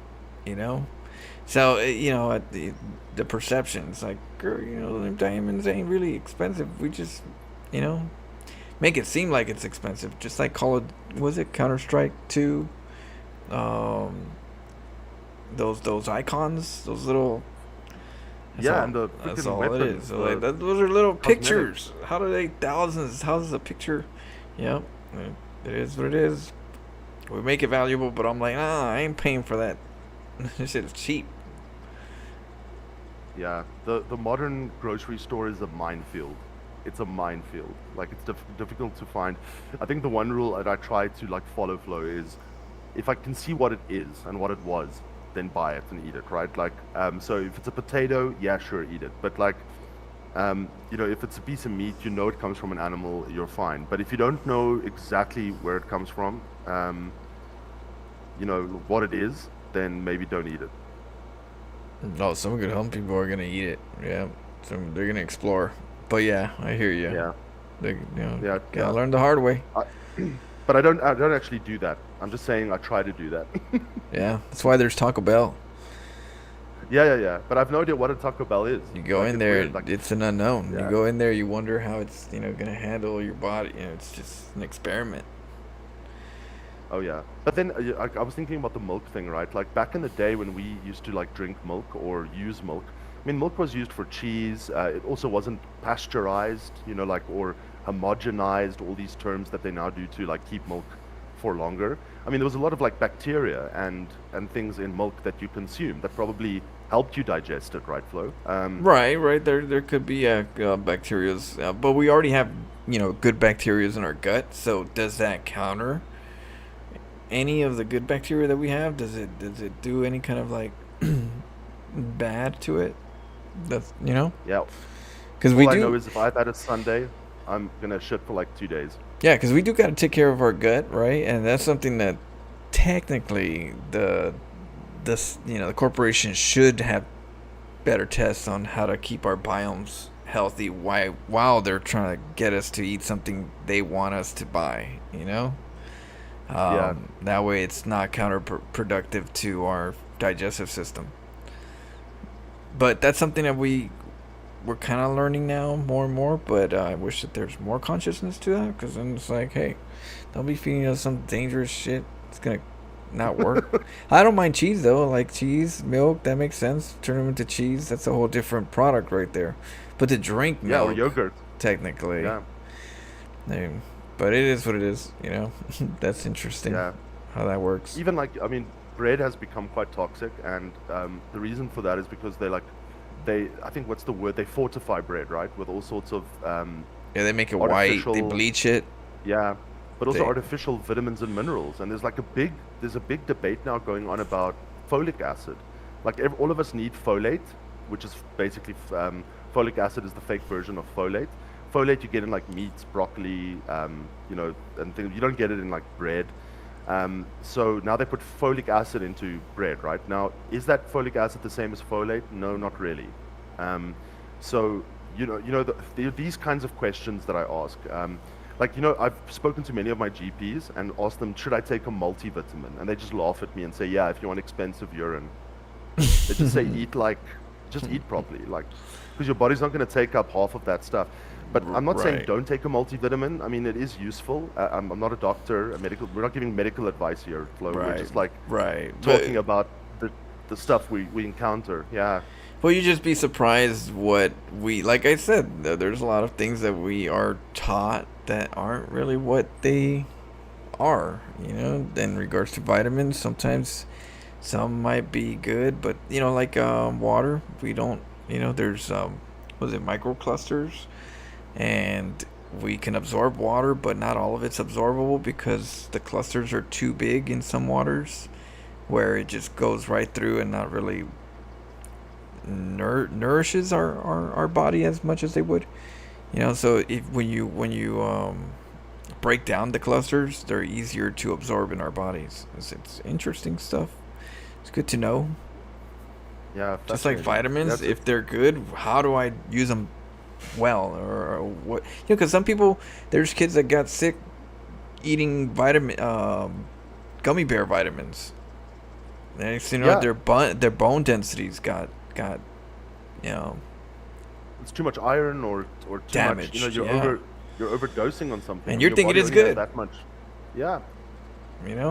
So the perceptions, like, girl, them diamonds ain't really expensive. We just, make it seem like it's expensive. Just like Counter-Strike 2, those icons, those little Yeah, and the that's freaking all it weapons. is. So like, those are little cosmetics. pictures. How do they thousands of picture? Yep, it is what it is. We make it valuable, but I'm like, I ain't paying for that. This shit's cheap. Yeah, the modern grocery store is a minefield. It's a minefield. Like it's difficult to find. I think the one rule that I try to like follow flow is, if I can see what it is and what it was, then buy it and eat it, right? Like, so if it's a potato, yeah, sure, eat it. But like, you know, if it's a piece of meat, you know it comes from an animal, you're fine. But if you don't know exactly where it comes from, you know what it is, then maybe don't eat it. No, some good home people are gonna eat it. Yeah, they're gonna explore. But yeah, I hear you. Yeah. They, Yeah, gotta learn the hard way. But I don't actually do that. I'm just saying I try to do that. Yeah, that's why there's Taco Bell. Yeah. But I've no idea what a Taco Bell is. You go Like, in it's there, weird, like, it's an unknown. Yeah. You go in there, you wonder how it's gonna handle your body. It's just an experiment. Oh yeah, but then I was thinking about the milk thing, right? Like back in the day when we used to like drink milk or use milk. I mean, milk was used for cheese. It also wasn't pasteurized, you know, like or homogenized. All these terms that they now do to like keep milk for longer. I mean, there was a lot of like bacteria and things in milk that you consume that probably helped you digest it, right, Flo? Right. There could be bacterias, but we already have good bacterias in our gut. So does that counter any of the good bacteria that we have? Does it do any kind of like bad to it? That's Yeah. because All we I do. know is if I've had a Sunday, I'm gonna shit for like 2 days. Yeah, because we do got to take care of our gut, right? And that's something that technically the corporation should have better tests on how to keep our biomes healthy while they're trying to get us to eat something they want us to buy, Yeah. That way it's not counterproductive to our digestive system. But that's something that we're kind of learning now more and more, but I wish that there's more consciousness to that, because then it's like, hey, don't be feeding us some dangerous shit. It's going to not work. I don't mind cheese, though. I like cheese, milk, that makes sense. Turn them into cheese. That's a whole different product right there. But to drink milk, or yogurt. technically. Yeah. But it is what it is, That's interesting Yeah. how that works. Even like, I mean, bread has become quite toxic, and the reason for that is because I think what's the word? They fortify bread, right? With all sorts of Yeah, they make it white. They artificial- bleach it. yeah, but also They- artificial vitamins and minerals. And there's a big debate now going on about folic acid. Like all of us need folate, which is basically folic acid is the fake version of folate. Folate you get in like meats, broccoli, and things. You don't get it in like bread. So now they put folic acid into bread, right? Now, is that folic acid the same as folate? No, not really. So these kinds of questions that I ask. I've spoken to many of my GPs and asked them, should I take a multivitamin? And they just laugh at me and say, yeah, if you want expensive urine. They just say just eat properly, because your body's not going to take up half of that stuff. But I'm not saying Right. don't take a multivitamin. I mean, it is useful. I'm not a doctor, we're not giving medical advice here, Flo. We're just right. talking about the stuff we encounter. Yeah. Well, you just be surprised what like I said, there's a lot of things that we are taught that aren't really what they are, in regards to vitamins. Sometimes some might be good, but, like water, we don't, there's, microclusters, and we can absorb water, but not all of it's absorbable because the clusters are too big in some waters, where it just goes right through and not really nourishes our body as much as they would. So when you break down the clusters, they're easier to absorb in our bodies. It's interesting stuff. It's good to know. Yeah. Just like fascinating. vitamins, if they're good, how do I use them well, or what? Because some people, there's kids that got sick eating gummy bear vitamins. Next thing you know, Yeah. their bone densities got It's too much iron or too damaged. much. You're overdosing on something. And you're your thinking body it's only has good. that much. Yeah.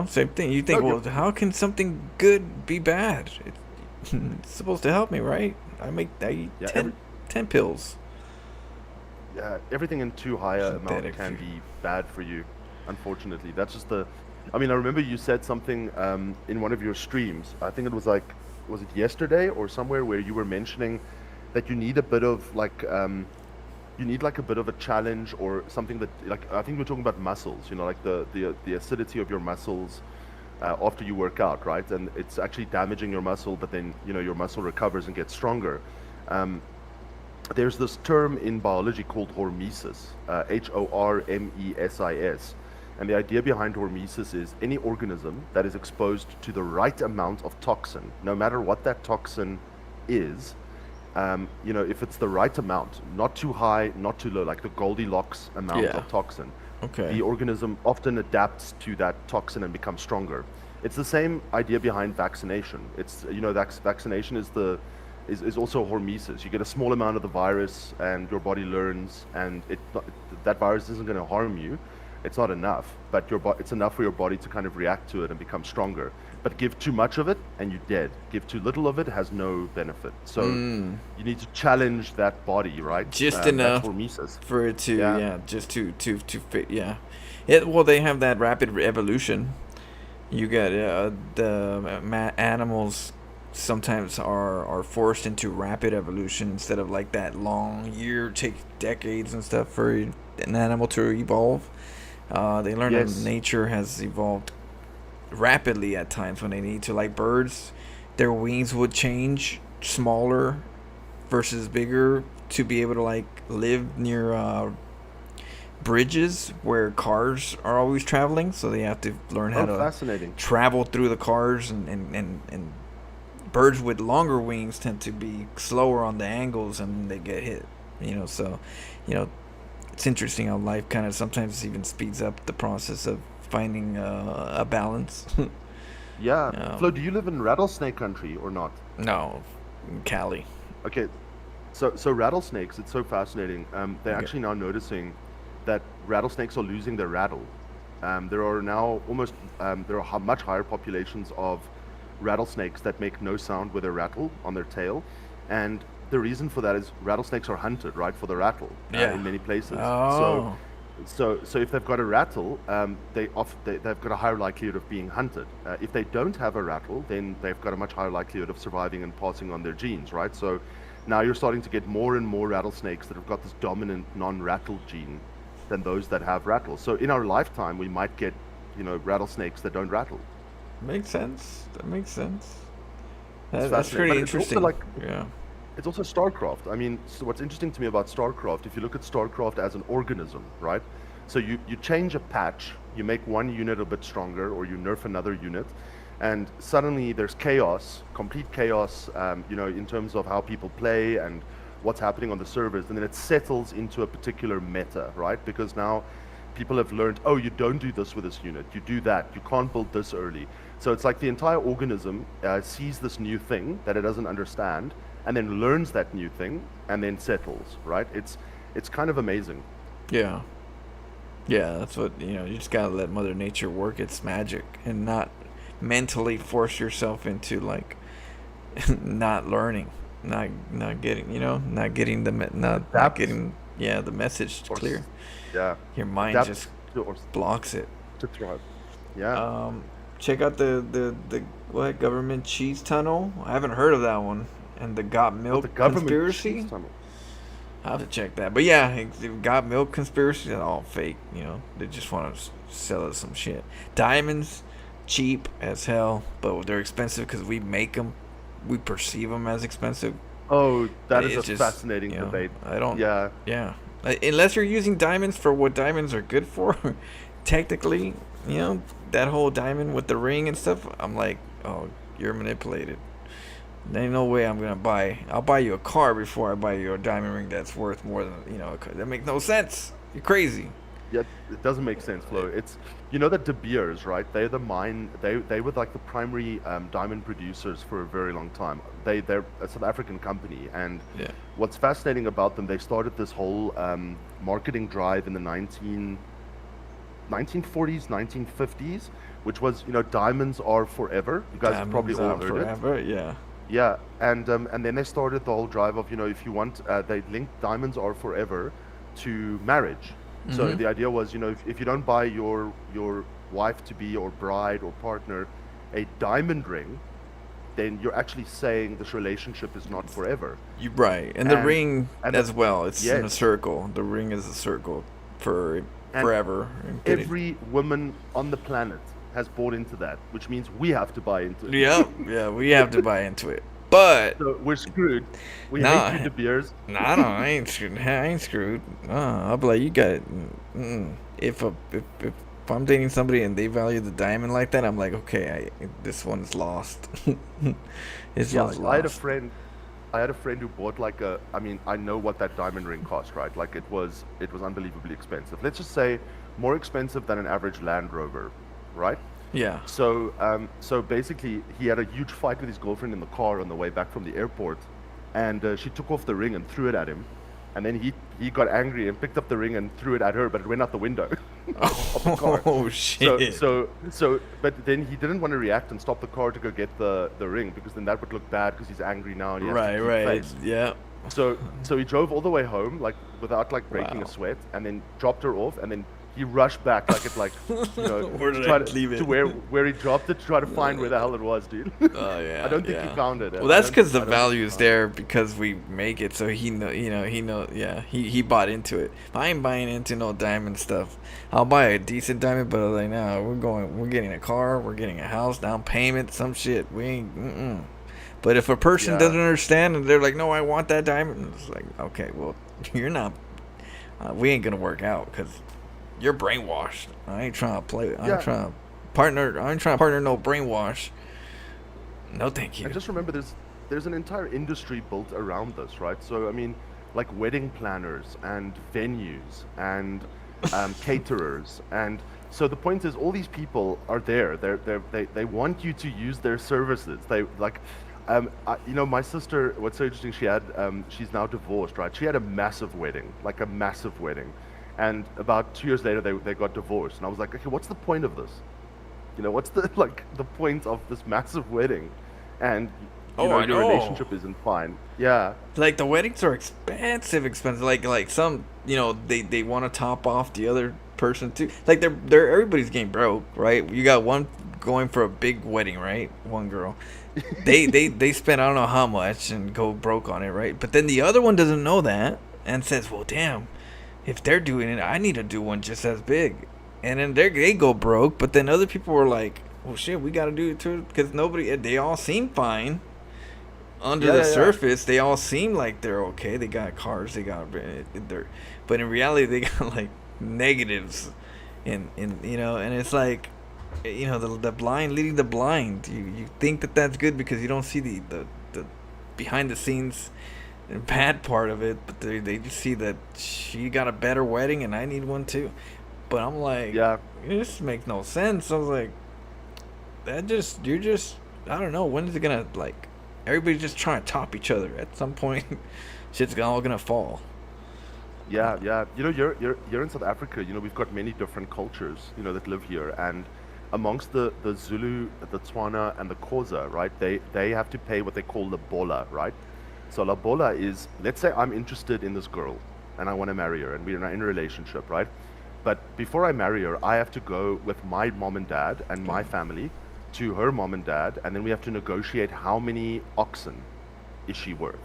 Same thing. You think, No, well, how can something good be bad? It's supposed to help me, right? I eat Yeah, 10 pills. Yeah, everything in too high a amount Synthetic can food. be bad for you. Unfortunately, that's just the. I mean, I remember you said something in one of your streams. I think it was like, was it yesterday or somewhere where you were mentioning that you need a bit of like, you need like a bit of a challenge or something that like I think we're talking about muscles. You know, like the acidity of your muscles after you work out, right? And it's actually damaging your muscle, but then you know your muscle recovers and gets stronger. Um, there's this term in biology called hormesis, Hormesis. And the idea behind hormesis is any organism that is exposed to the right amount of toxin, no matter what that toxin is, you know, if it's the right amount, not too high, not too low, like the Goldilocks amount Yeah. of toxin, Okay. the organism often adapts to that toxin and becomes stronger. It's the same idea behind vaccination. It's, you know, vaccination is also hormesis. You get a small amount of the virus and your body learns, and that virus isn't going to harm you. It's not enough, but it's enough for your body to kind of react to it and become stronger. But give too much of it and you're dead. Give too little of it has no benefit. So you need to challenge that body, right? Just That's enough hormesis. for it to, Yeah. yeah, just to fit, yeah. Well, they have that rapid evolution. You got animals sometimes are forced into rapid evolution instead of like that long year, take decades and stuff for an animal to evolve. They learn that Yes. nature has evolved rapidly at times when they need to. Like birds, their wings would change smaller versus bigger to be able to like live near bridges where cars are always traveling. So they have to learn how Oh, to fascinating. travel through the cars, and birds with longer wings tend to be slower on the angles and they get hit. So you know it's interesting how life kind of sometimes even speeds up the process of finding a balance. Yeah. um, Flo, do you live in rattlesnake country or not? no, Cali. Okay, so rattlesnakes, it's so fascinating. They're Okay. actually now noticing that rattlesnakes are losing their rattle. There are now much higher populations of rattlesnakes that make no sound with their rattle on their tail, and the reason for that is rattlesnakes are hunted, right, for the rattle Yeah. in many places. Oh. So if they've got a rattle, they've got a higher likelihood of being hunted. If they don't have a rattle, then they've got a much higher likelihood of surviving and passing on their genes, right? So now you're starting to get more and more rattlesnakes that have got this dominant non-rattle gene than those that have rattles. So in our lifetime, we might get, rattlesnakes that don't rattle. Makes sense. That makes sense. It's That's fascinating. pretty But it's also interesting. like Yeah. it's also StarCraft. I mean, so what's interesting to me about StarCraft, if you look at StarCraft as an organism, right? So you change a patch, you make one unit a bit stronger, or you nerf another unit, and suddenly there's chaos, complete chaos, in terms of how people play and what's happening on the servers, and then it settles into a particular meta, right? Because now people have learned, oh, you don't do this with this unit, you do that, you can't build this early. So it's like the entire organism sees this new thing that it doesn't understand, and then learns that new thing, and then settles, right? It's kind of amazing. Yeah. Yeah, that's what, you just gotta let Mother Nature work its magic and not mentally force yourself into like not learning, not getting, not getting not Adapt. getting, yeah, the message Or clear. Yeah. Your mind Adapt just or blocks it. to thrive. Yeah. Check out the what, government cheese tunnel. I haven't heard of that one. And the got milk the government conspiracy. cheese tunnel. I'll have to check that. But yeah, the got milk conspiracy, that's all fake. They just want to sell us some shit. Diamonds, cheap as hell, but they're expensive because we make them. We perceive them as expensive. Oh, that is It's a just, fascinating you know, debate. I don't. Yeah. Yeah. Unless you're using diamonds for what diamonds are good for, technically, that whole diamond with the ring and stuff, I'm like, oh, you're manipulated. There ain't no way I'll buy you a car before I buy you a diamond ring that's worth more than, that makes no sense. You're crazy. Yeah, it doesn't make sense, Flo. It's that De Beers, right? They're the mine. They were like the primary diamond producers for a very long time. They're a South African company, and Yeah. what's fascinating about them, they started this whole marketing drive in the 1940s, 1950s, which was diamonds are forever. You guys have probably Diamonds all are heard it. forever. Yeah. Yeah, and then they started the whole drive of, if you want, they linked diamonds are forever to marriage. So the idea was, if you don't buy your wife to be or bride or partner a diamond ring, then you're actually saying this relationship is not forever. You right, and the And ring and as well. It's in a yes, circle. The ring is a circle for and forever. And get it. every woman on the planet has bought into that, which means we have to buy into it. Yep, yeah, we have to buy into it. But So we're screwed. We nah, hate you, De Beers. no, I ain't screwed. I ain't screwed. I'll be like, you got it. If I'm dating somebody and they value the diamond like that, I'm like, okay, this one's lost. This Yeah, one's I had a lost. friend. I had a friend who bought like a. I mean, I know what that diamond ring cost, right? Like it was unbelievably expensive. Let's just say more expensive than an average Land Rover, right? Yeah. So basically, he had a huge fight with his girlfriend in the car on the way back from the airport, and she took off the ring and threw it at him, and then he got angry and picked up the ring and threw it at her, but it went out the window of the car. Oh So, shit. but then he didn't want to react and stop the car to go get the ring because then that would look bad because he's angry now and he has to Right, keep right. face. Yeah. So he drove all the way home like without like breaking Wow. a sweat, and then dropped her off, and then he rushed back Where did to try I to, leave it? to where he dropped it to try to find where the hell it was, dude. Oh yeah. I don't think yeah. he found it. Well, that's because the I don't think he value is found it. there because we make it. So he know, he know. Yeah, he bought into it. I ain't buying into no diamond stuff. I'll buy a decent diamond, but like, no, we're getting a car, we're getting a house, down payment, some shit. We ain't. But if a person Yeah. doesn't understand and they're like, no, I want that diamond, it's like, okay, well, you're not. We ain't gonna work out because you're brainwashed. I ain't trying to play. I Yeah. ain't trying to partner. I ain't trying to partner no brainwash. No, thank you. And just remember, there's an entire industry built around this, right? So I mean, like wedding planners and venues and caterers, and so the point is, all these people are there. They want you to use their services. They like, my sister. What's so interesting? She's now divorced, right? She had a massive wedding, like a massive wedding, and about 2 years later, they got divorced. And I was like, okay, what's the point of this? What's the the point of this massive wedding? And I your know. relationship isn't fine. Yeah. Like the weddings are expensive. Like some, they want to top off the other person too. Like they're everybody's getting broke, right? You got one going for a big wedding, right? One girl. They spend I don't know how much and go broke on it, right? But then the other one doesn't know that and says, well, damn, if they're doing it, I need to do one just as big. And then they go broke, but then other people were like, well, shit, we got to do it too, because they all seem fine. Under the surface, they all seem like they're okay. They got cars, but in reality, they got like negatives, and it's like, the blind leading the blind. You think that's good because you don't see the behind the scenes bad part of it, but they just see that she got a better wedding and I need one too. But I'm like, Yeah. this makes no sense. I was like, you're just, I don't know, when is it gonna, like, everybody's just trying to top each other. At some point, shit's all gonna fall. Yeah, yeah. You're in South Africa. We've got many different cultures, that live here, and amongst the Zulu, the Tswana, and the Xhosa, right? They have to pay what they call the bola, right? So la bola is, let's say I'm interested in this girl, and I want to marry her, and we're in a relationship, right? But before I marry her, I have to go with my mom and dad and my family to her mom and dad, and then we have to negotiate how many oxen is she worth.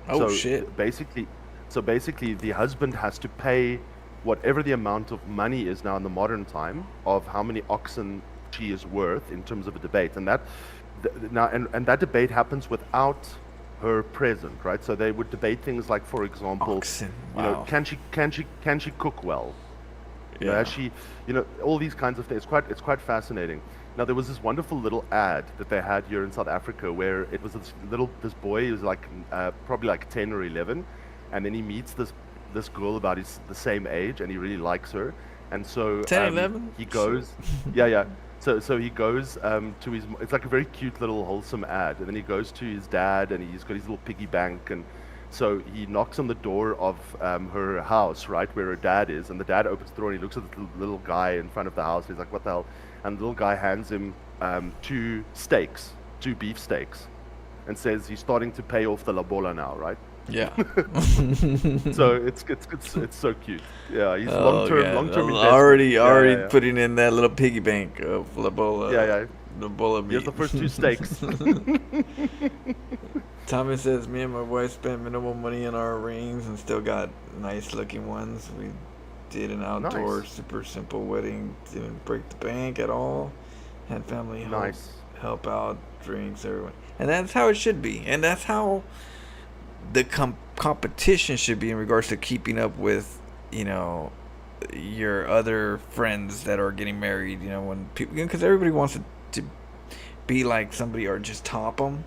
Oh, so shit. Basically, the husband has to pay whatever the amount of money is now in the modern time of how many oxen she is worth in terms of a debate, and that debate happens without her present, right? So they would debate things like, for example, Oxen. Wow. can she cook well? Yeah. Has she, all these kinds of things. It's quite fascinating. Now there was this wonderful little ad that they had here in South Africa where it was this boy who was like probably like 10 or 11, and then he meets this girl about the same age, and he really likes her, and so 10, 11? he goes, yeah. So he goes to his. It's like a very cute little wholesome ad, and then he goes to his dad, and he's got his little piggy bank, and so he knocks on the door of her house, right where her dad is, and the dad opens the door and he looks at the little guy in front of the house. He's like, "What the hell?" And the little guy hands him two beef steaks, and says he's starting to pay off the Labola now, right? Yeah. So it's so cute. Yeah, he's Oh, long-term yeah. investment. Already Yeah. putting in that little piggy bank of Labola. Yeah. Labola meat. Here's the first 2 steaks. Thomas says, me and my wife spent minimal money on our rings and still got nice looking ones. We did an outdoor, Nice. super simple wedding. Didn't break the bank at all. Had family help out, drinks, everyone. And that's how it should be. And that's how the competition should be in regards to keeping up with, your other friends that are getting married. When people, because everybody wants to be like somebody or just top them.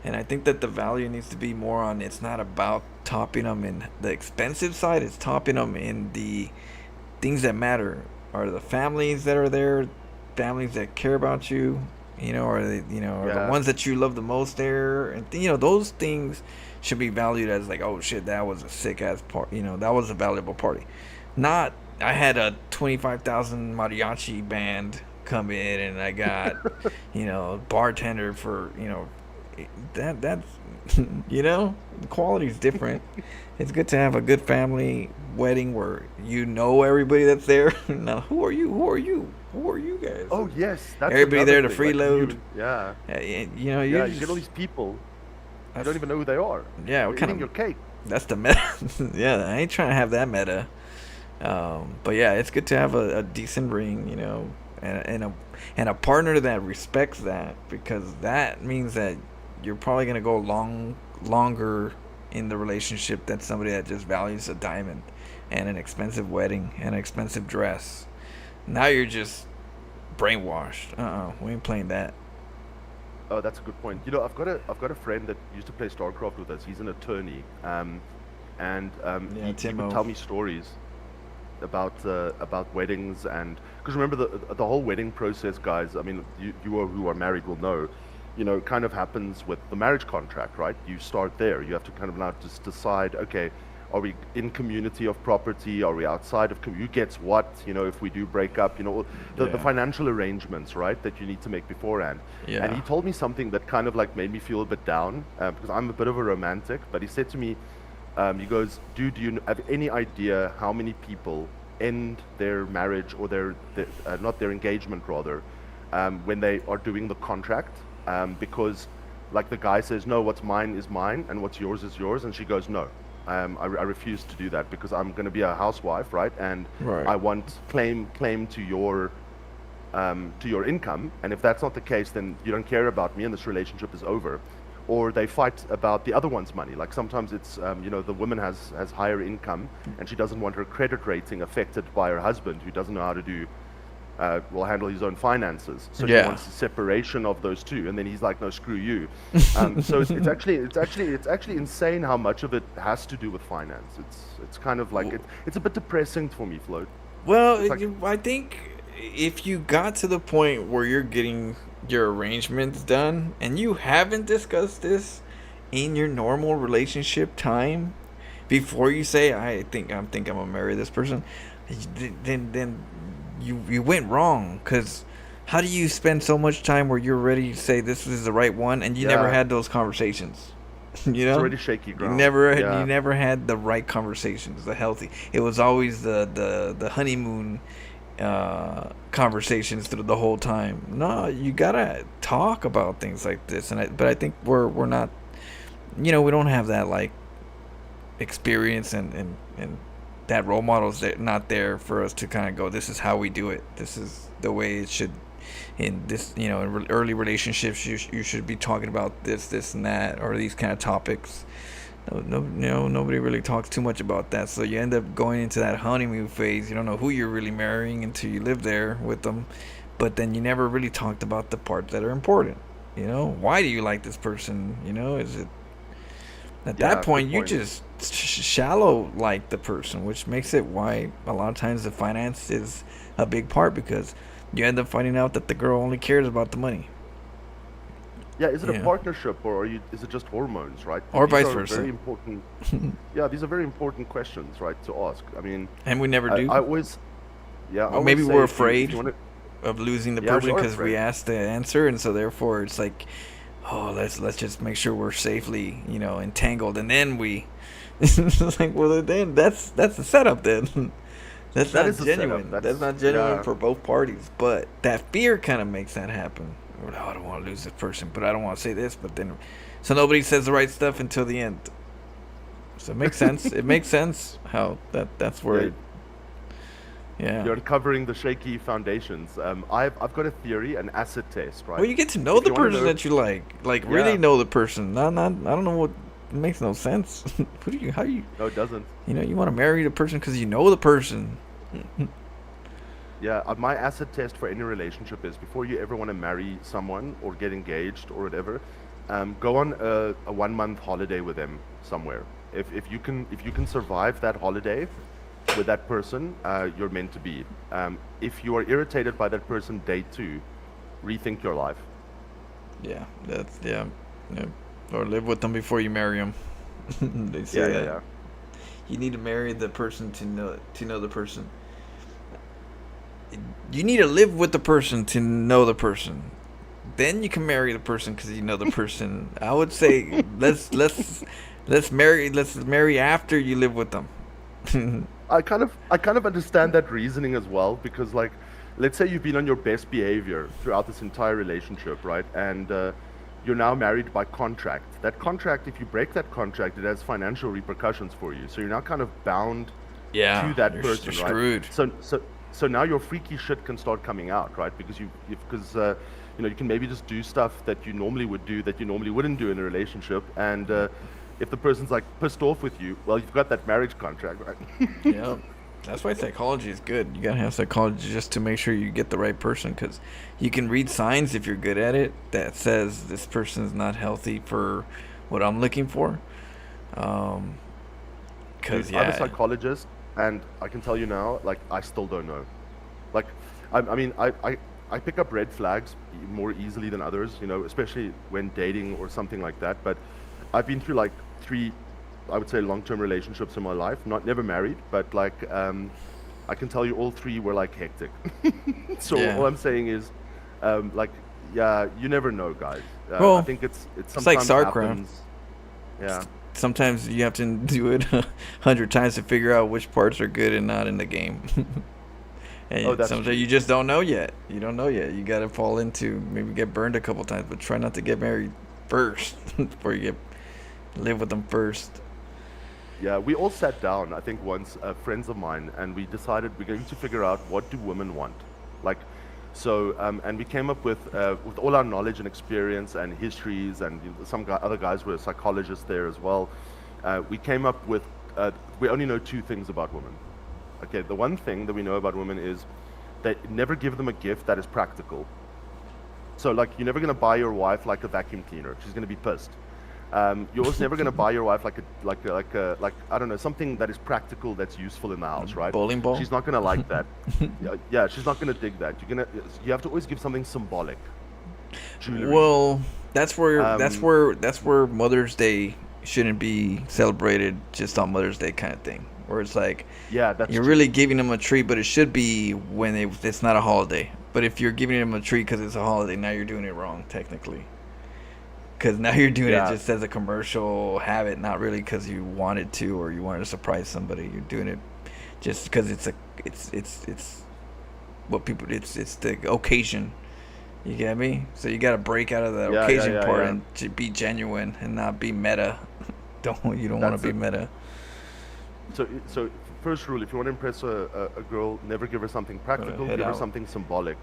And I think that the value needs to be more on, it's not about topping them in the expensive side, it's topping them in the things that matter. Are the families that are there, families that care about you, are they, are the ones that you love the most there, and those things should be valued as like, oh shit, that was a sick ass party, that was a valuable party. Not, I had a 25,000 mariachi band come in and I got, bartender for, that's the quality is different. It's good to have a good family wedding where everybody that's there. Now, who are you guys? Oh yes, that's everybody there to thing. freeload. You get all these people. You don't even know who they are. Yeah, what kind of your cake? That's the meta. Yeah, I ain't trying to have that meta. But yeah, it's good to have a decent ring, and a partner that respects that, because that means that you're probably gonna go longer in the relationship than somebody that just values a diamond and an expensive wedding and an expensive dress. Now you're just brainwashed. We ain't playing that. Oh, that's a good point. I've got a friend that used to play StarCraft with us. He's an attorney, and he would tell me stories about weddings, and because remember the whole wedding process, guys. I mean, you who are married will know. Kind of happens with the marriage contract, right? You start there. You have to kind of now just decide, okay, are we in community of property? Are we outside of who gets what? If we do break up, the financial arrangements, right, that you need to make beforehand. Yeah. And he told me something that kind of like made me feel a bit down, because I'm a bit of a romantic. But he said to me, he goes, dude, do you have any idea how many people end their marriage or their not their engagement rather, when they are doing the contract? Because like the guy says, no, what's mine is mine and what's yours is yours, and she goes, no, I refuse to do that because I'm going to be a housewife, right? And I want claim to your income, and if that's not the case, then you don't care about me and this relationship is over. Or they fight about the other one's money. Like sometimes it's the woman has higher income and she doesn't want her credit rating affected by her husband who doesn't know how to do will handle his own finances, so he wants a separation of those two, and then he's like, no, screw you. So it's actually insane how much of it has to do with finance. It's kind of like it's a bit depressing for me, Float. Well, I think if you got to the point where you're getting your arrangements done and you haven't discussed this in your normal relationship time before you say, I think I'm gonna marry this person, then you went wrong. Because how do you spend so much time where you're ready to say this is the right one and you never had those conversations? It's already shaky ground. You never had the right conversations, the healthy. It was always the honeymoon conversations through the whole time. No, you gotta talk about things like this, but I think we're not, we don't have that like experience and that role model's not there for us to kind of go, this is how we do it, this is the way it should. In this, in early relationships, you should be talking about this and that, or these kind of topics. Nobody really talks too much about that, so you end up going into that honeymoon phase. You don't know who you're really marrying until you live there with them, but then you never really talked about the parts that are important. Why do you like this person? Is it at that point you just shallow like the person, which makes it why a lot of times the finance is a big part, because you end up finding out that the girl only cares about the money. Yeah, is it a partnership, or is it just hormones, right? Or these vice versa. Very important. Yeah, these are very important questions, right, to ask. I mean, and we never do. I always, or maybe we're afraid of losing the person because we asked the answer, and so therefore it's like, oh, let's just make sure we're safely, entangled, and then we. It's like, well, then that's the setup. Then that's That not is the setup. genuine. That's That's- not genuine yeah. for both parties. But that fear kind of makes that happen. Well, I don't want to lose this person, but I don't want to say this. But then, so nobody says the right stuff until the end. So it makes sense. It makes sense how that's where. Yeah. You're uncovering the shaky foundations. I've got a theory, an acid test, right? Well, you get to know If the you wanna person know- that you like really Yeah. know the person. Not I don't know what it makes no sense. How do you No, it doesn't. you want to marry the person because you know the person. Yeah, my acid test for any relationship is before you ever want to marry someone or get engaged or whatever, go on a 1 month holiday with them somewhere. If you can survive that holiday with that person, you're meant to be. If you are irritated by that person day 2, rethink your life. Yeah, that's yeah. Or live with them before you marry them. They say Yeah, that. yeah. You need to marry the person to know the person. You need to live with the person to know the person. Then you can marry the person because you know the person. I would say let's marry after you live with them. I kind of understand that reasoning as well, because like, let's say you've been on your best behavior throughout this entire relationship, right? And you're now married by contract. That contract, if you break that contract, it has financial repercussions for you. So you're now kind of bound Yeah, to that you're person, right? screwed. So now your freaky shit can start coming out, right? Because you can maybe just do stuff that you normally would do that you normally wouldn't do in a relationship, and if the person's like pissed off with you, well, you've got that marriage contract, right? Yeah, that's why psychology is good. You gotta have psychology just to make sure you get the right person, because you can read signs if you're good at it that says this person's not healthy for what I'm looking for. Because I'm a psychologist, and I can tell you now, like, I still don't know. Like, I pick up red flags more easily than others, especially when dating or something like that. But I've been through like 3, I would say, long-term relationships in my life. Never married, but like, I can tell you all 3 were like hectic. So Yeah. all I'm saying is, like, yeah, you never know, guys. Well, I think it's like sometimes StarCraft. happens. Yeah. sometimes you have to do it 100 times to figure out which parts are good and not in the game. And Oh, that's sometimes true. you just don't know yet. You don't know yet. You got to fall into, maybe get burned a couple times, but try not to get married first before you live with them first. Yeah, we all sat down, I think once, friends of mine, and we decided we're going to figure out what do women want. Like, so, and we came up with all our knowledge and experience and histories, and other guys were psychologists there as well. We came up with, we only know 2 things about women. Okay, the one thing that we know about women is that never give them a gift that is practical. So, like, you're never going to buy your wife like a vacuum cleaner. She's going to be pissed. You're also never going to buy your wife like I don't know, something that is practical, that's useful in the house, right? Bowling ball? She's not going to like that. Yeah, she's not going to dig that. You have to always give something symbolic. Jewelry. Well, that's where Mother's Day shouldn't be celebrated just on Mother's Day kind of thing. Where it's like, yeah, that's you're true. really giving them a treat, but it should be when it's not a holiday. But if you're giving them a treat because it's a holiday, now you're doing it wrong, technically. Because now you're doing it just as a commercial habit, not really because you wanted to or you wanted to surprise somebody. You're doing it just because it's what people, it's the occasion. You get me? So you got to break out of the occasion part and be genuine and not be meta. You don't want to be meta. So first rule, if you want to impress a girl, never give her something practical, give her something symbolic.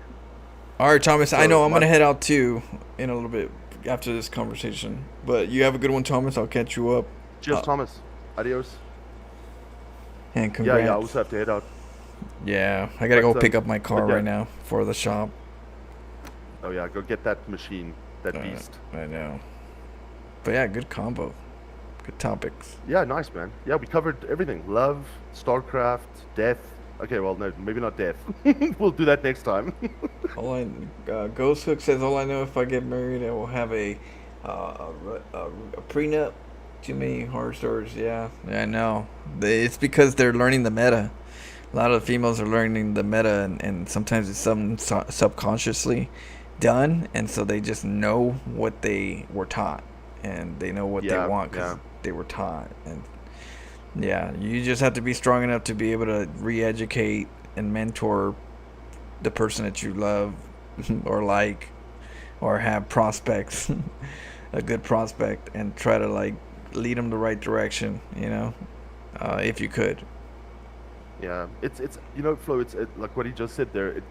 All right, Thomas, So I know I'm going to head out too in a little bit after this conversation. But you have a good one, Thomas. I'll catch you up. Cheers, Thomas. Adios. And congrats. Yeah, I also have to head out. Yeah, I got to go But, pick up my car yeah. right now for the shop. Oh yeah, go get that machine, that beast. I know. But yeah, good combo. Good topics. Yeah, nice, man. Yeah, we covered everything. Love, StarCraft, death. Okay, well, no, maybe not death. We'll do that next time. Ghost Hook says, all I know, if I get married, I will have a prenup. Too many horror stories. Yeah, I know. It's because they're learning the meta. A lot of the females are learning the meta, and sometimes it's subconsciously, done, and so they just know what they were taught, and they know what they Yeah, want because yeah. they were taught. And yeah, you just have to be strong enough to be able to re-educate and mentor the person that you love or like or have prospects, a good prospect, and try to like lead them the right direction, if you could. Yeah, it's Flo, like what he just said there.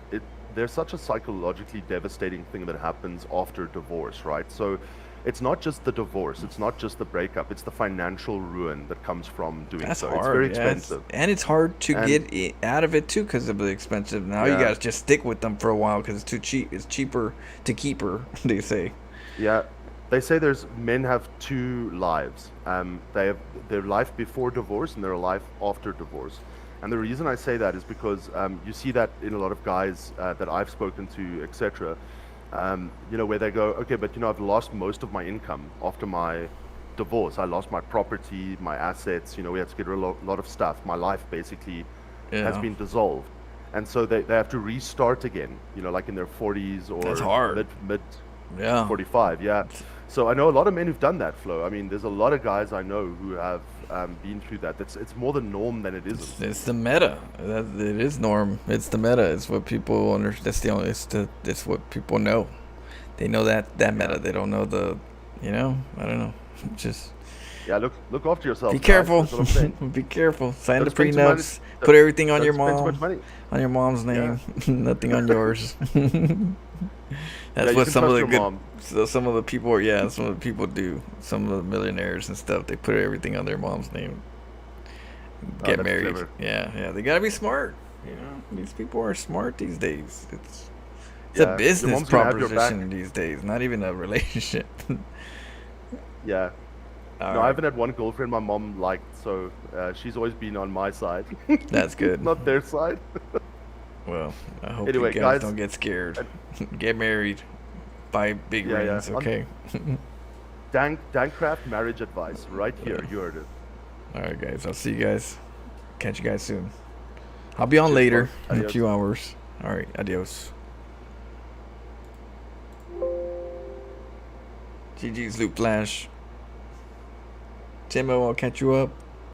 There's such a psychologically devastating thing that happens after divorce, right? So, it's not just the divorce, it's not just the breakup, it's the financial ruin that comes from doing That's so. It's very hard, yeah. expensive, And it's hard to and get out of it too because of the expensive. Now you yeah, gotta just stick with them for a while because it's too cheap. It's cheaper to keep her, they say. yeah. They say there's men have two lives. They have their life before divorce and their life after divorce. And the reason I say that is because you see that in a lot of guys that I've spoken to, etc. Where they go, okay, but I've lost most of my income after my divorce. I lost my property, my assets. We had to get rid of a lot of stuff. My life basically has Yeah, been dissolved, and so they have to restart again. Like in their 40s that's or hard. mid Yeah, 45. Yeah. So I know a lot of men who've done that, Flo. I mean, there's a lot of guys I know who have been through that. It's more the norm than it isn't. it's the meta. It is norm. It's the meta. It's what people understand. That's the only. It's what people know. They know that meta. Yeah. They don't know the. I don't know. Just Yeah. Look after yourself, be guys. careful. That's what I'm saying. Be careful. Sign Don't the spend too much. prenups. Put everything on Don't your spend too much mom. money. On your mom's name. Nothing on yours. Yeah, That's you what can some of trust the your good. mom. So some of the people, some of the people do. Some of the millionaires and stuff, they put everything on their mom's name. Oh, Get that's married. clever. Yeah. They gotta be smart. These people are smart these days. It's Yeah. a Your business mom's gonna have your back. proposition these days, not even a relationship. Yeah. All No, I right, haven't had one girlfriend my mom liked, so she's always been on my side, that's good. not their side. Well, I hope Anyway, you guys guys, don't get scared. Get married. Buy big Yeah, rings, yeah. okay? Dankcraft marriage advice, right here. You heard it. All right, guys. I'll see you guys. Catch you guys soon. I'll be on Cheers, later bud. in a Adios. few hours. All right, adios. GG's Loot Flash. Timo, I'll catch you up.